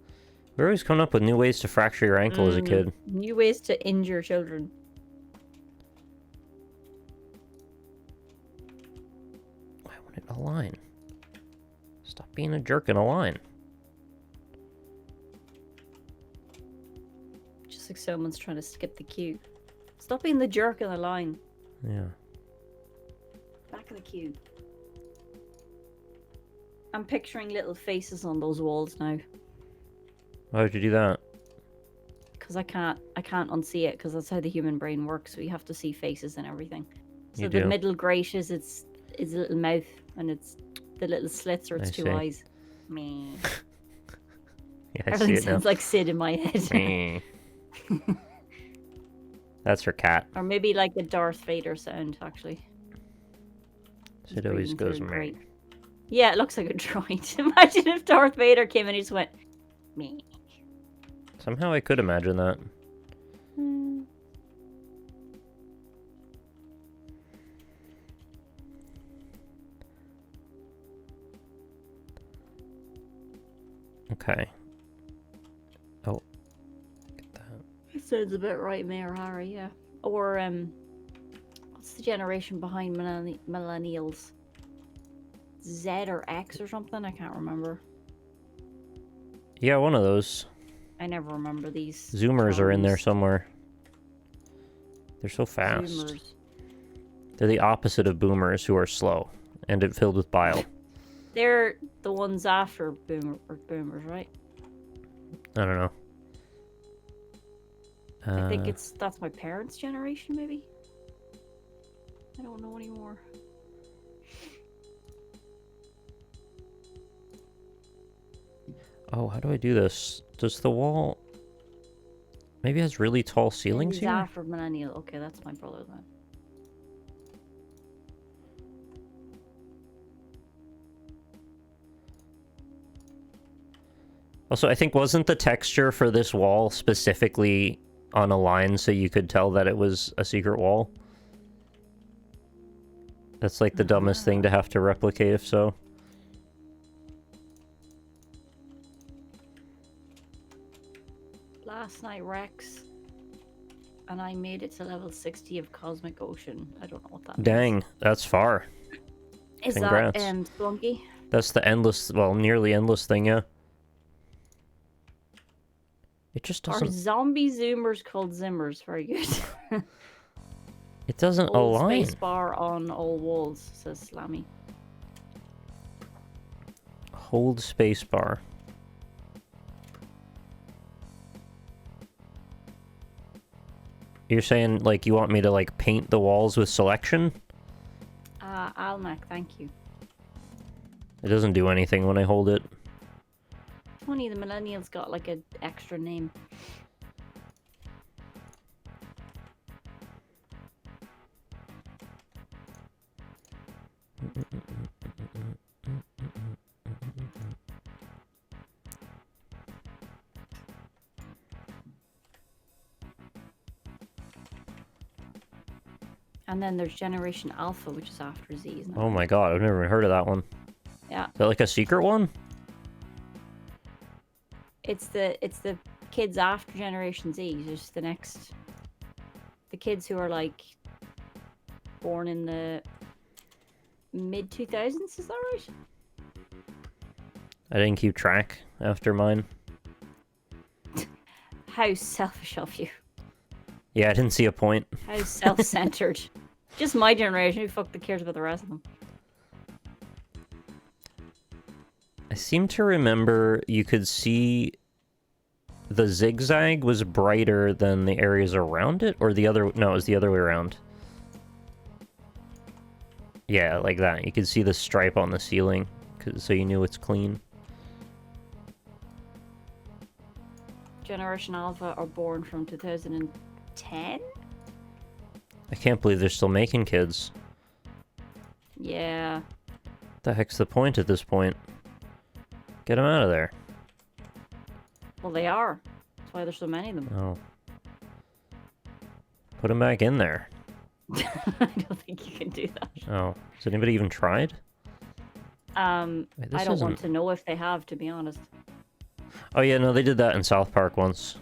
We're always coming up with new ways to fracture your ankle as a kid. New ways to injure children. I wanted a line. Stop being a jerk in a line. Just like someone's trying to skip the queue. Stop being the jerk in the line. Yeah. Back of the queue. I'm picturing little faces on those walls now. Why would you do that? Because I can't unsee it, because that's how the human brain works. We have to see faces and everything. So You the do? middle grate is its little mouth, and it's the little slits are its I two see. eyes. Me. Yeah, I see Everything it now. sounds like Sid in my head. Meh. That's her cat. Or maybe like a Darth Vader sound, actually. He's Sid always breathing through goes the meh. grate. Yeah, it looks like a droid. Imagine if Darth Vader came and he just went, me. Somehow I could imagine that. Okay. Oh. Get that. It sounds a bit right, Mayor Harry, yeah. Or, what's the generation behind millennials? Z or X or something? I can't remember. Yeah, one of those. I never remember these. Zoomers are in there terms. somewhere. They're so fast. Zoomers. They're the opposite of boomers who are slow and filled with bile. They're the ones after boomers, right? I don't know. I think that's my parents' generation, maybe? I don't know anymore. Oh, how do I do this? Does the wall... Maybe it has really tall ceilings He's here? after millennial. Okay, that's my brother then. Also, I think wasn't the texture for this wall specifically on a line so you could tell that it was a secret wall? That's like the dumbest thing to have to replicate if so. Last night, Rex, and I made it to level 60 of Cosmic Ocean. I don't know what that means. Dang, that's far. Is Congrats. that Splunky? That's the endless, well, nearly endless thing, yeah. It just Are doesn't... zombie zoomers called zimmers? Very good. It doesn't Hold align. space bar on all walls, says Slammy. Hold spacebar. You're saying, like, you want me to, like, paint the walls with selection? Almac, thank you. It doesn't do anything when I hold it. Funny, the millennials got like an extra name. And then there's Generation Alpha, which is after Z, isn't it? Oh my god, I've never even heard of that one. Yeah. Is that like a secret one? It's the kids after Generation Z, just the kids who are like born in the mid 2000s, is that right? I didn't keep track after mine. How selfish of you. Yeah, I didn't see a point. How self-centered. Just my generation, who fuck cares about the rest of them? I seem to remember you could see the zigzag was brighter than the areas around it, or the other... No, it was the other way around. Yeah, like that. You could see the stripe on the ceiling, so you knew it's clean. Generation Alpha are born from 2010? I can't believe they're still making kids. Yeah. The heck's the point at this point? Get them out of there. Well, they are. That's why there's so many of them. Oh. Put them back in there. I don't think you can do that. Oh. Has anybody even tried? Wait, I don't want to know if they have, to be honest. Oh yeah, no, they did that in South Park once.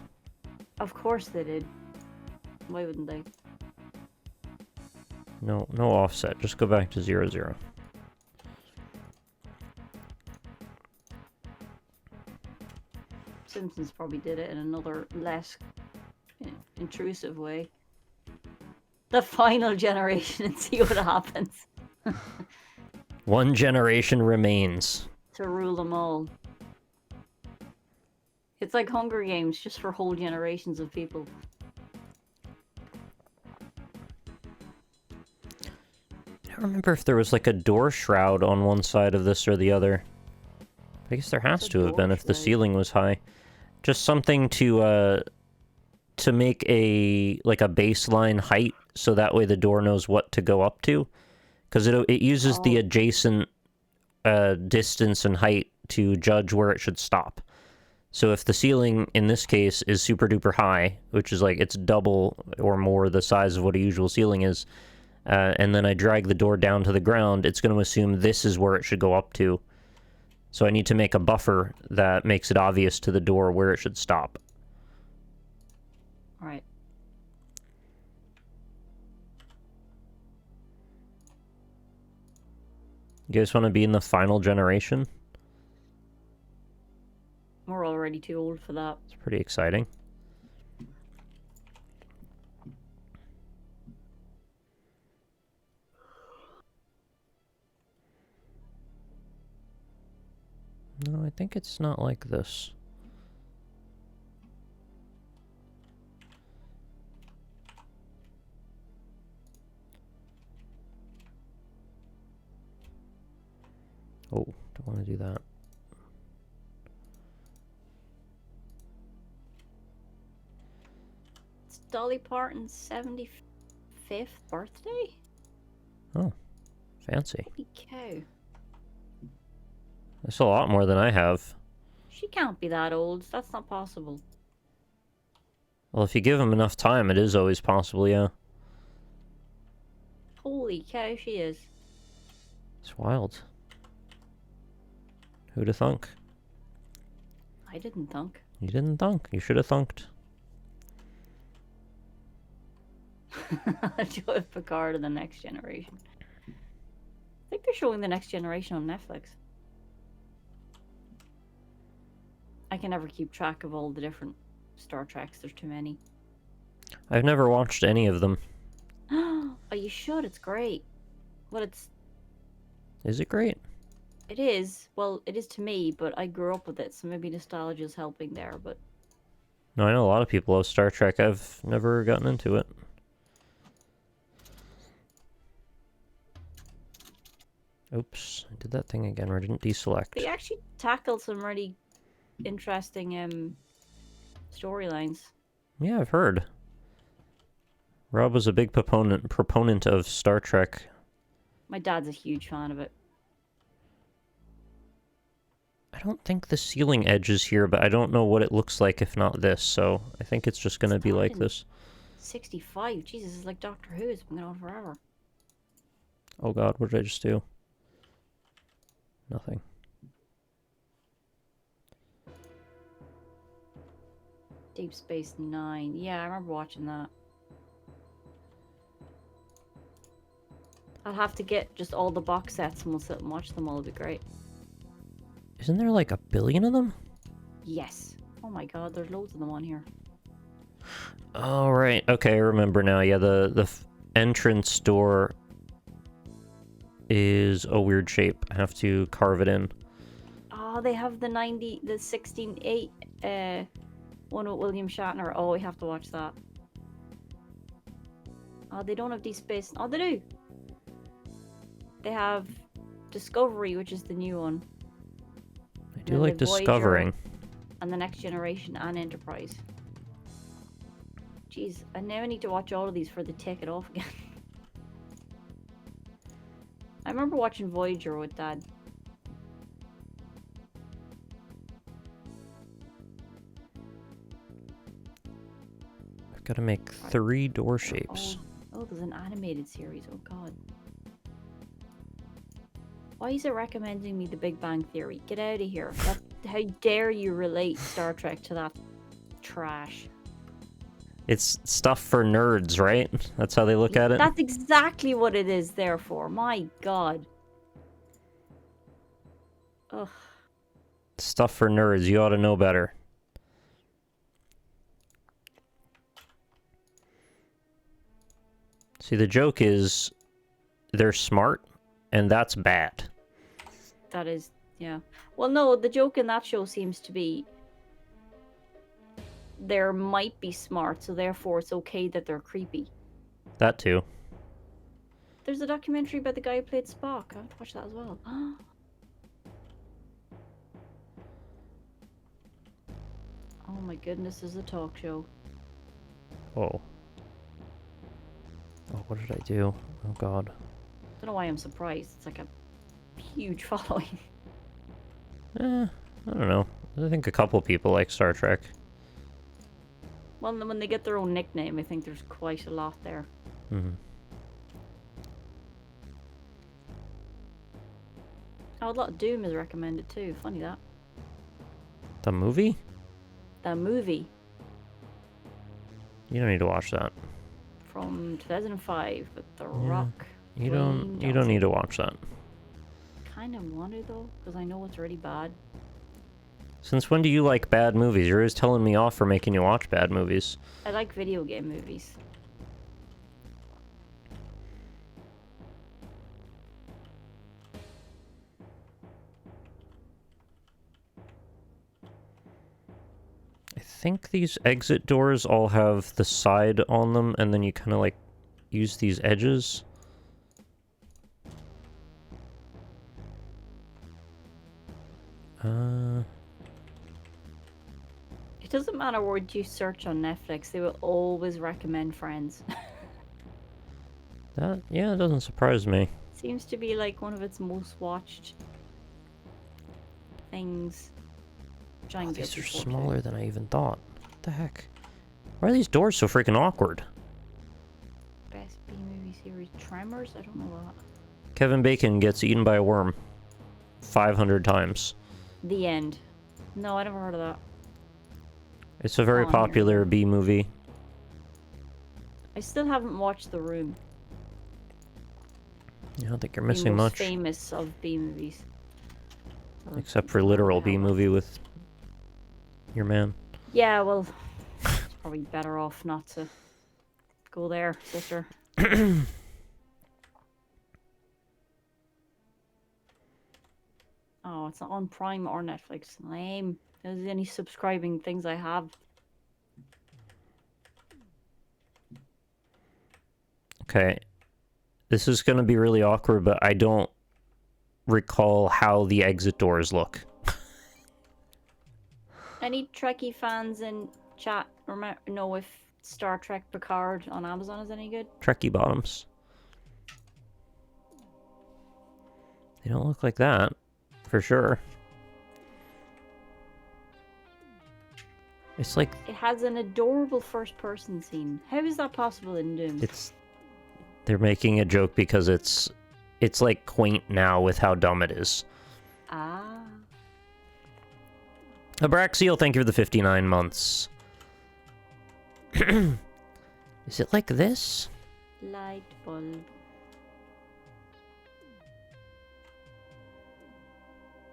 Of course they did. Why wouldn't they? No offset. Just go back to 0, 0. Simpsons probably did it in another less intrusive way. The final generation and see what happens. One generation remains. To rule them all. It's like Hunger Games, just for whole generations of people. I don't remember if there was like a door shroud on one side of this or the other. I guess there has to have been if the ceiling was high. Just something to make a baseline height so that way the door knows what to go up to, because it uses the adjacent distance and height to judge where it should stop. So if the ceiling in this case is super duper high, which is like it's double or more the size of what a usual ceiling is, and then I drag the door down to the ground, it's going to assume this is where it should go up to. So I need to make a buffer that makes it obvious to the door where it should stop. Right. You guys want to be in the final generation? We're already too old for that. It's pretty exciting. No, I think it's not like this. Oh, don't want to do that. It's Dolly Parton's 75th birthday? Oh, fancy. Holy cow. That's a lot more than I have. She can't be that old. That's not possible. Well, if you give him enough time, it is always possible, yeah. Holy cow, she is. It's wild. Who'da thunk? I didn't thunk. You didn't thunk. You should have thunked. Joy of Picard and the Next Generation. I think they're showing the Next Generation on Netflix. I can never keep track of all the different Star Treks. There's too many. I've never watched any of them. Oh, you should. It's great. Well, Is it great? it is. Well, it is to me, but I grew up with it, so maybe nostalgia is helping there, but... No, I know a lot of people love Star Trek. I've never gotten into it. Oops, I did that thing again where I didn't deselect. They actually tackled some really interesting storylines. Yeah, I've heard. Rob was a big proponent of Star Trek. My dad's a huge fan of it. I don't think the ceiling edge is here, but I don't know what it looks like if not this, so I think it's just gonna be like this. 65. Jesus, it's like Doctor Who. It's been going on forever. Oh god, what did I just do? Nothing. Deep Space Nine. Yeah, I remember watching that. I'll have to get just all the box sets and we'll sit and watch them all. It'll be great. Isn't there like 1 billion of them? Yes. Oh my god, there's loads of them on here. Oh, right. Okay, I remember now. Yeah, the entrance door is a weird shape. I have to carve it in. Oh, they have the 16.8 one with William Shatner. Oh, we have to watch that. Oh, they don't have Deep Space. Oh, they do. They have Discovery, which is the new one. I do like discovering. And the Next Generation and Enterprise. Jeez, I now need to watch all of these for the take it off again. I remember watching Voyager with Dad. I've got to make 3 door shapes. Oh, there's an animated series. Oh god. Why is it recommending me The Big Bang Theory? Get out of here. How dare you relate Star Trek to that trash? It's stuff for nerds, right? That's how they look at it? That's exactly what it is there for. My god. Ugh. Stuff for nerds. You ought to know better. See, the joke is they're smart, and that's bad. That is, yeah. Well, no, the joke in that show seems to be there might be smart, so therefore it's okay that they're creepy. That too. There's a documentary about the guy who played Spock. I have to watch that as well. Oh my goodness, this is a talk show. Oh. Oh, what did I do? Oh god. Don't know why I'm surprised. It's like a huge following. I don't know. I think a couple people like Star Trek. Well, when they get their own nickname, I think there's quite a lot there. Mm-hmm. Oh, a lot of Doom is recommended too. Funny that. The movie? The movie You don't need to watch that. from 2005 with The Rock. You don't need to watch that. Kind of want to though, because I know it's really bad. Since when do you like bad movies? You're always telling me off for making you watch bad movies. I like video game movies. I think these exit doors all have the side on them, and then you kind of like use these edges. It doesn't matter what you search on Netflix, they will always recommend Friends. Yeah, it doesn't surprise me. Seems to be like one of its most watched things. Oh, these are smaller than I even thought. What the heck? Why are these doors so freaking awkward? Best B-movie series, Tremors? I don't know that. Kevin Bacon gets eaten by a worm 500 times. The End. No, I never heard of that. It's a very popular B movie. I still haven't watched The Room. I don't think you're missing much. Famous of B movies. Except for literal B movie with your man. Yeah, well, it's probably better off not to go there, sister. Oh, it's not on Prime or Netflix. Lame. There's any subscribing things I have. Okay. This is going to be really awkward, but I don't recall how the exit doors look. Any Trekkie fans in chat know if Star Trek Picard on Amazon is any good? Trekkie bottoms. They don't look like that, for sure. It's like... It has an adorable first-person scene. How is that possible in Doom? They're making a joke because it's like quaint now with how dumb it is. Ah. Abraxiel, thank you for the 59 months. Is it like this? Light bulb.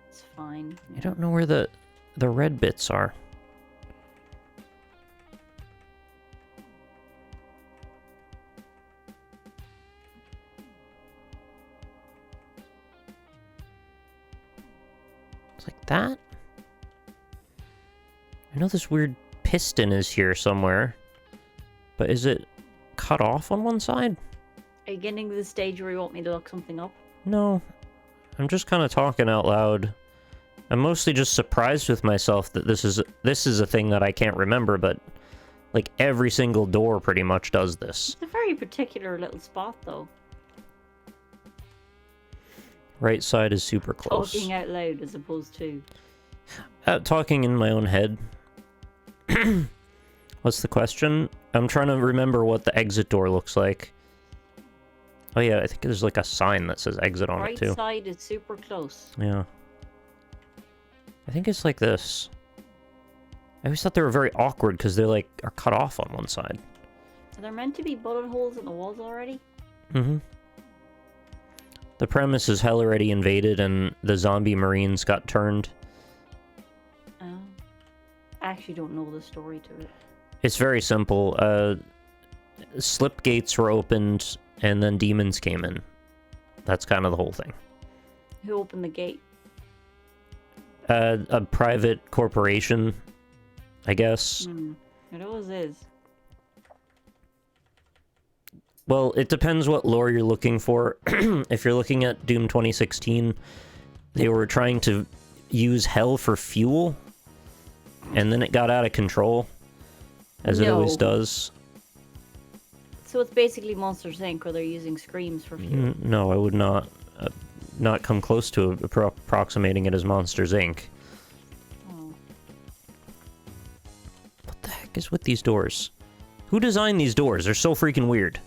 It's fine. I don't know where the red bits are. It's like that? I know this weird piston is here somewhere, but is it cut off on one side? Are you getting to the stage where you want me to look something up? No. I'm just kind of talking out loud. I'm mostly just surprised with myself that this is a thing that I can't remember, but like every single door pretty much does this. It's a very particular little spot, though. Right side is super close. Talking out loud as opposed to... Talking in my own head. What's the question? I'm trying to remember what the exit door looks like. Oh yeah, I think there's like a sign that says exit on it too. Right side is super close. Yeah. I think it's like this. I always thought they were very awkward because they like are cut off on one side. Are there meant to be bullet holes in the walls already? Mm-hmm. The premise is hell already invaded and the zombie marines got turned. Oh. I actually don't know the story to it. It's very simple. Slip gates were opened and then demons came in. That's kind of the whole thing. Who opened the gate? A private corporation, I guess. It always is. Well, it depends what lore you're looking for. If you're looking at Doom 2016, they were trying to use hell for fuel, and then it got out of control, as it always does. So it's basically Monsters Inc. where they're using screams for fuel. No, I would not come close to approximating it as Monsters Inc. Oh. What the heck is with these doors? Who designed these doors? They're so freaking weird.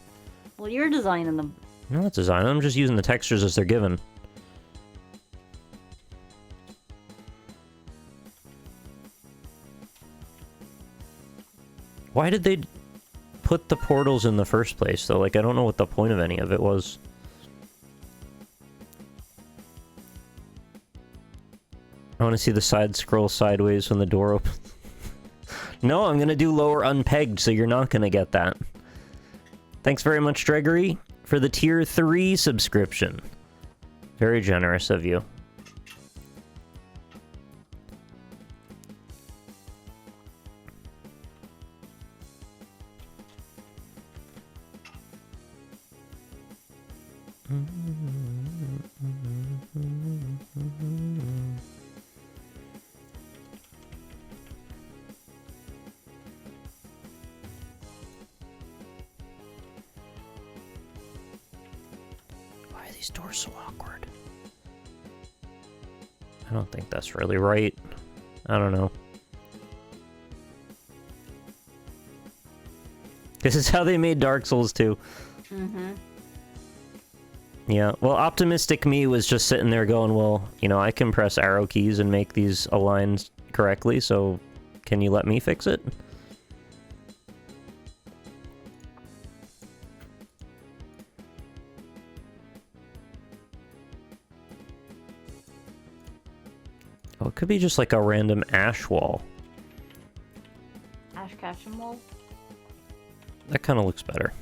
Well, you're designing them. I'm not designing them, I'm just using the textures as they're given. Why did they put the portals in the first place, though? Like, I don't know what the point of any of it was. I want to see the side scroll sideways when the door opens. No, I'm going to do lower unpegged, so you're not going to get that. Thanks very much, Gregory, for the tier 3 subscription. Very generous of you. Why are these doors so awkward? I don't think that's really right. I don't know. This is how they made Dark Souls 2. Yeah, well, optimistic me was just sitting there going, well, you know, I can press arrow keys and make these align correctly, so can you let me fix it? Oh, it could be just like a random ash wall. Ash catching wall? That kind of looks better.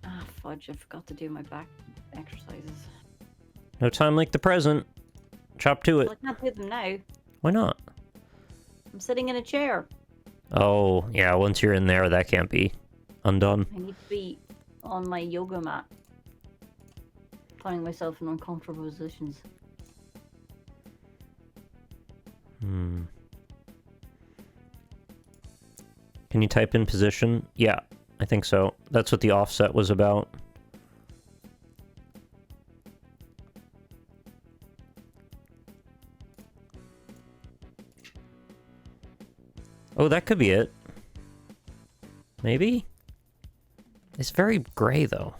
Ah, fudge, I forgot to do my back exercises. No time like the present. Chop to it. Well, I can't do them now. Why not? I'm sitting in a chair. Oh, yeah, once you're in there, that can't be undone. I need to be on my yoga mat. Finding myself in uncomfortable positions. Can you type in position? Yeah, I think so. That's what the offset was about. Oh, that could be it. Maybe? It's very gray, though.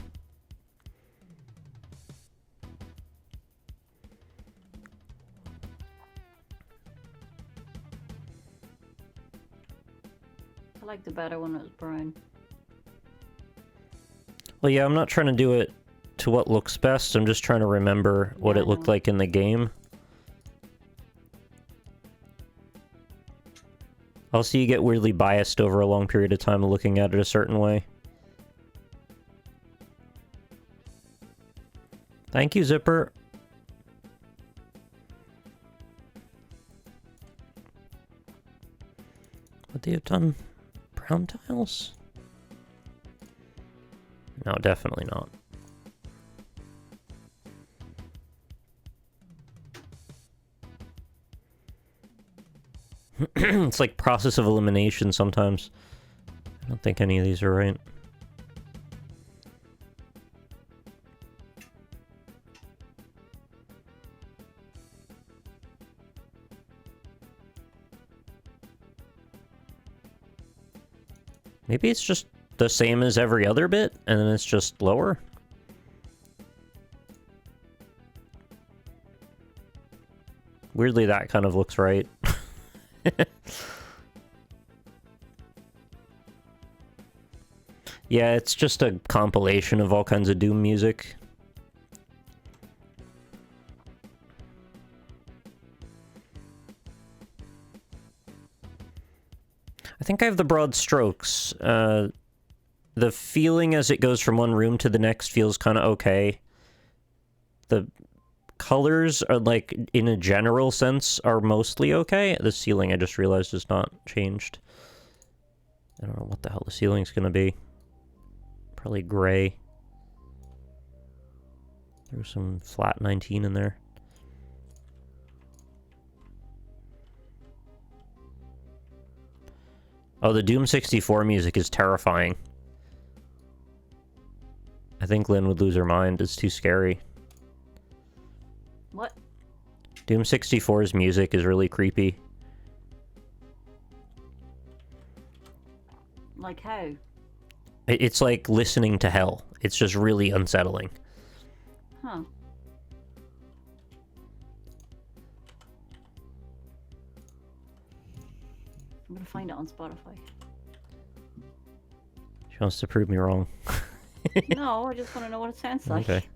I liked it better when it was brown. Well, yeah, I'm not trying to do it to what looks best. I'm just trying to remember what it looked like in the game. Also, you get weirdly biased over a long period of time looking at it a certain way. Thank you, Zipper. Would they have done brown tiles? No, definitely not. It's like process of elimination sometimes. I don't think any of these are right. Maybe it's just the same as every other bit, and then it's just lower? Weirdly, that kind of looks right. Yeah, it's just a compilation of all kinds of Doom music. I think I have the broad strokes. The feeling as it goes from one room to the next feels kind of okay. The colors are, like, in a general sense, are mostly okay. The ceiling, I just realized, is not changed. I don't know what the hell the ceiling's gonna be. Probably gray. There's some flat 19 in there. Oh, the Doom 64 music is terrifying. I think Lynn would lose her mind. It's too scary. What? Doom 64's music is really creepy. Like how? It's like listening to hell. It's just really unsettling. Huh. I'm gonna find it on Spotify. She wants to prove me wrong. No, I just want to know what it sounds like. Okay.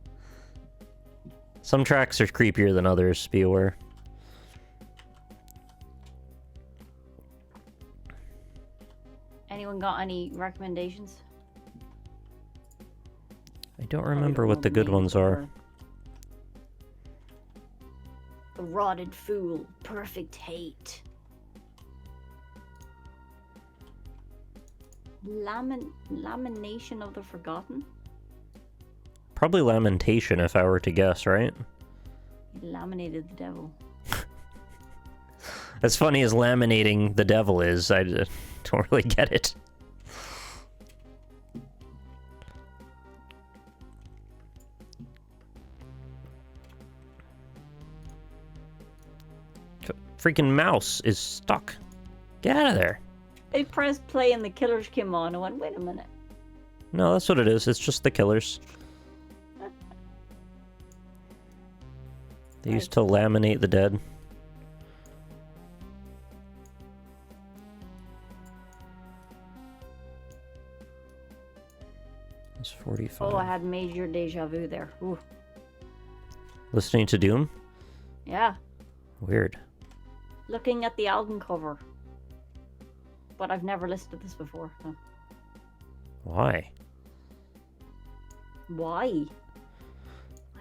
Some tracks are creepier than others, be aware. Anyone got any recommendations? I don't remember what the good ones are. The Rotted Fool, Perfect Hate. Lamination of the Forgotten? Probably Lamentation, if I were to guess, right? He laminated the devil. As funny as laminating the devil is, I don't really get it. Freaking mouse is stuck. Get out of there. I pressed play and the Killers came on. I went, wait a minute. No, that's what it is. It's just the Killers. They used to laminate the dead. It's 45. Oh, I had major deja vu there. Ooh. Listening to Doom? Yeah. Weird. Looking at the album cover. But I've never listened to this before. So. Why? Why?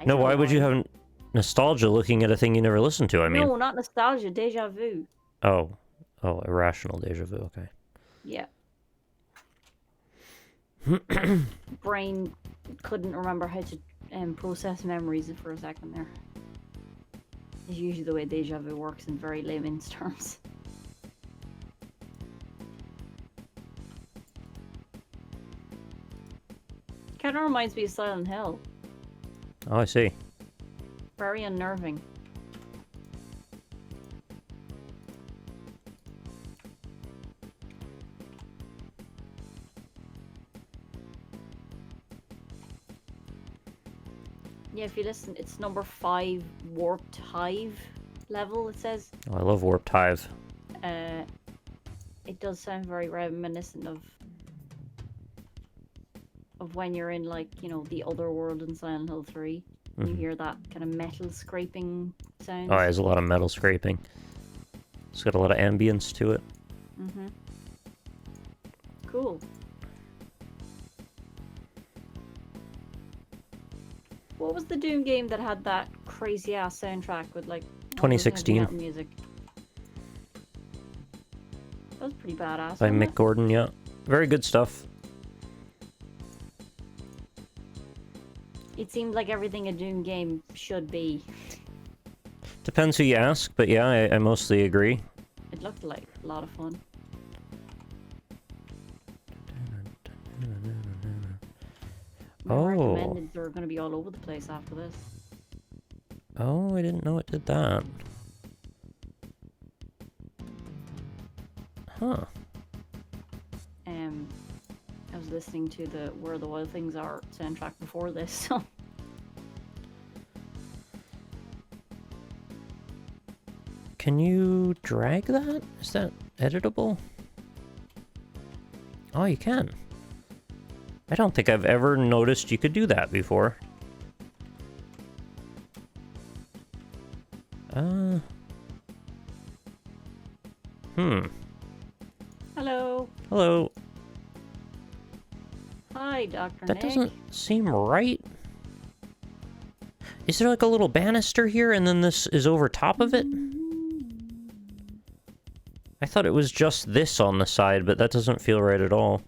No, why would you have nostalgia looking at a thing you never listened to? I mean... No, not nostalgia. Deja vu. Oh. Oh, irrational deja vu. Okay. Yeah. Brain couldn't remember how to process memories for a second there. It's usually the way deja vu works in very layman's terms. Kind of reminds me of Silent Hill. Oh, I see. Very unnerving. Yeah, if you listen, it's number 5 Warped Hive level, it says. Oh, I love Warped Hive. It does sound very reminiscent of when you're in, like, you know, the other world in Silent Hill 3. You hear that kind of metal scraping sound. Oh, it has a lot of metal scraping. It's got a lot of ambience to it. Mm-hmm. Cool. What was the Doom game that had that crazy ass soundtrack with, like, 2016 music? That was pretty badass. By Mick Gordon, yeah. Very good stuff. It seemed like everything a Doom game should be. Depends who you ask, but yeah, I mostly agree. It looked like a lot of fun. Oh. I recommended they were going to be all over the place after this. Oh, I didn't know it did that. Huh. I was listening to the Where the Wild Things Are soundtrack before this, so... Can you drag that? Is that editable? Oh, you can. I don't think I've ever noticed you could do that before. Hello. Hello. Hi, Dr. That Nick. doesn't seem right. Is there like a little banister here and then this is over top of it? I thought it was just this on the side, but that doesn't feel right at all.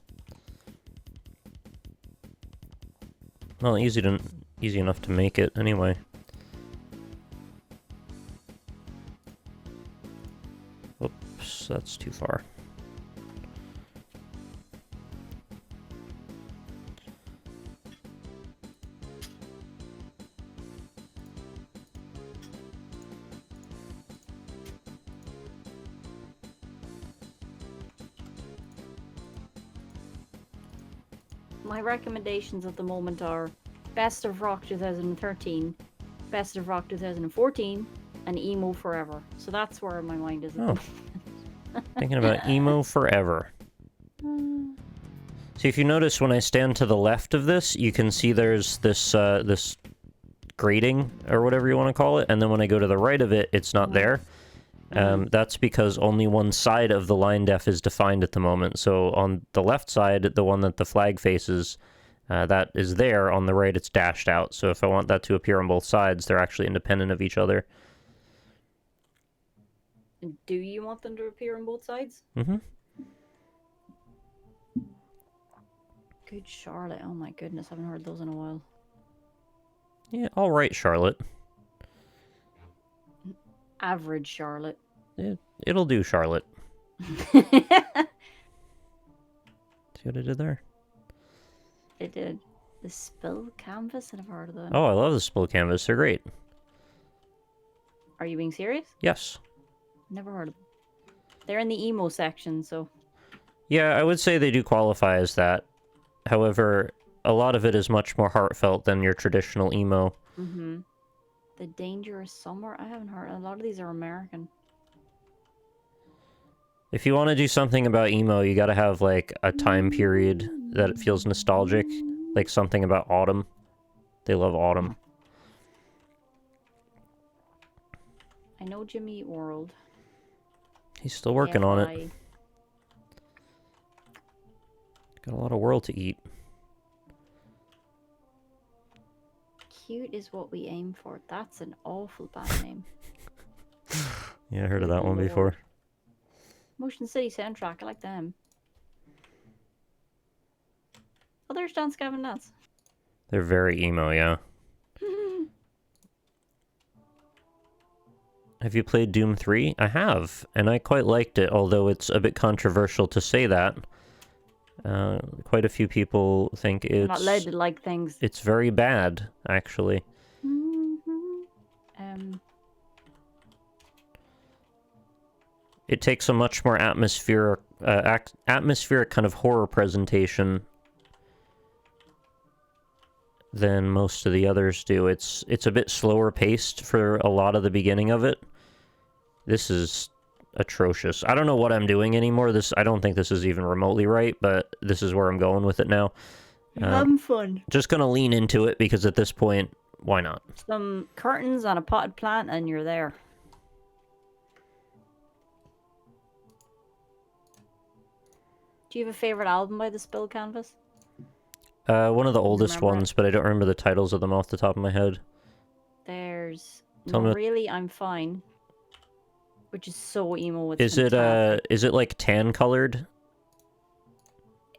Well, easy enough to make it anyway. Oops, that's too far. My recommendations at the moment are Best of Rock 2013, Best of Rock 2014, and Emo Forever. So that's where my mind is at the moment. Thinking about Emo Forever. See, if you notice when I stand to the left of this, you can see there's this this grating, or whatever you want to call it, and then when I go to the right of it, it's not there. That's because only one side of the line def is defined at the moment. So on the left side, the one that the flag faces, that is there. On the right, it's dashed out. So if I want that to appear on both sides, they're actually independent of each other. Do you want them to appear on both sides? Mm-hmm. Good Charlotte. Oh my goodness, I haven't heard those in a while. Yeah, all right, Charlotte. Average Charlotte. It'll do, Charlotte. See what I did there? It did. The spill canvas? I've never heard of that. Oh, I love the spill canvas. They're great. Are you being serious? Yes. Never heard of them. They're in the emo section, so... Yeah, I would say they do qualify as that. However, a lot of it is much more heartfelt than your traditional emo. Mm-hmm. The Dangerous Summer? I haven't heard. A lot of these are American. If you want to do something about emo, you gotta have, like, a time period that it feels nostalgic. Like something about autumn. They love autumn. I know Jimmy Eat World. He's still working on it. Got a lot of world to eat. Cute is what we aim for. That's an awful bad name. Yeah, I heard of that one before. Motion City soundtrack. I like them. Oh, there's Dance Gavin Dance. They're very emo, yeah. Have you played Doom 3? I have, and I quite liked it, although it's a bit controversial to say that. Quite a few people think it's... I'm not allowed to like things. It's very bad, actually. It takes a much more atmospheric kind of horror presentation than most of the others do. It's a bit slower paced for a lot of the beginning of it. This is atrocious. I don't know what I'm doing anymore. I don't think this is even remotely right, but this is where I'm going with it now. Having fun. Just gonna lean into it because at this point, why not? Some curtains on a potted plant and you're there. Do you have a favorite album by the Spill Canvas? One of the oldest ones, but I don't remember the titles of them off the top of my head. There's Tell me. Really I'm Fine, which is so emo. Is it like tan colored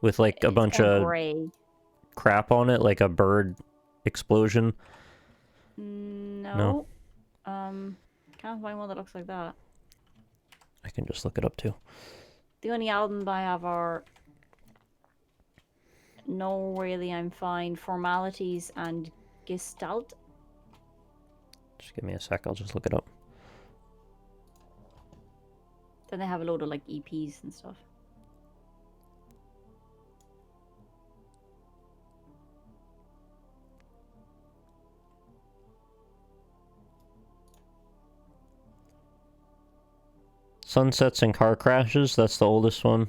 with like a bunch of gray crap on it, like a bird explosion? No. Can't find one that looks like that. I can just look it up too. The only album I have are No Really I'm Fine, Formalities, and Gestalt. Just give me a sec, I'll just look it up. Then they have a load of like EPs and stuff. Sunsets and Car Crashes, that's the oldest one.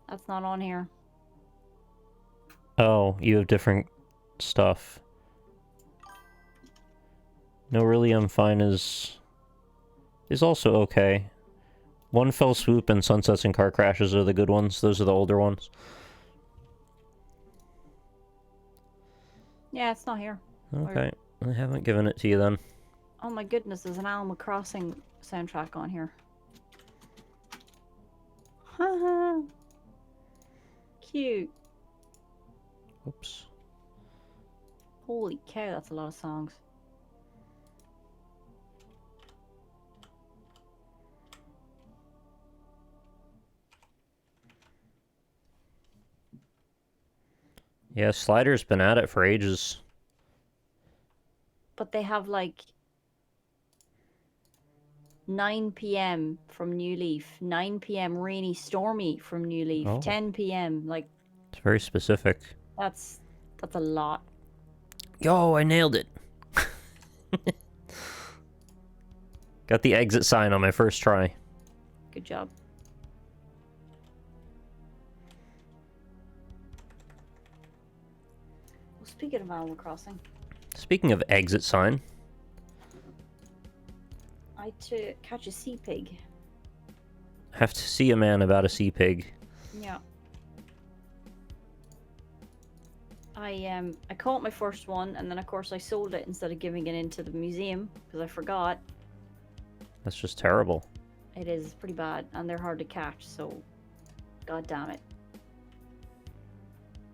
That's not on here. Oh, you have different stuff. No, really, I'm fine is also okay. One Fell Swoop and Sunsets and Car Crashes are the good ones. Those are the older ones. Yeah, it's not here. Okay, I haven't given it to you then. Oh my goodness, there's an Animal Crossing soundtrack on here. Haha. Cute. Oops. Holy cow, that's a lot of songs. Yeah, Slider's been at it for ages. But they have like 9 p.m. from New Leaf, 9 p.m. rainy stormy from New Leaf, Oh. 10 p.m. like It's very specific. that's a lot. Yo, I nailed it. Got the exit sign on my first try. Good job. Well, speaking of Animal Crossing, Speaking of exit sign, I had to catch a sea pig. have to see a man about a sea pig. Yeah. I caught my first one, and then of course I sold it instead of giving it into the museum because I forgot. That's just terrible. It is pretty bad, and they're hard to catch. So, god damn it.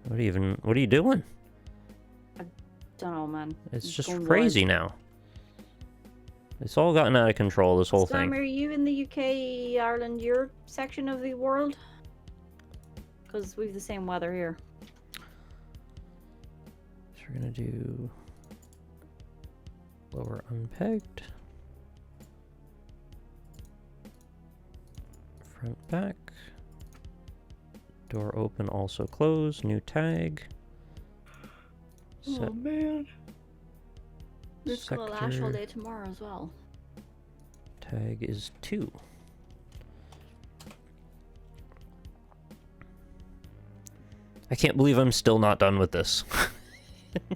What are you doing? Don't know, man. It's just going crazy wild. now. It's all gotten out of control, this whole Sam, thing. are you in the UK, Ireland, your section of the world? Because we've the same weather here. So we're gonna do lower unpegged. Front back. Door open, also closed. New tag. Set man. It's gonna lash all sector. day tomorrow as well. Tag is 2. I can't believe I'm still not done with this.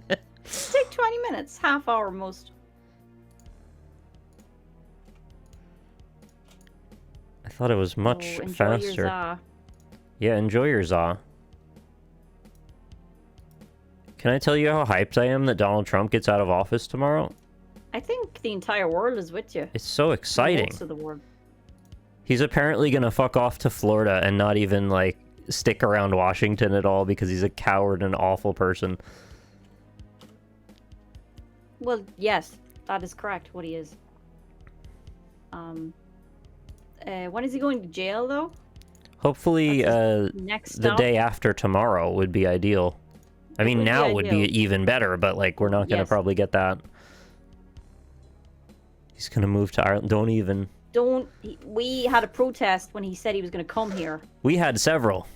Take 20 minutes, half hour most. I thought it was much Enjoy faster. Your za. Yeah, enjoy your za. Can I tell you how hyped I am that Donald Trump gets out of office tomorrow? I think the entire world is with you. It's so exciting. Most of the world. He's apparently gonna fuck off to Florida and not even, like, stick around Washington at all because he's a coward and awful person. Well, yes, that is correct. What he is. When is he going to jail though? Hopefully, Next the stop. day after tomorrow would be ideal. I mean, would be now would be ideal. even better, but, like, we're not gonna Yes. probably get that. He's gonna move to Ireland. Don't even. We had a protest when he said he was going to come here. We had several.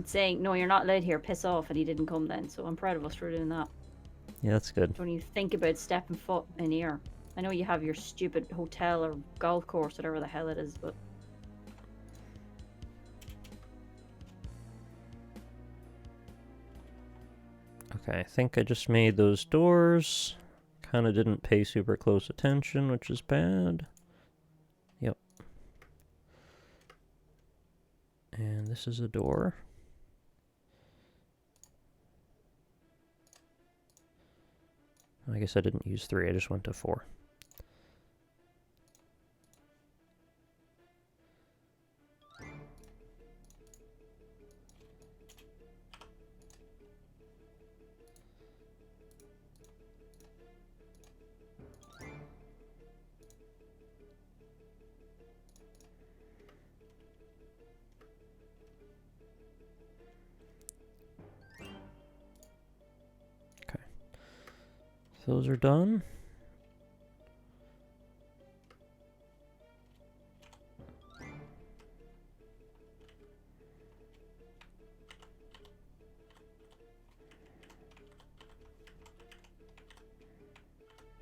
Saying, no, you're not allowed here, piss off, and he didn't come then. So I'm proud of us for doing that. Yeah, that's good. Don't even think about stepping foot in here. I know you have your stupid hotel or golf course, whatever the hell it is, but... Okay, I think I just made those doors. Kind of didn't pay super close attention, which is bad. Yep. And this is a door. I guess I didn't use 3, I just went to 4. Those are done. I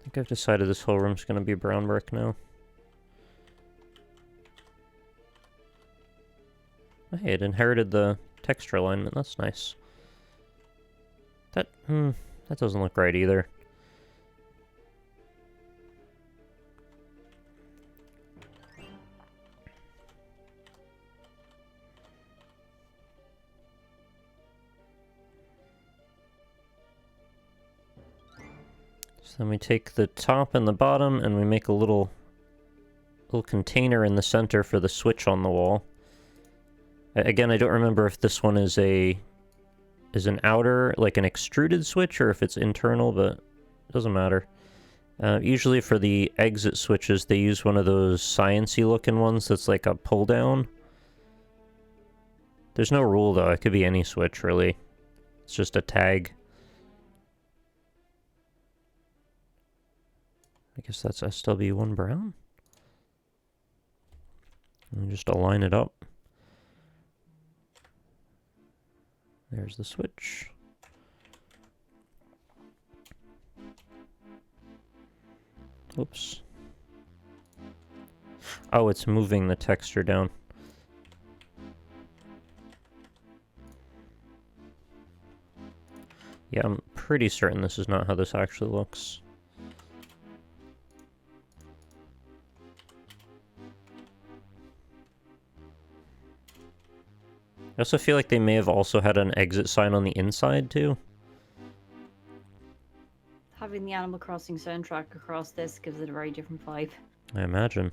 think I've decided this whole room's gonna be brown brick now. Hey, it inherited the texture alignment. That's nice. That doesn't look right either. So then we take the top and the bottom and we make a little container in the center for the switch on the wall. Again, I don't remember if this one is an outer, like an extruded switch, or if it's internal, but it doesn't matter. Usually for the exit switches, they use one of those science-y looking ones that's like a pull down. There's no rule though, it could be any switch really. It's just a tag. I guess that's SW1 brown. And just align it up. There's the switch. Oops. Oh, it's moving the texture down. Yeah, I'm pretty certain this is not how this actually looks. I also feel like they may have also had an exit sign on the inside, too. Having the Animal Crossing soundtrack across this gives it a very different vibe. I imagine.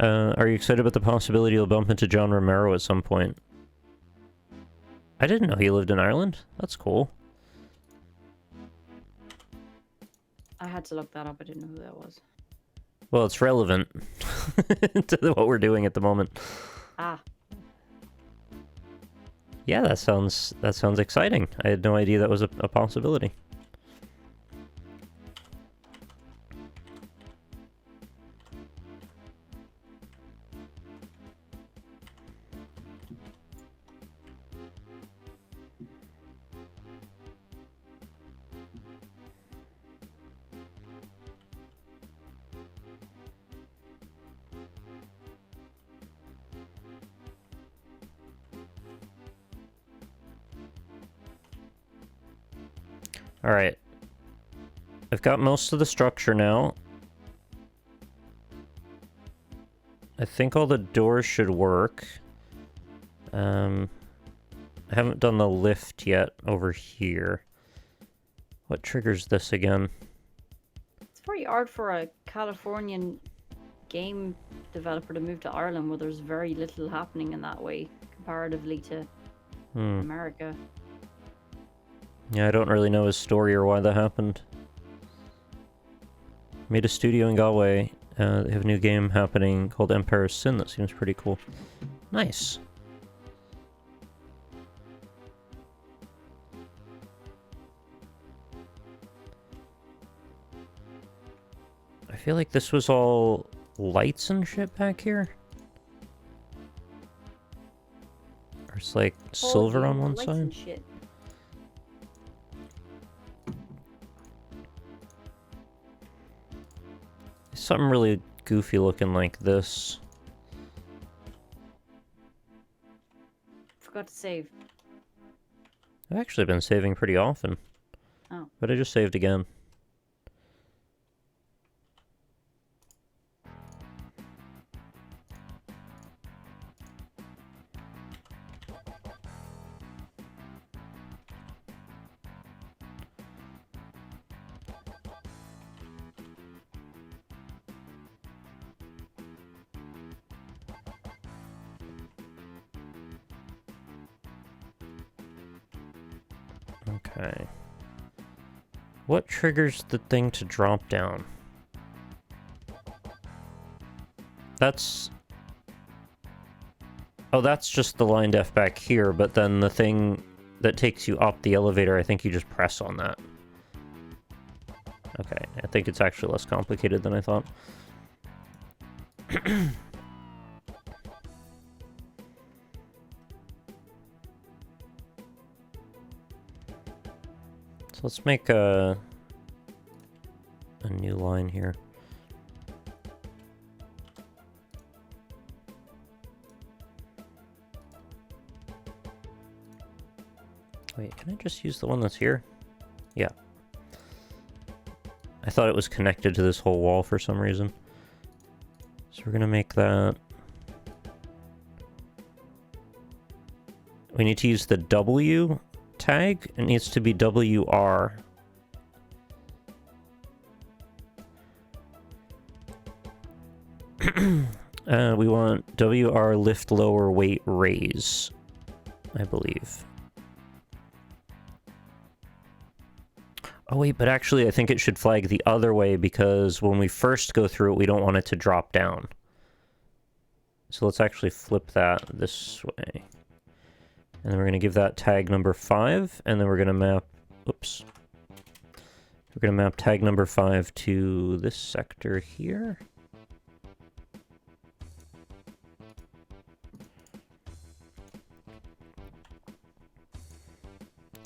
Are you excited about the possibility you'll bump into John Romero at some point? I didn't know he lived in Ireland. That's cool. I had to look that up. I didn't know who that was. Well, it's relevant to what we're doing at the moment. Ah. Yeah, that sounds exciting. I had no idea that was a possibility. Alright. I've got most of the structure now. I think all the doors should work. I haven't done the lift yet over here. What triggers this again? It's very hard for a Californian game developer to move to Ireland where there's very little happening in that way comparatively to America. Yeah, I don't really know his story or why that happened. Made a studio in Galway. They have a new game happening called Empire's Sin that seems pretty cool. Nice. I feel like this was all lights and shit back here. Or it's like silver on one lights side. and shit. Something really goofy looking like this. Forgot to save. I've actually been saving pretty often. Oh. But I just saved again. Okay. What triggers the thing to drop down? That's... Oh, that's just the line def back here, but then the thing that takes you up the elevator, I think you just press on that. Okay, I think it's actually less complicated than I thought. So let's make a new line here. Wait, can I just use the one that's here? Yeah. I thought it was connected to this whole wall for some reason. So we're gonna make that... We need to use the W tag. It needs to be WR. We want WR lift lower weight raise, I believe. Oh wait, but actually I think it should flag the other way because when we first go through it, we don't want it to drop down. So let's actually flip that this way. And then we're going to give that tag number 5, and then we're going to map... Oops. We're going to map tag number 5 to this sector here.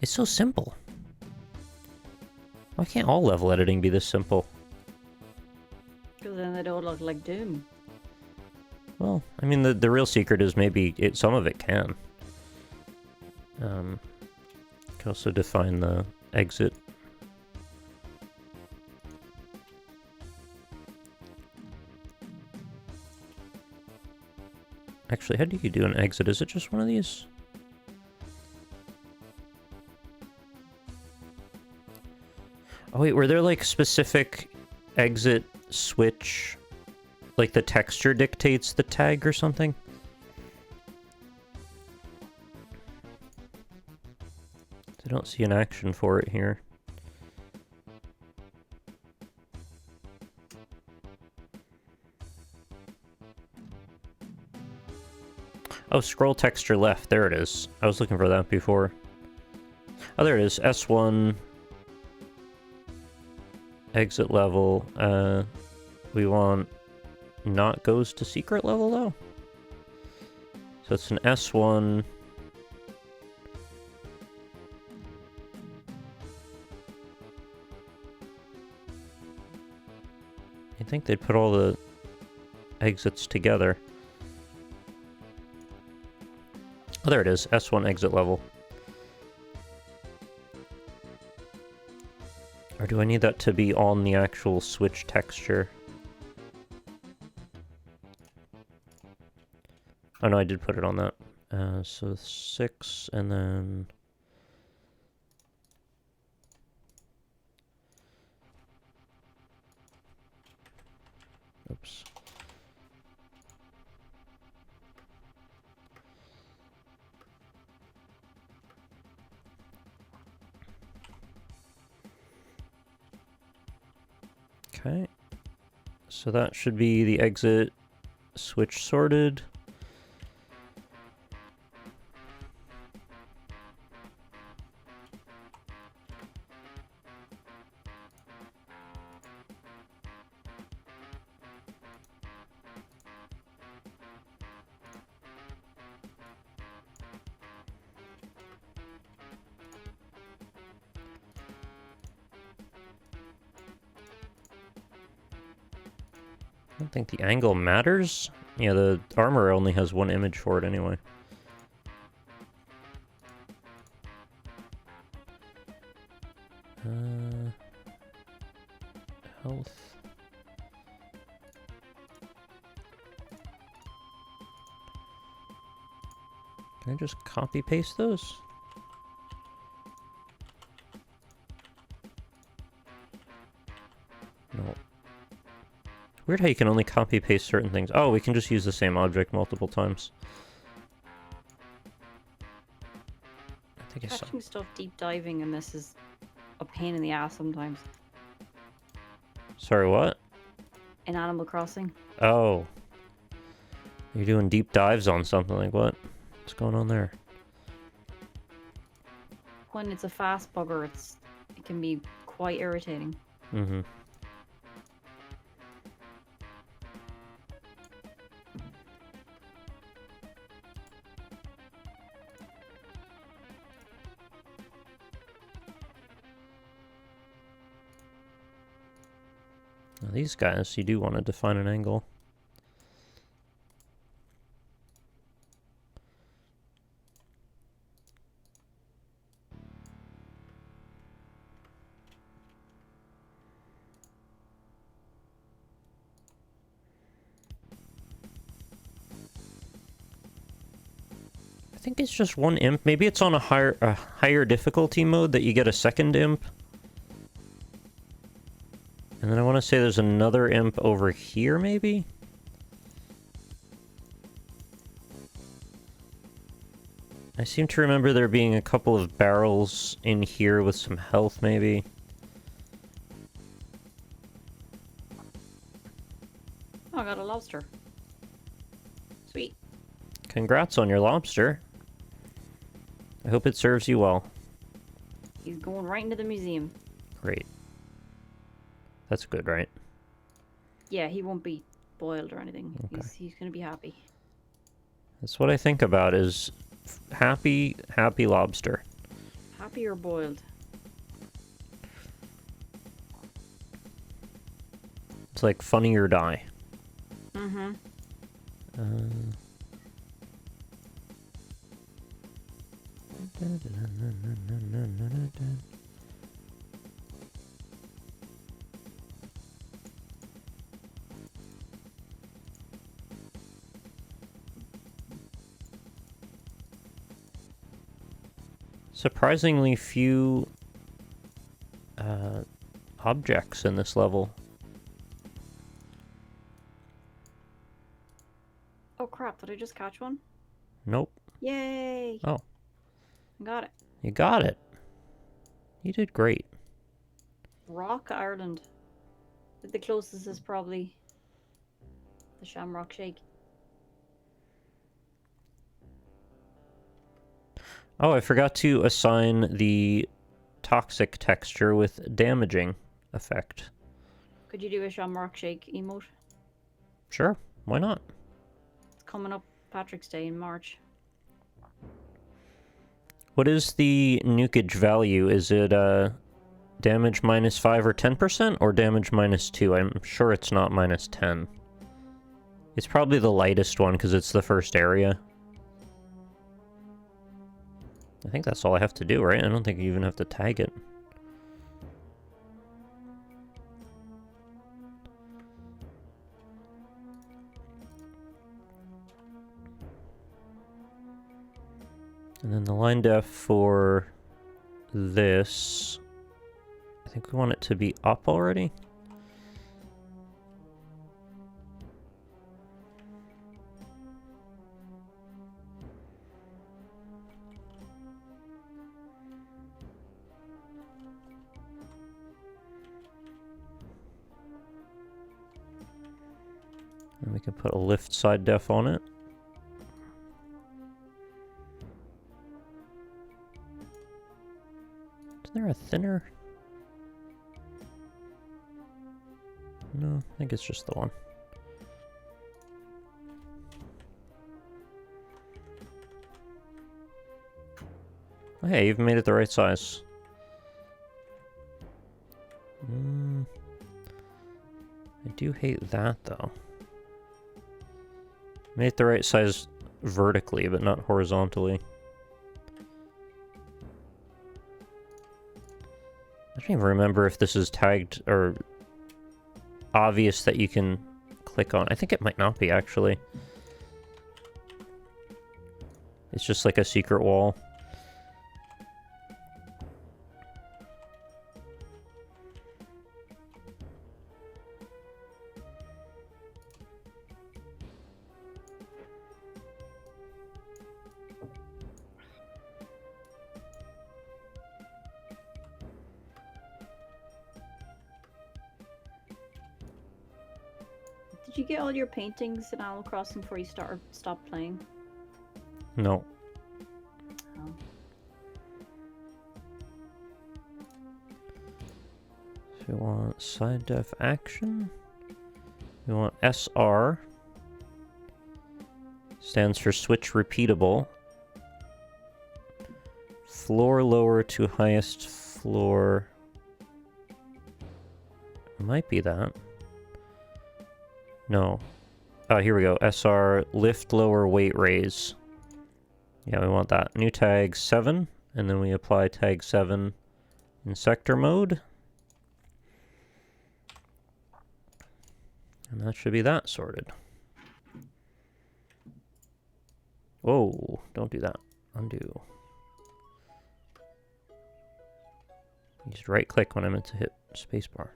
It's so simple. Why can't all level editing be this simple? Because then they don't look like Doom. Well, I mean, the real secret is maybe some of it can. You can also define the exit. Actually, how do you do an exit? Is it just one of these? Oh wait, were there like specific exit switch? Like the texture dictates the tag or something? I don't see an action for it here. Oh, scroll texture left. There it is. I was looking for that before. Oh, there it is. S1. Exit level. We want not goes to secret level, though. So it's an S1. I think they'd put all the exits together. Oh, there it is. S1 exit level. Or do I need that to be on the actual switch texture? Oh no, I did put it on that. So 6, and then... Oops. Okay. So that should be the exit switch sorted. I don't think the angle matters. Yeah, the armor only has one image for it anyway. Health. Can I just copy paste those? No. Weird how you can only copy paste certain things. Oh, we can just use the same object multiple times. I think I saw. Catching stuff deep diving in this is a pain in the ass sometimes. Sorry, what? In Animal Crossing. Oh. You're doing deep dives on something, like what? What's going on there? When it's a fast bugger, it can be quite irritating. Mm-hmm. Now these guys, you do want to define an angle. think it's just one imp. Maybe it's on a higher difficulty mode that you get a second imp. And then I want to say there's another imp over here, maybe? I seem to remember there being a couple of barrels in here with some health, maybe. Oh, I got a lobster. Sweet. Congrats on your lobster. I hope it serves you well. He's going right into the museum. Great. That's good, right? Yeah, he won't be boiled or anything. Okay. He's gonna be happy. That's what I think about, is happy lobster. Happy or boiled? It's like funny or die. Mm-hmm. Surprisingly few objects in this level. Oh crap, did I just catch one? Nope. Yay! Oh. I got it. You got it. You did great. Rock Ireland. The closest is probably the Shamrock Shake. Oh, I forgot to assign the toxic texture with damaging effect. Could you do a Shamrock Shake emote? Sure, why not? It's coming up Patrick's Day in March. What is the nukage value? Is it damage minus 5 or 10% or damage minus 2? I'm sure it's not minus 10. It's probably the lightest one because it's the first area. I think that's all I have to do, right? I don't think you even have to tag it. And then the line def for this, I think we want it to be up already. And we can put a lift side def on it. Is there a thinner? No, I think it's just the one. Oh, hey, you've made it the right size. I do hate that, though. Made it the right size vertically, but not horizontally. I don't even remember if this is tagged or obvious that you can click on. I think it might not be, actually. It's just like a secret wall. Did you get all your paintings in Animal Crossing before you stopped playing? No. Oh. So we want side def action. We want SR. Stands for switch repeatable. Floor lower to highest floor. Might be that. No. Oh, here we go. SR, lift lower weight raise. Yeah, we want that. New tag 7, and then we apply tag 7 in sector mode. And that should be that sorted. Whoa, don't do that. Undo. Just right click when I meant to hit spacebar.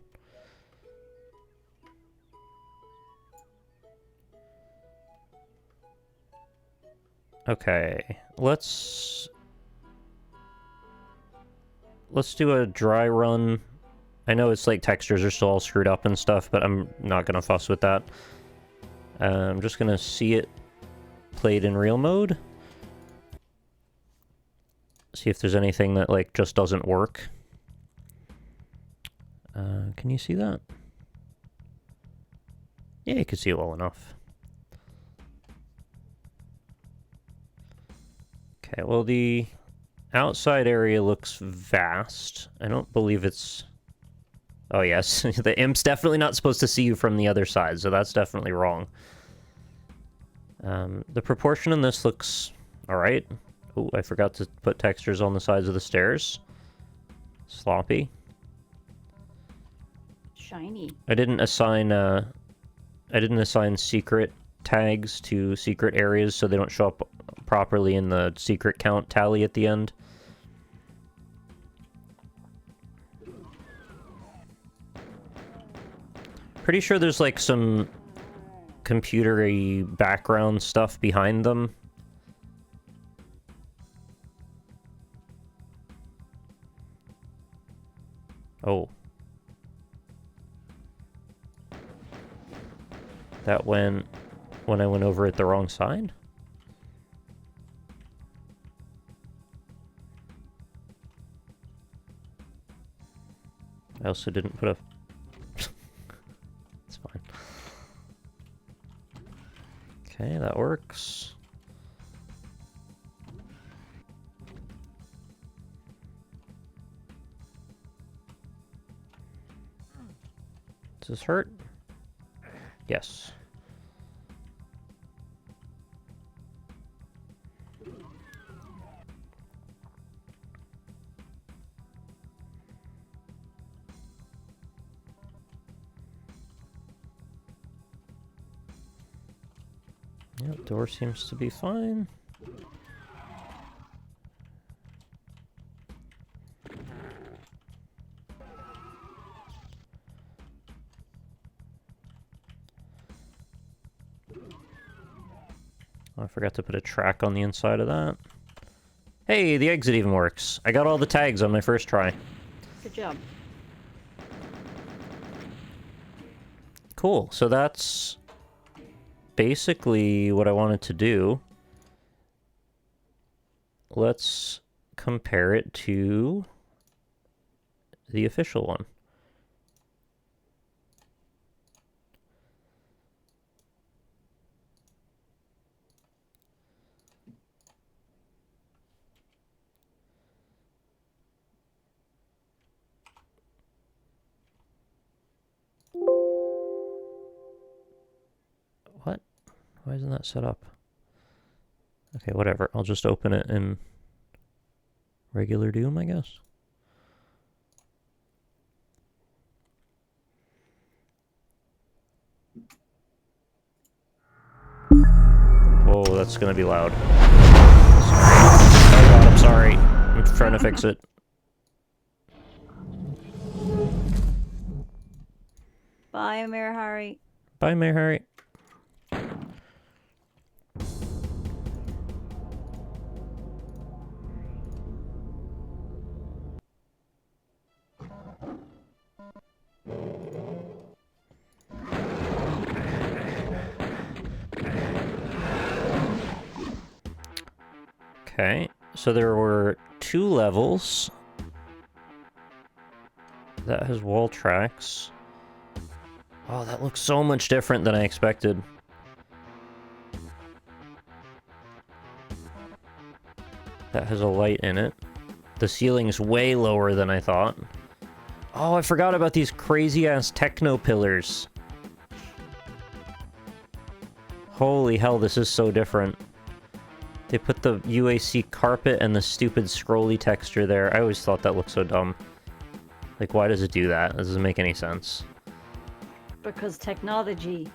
Okay, let's do a dry run. I know it's like textures are still all screwed up and stuff, but I'm not gonna fuss with that. I'm just gonna see it played in real mode. See if there's anything that like just doesn't work. Can you see that? Yeah, you can see it well enough. Okay, well the outside area looks vast. I don't believe it's... Oh yes, the imp's definitely not supposed to see you from the other side, so that's definitely wrong. The proportion in this looks alright. Oh, I forgot to put textures on the sides of the stairs. Sloppy. Shiny. I didn't assign secret tags to secret areas so they don't show up properly in the secret count tally at the end. Pretty sure there's like some computery background stuff behind them. Oh. That went when I went over it the wrong side? I also didn't put a... It's fine. Okay, that works. Does this hurt? Yes. Yep, door seems to be fine. Oh, I forgot to put a track on the inside of that. Hey, the exit even works. I got all the tags on my first try. Good job. Cool, so that's basically what I wanted to do. Let's compare it to the official one. What? Why isn't that set up? Okay, whatever. I'll just open it in regular Doom, I guess. Whoa, that's gonna be loud. Sorry. Oh god, I'm sorry. I'm trying to fix it. Bye, Mayor Harry. Bye, Mayor Harry. Okay, so there were 2 levels. That has wall tracks. Oh, that looks so much different than I expected. That has a light in it. The ceiling's way lower than I thought. Oh, I forgot about these crazy-ass techno pillars. Holy hell, this is so different. They put the UAC carpet and the stupid scrolly texture there. I always thought that looked so dumb. Like, why does it do that? That doesn't make any sense. Because technology.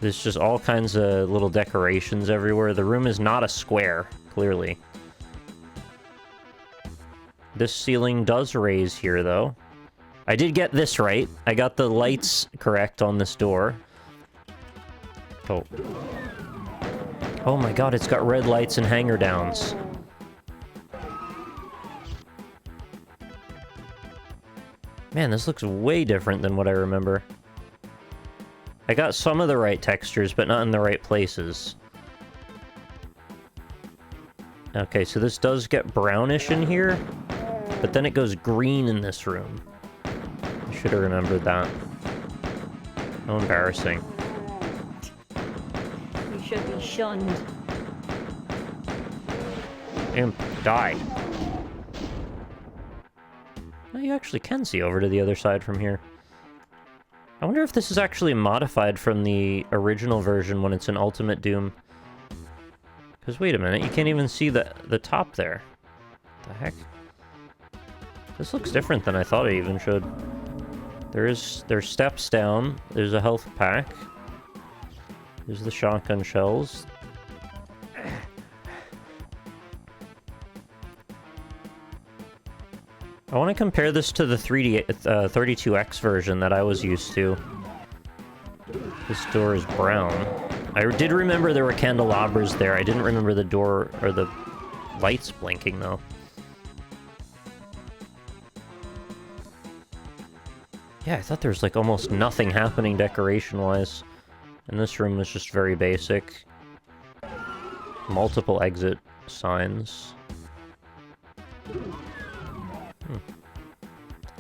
There's just all kinds of little decorations everywhere. The room is not a square, clearly. This ceiling does raise here, though. I did get this right. I got the lights correct on this door. Oh. Oh my god, it's got red lights and hanger downs. Man, this looks way different than what I remember. I got some of the right textures, but not in the right places. Okay, so this does get brownish in here, but then it goes green in this room. I should have remembered that. How embarrassing. You should be shunned. Imp, die. Oh, you actually can see over to the other side from here. I wonder if this is actually modified from the original version when it's in Ultimate Doom. Because wait a minute, you can't even see the top there. What the heck? This looks different than I thought it even should. There's steps down. There's a health pack. There's the shotgun shells. I want to compare this to the 32X version that I was used to. This door is brown. I did remember there were candelabras there. I didn't remember the door or the lights blinking, though. Yeah, I thought there was like almost nothing happening decoration-wise. And this room was just very basic. Multiple exit signs.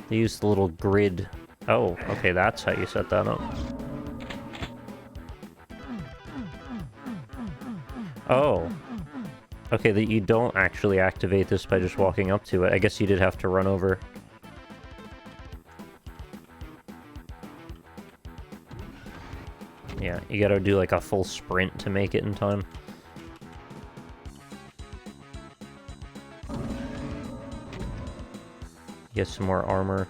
They used the little grid. Oh, okay, that's how you set that up. Oh. Okay, that you don't actually activate this by just walking up to it. I guess you did have to run over. Yeah, you gotta do like a full sprint to make it in time. Get some more armor.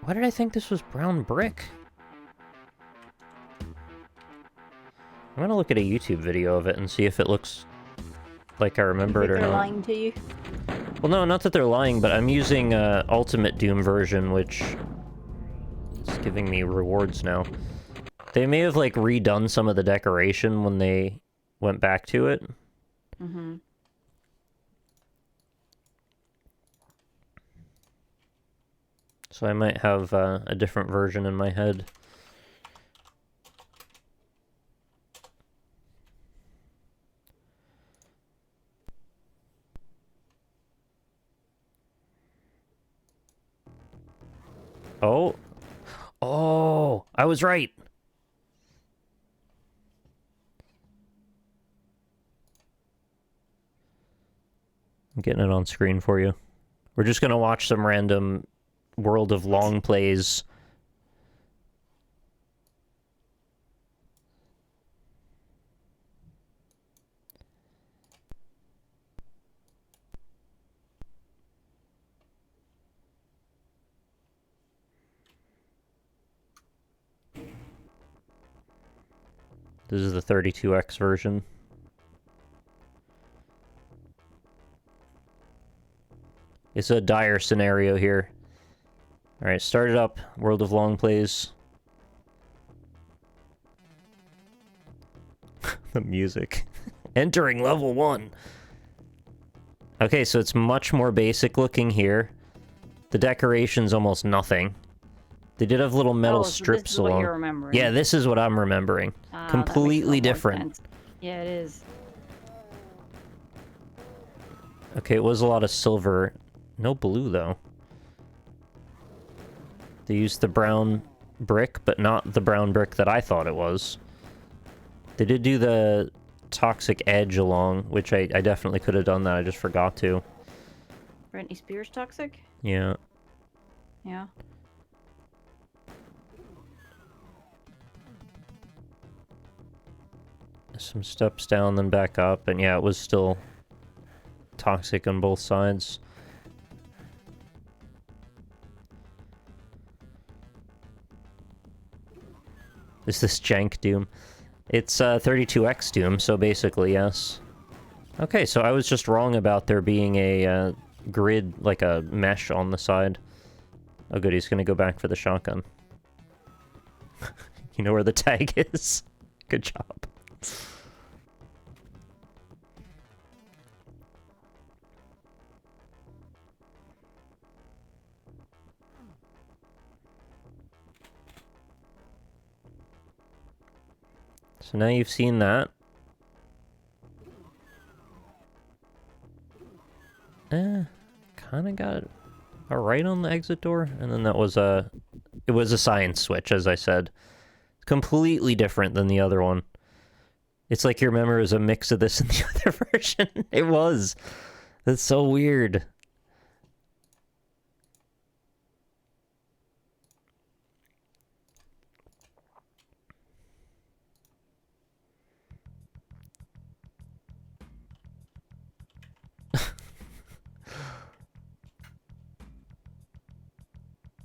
Why did I think this was brown brick? I'm gonna look at a YouTube video of it and see if it looks like I remember it or They're not. lying to you. Well, no, not that they're lying, but I'm using Ultimate Doom version, which is giving me rewards now. They may have, like, redone some of the decoration when they went back to it. Mm-hmm. So I might have a different version in my head. Oh. Oh, I was right. I'm getting it on screen for you. We're just gonna watch some random World of Long plays. This is the 32X version. It's a dire scenario here. Alright, start it up. World of Long plays. The music. Entering level 1. Okay, so it's much more basic looking here. The decoration's almost nothing. They did have little metal strips this is along. What you're remembering. Yeah, this is what I'm remembering. Completely different. Yeah, it is. Okay, it was a lot of silver. No blue, though. They used the brown brick, but not the brown brick that I thought it was. They did do the toxic edge along, which I definitely could have done that. I just forgot to. Britney Spears toxic? Yeah. Yeah. Some steps down, then back up, and yeah, it was still toxic on both sides. Is this jank Doom? It's 32x Doom, so basically, yes. Okay, so I was just wrong about there being a grid, like a mesh on the side. Oh good, he's gonna go back for the shotgun. You know where the tag is? Good job. So now you've seen that. Kinda got a right on the exit door, and then that was it was a science switch, as I said. Completely different than the other one. It's like your memory is a mix of this and the other version. It was. That's so weird.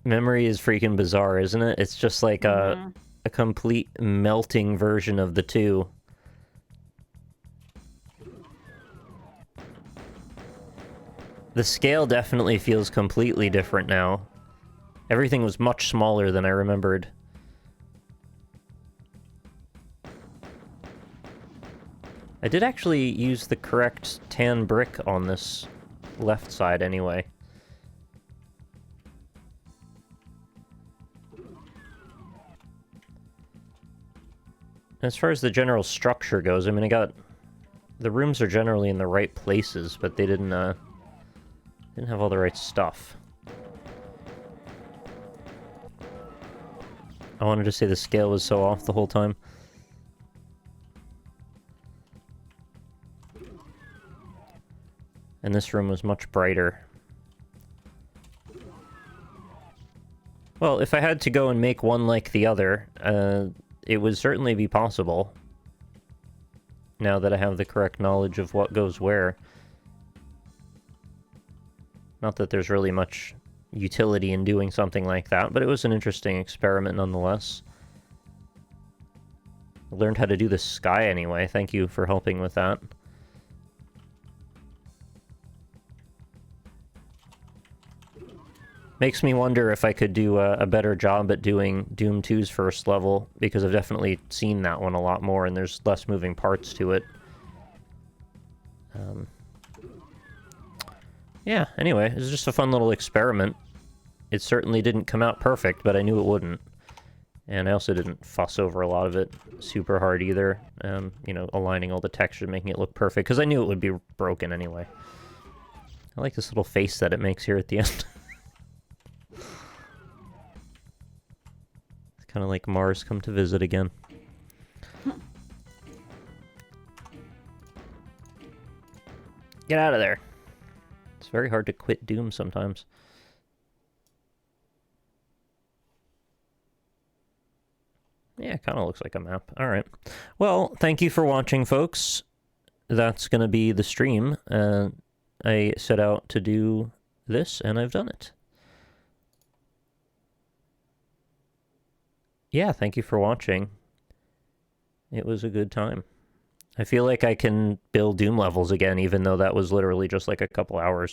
Memory is freaking bizarre, isn't it? It's just like a complete melting version of the two. The scale definitely feels completely different now. Everything was much smaller than I remembered. I did actually use the correct tan brick on this left side anyway. As far as the general structure goes, I mean, the rooms are generally in the right places, but they didn't have all the right stuff. I wanted to say the scale was so off the whole time. And this room was much brighter. Well, if I had to go and make one like the other, it would certainly be possible. Now that I have the correct knowledge of what goes where. Not that there's really much utility in doing something like that, but it was an interesting experiment nonetheless. I learned how to do the sky anyway. Thank you for helping with that. Makes me wonder if I could do a better job at doing Doom 2's first level, because I've definitely seen that one a lot more, and there's less moving parts to it. Yeah, anyway, it was just a fun little experiment. It certainly didn't come out perfect, but I knew it wouldn't. And I also didn't fuss over a lot of it super hard either. You know, aligning all the texture, making it look perfect, because I knew it would be broken anyway. I like this little face that it makes here at the end. It's kind of like Mars come to visit again. Get out of there. It's very hard to quit Doom sometimes. Yeah, it kind of looks like a map. All right. Well, thank you for watching, folks. That's going to be the stream. I set out to do this, and I've done it. Yeah, thank you for watching. It was a good time. I feel like I can build Doom levels again, even though that was literally just like a couple hours.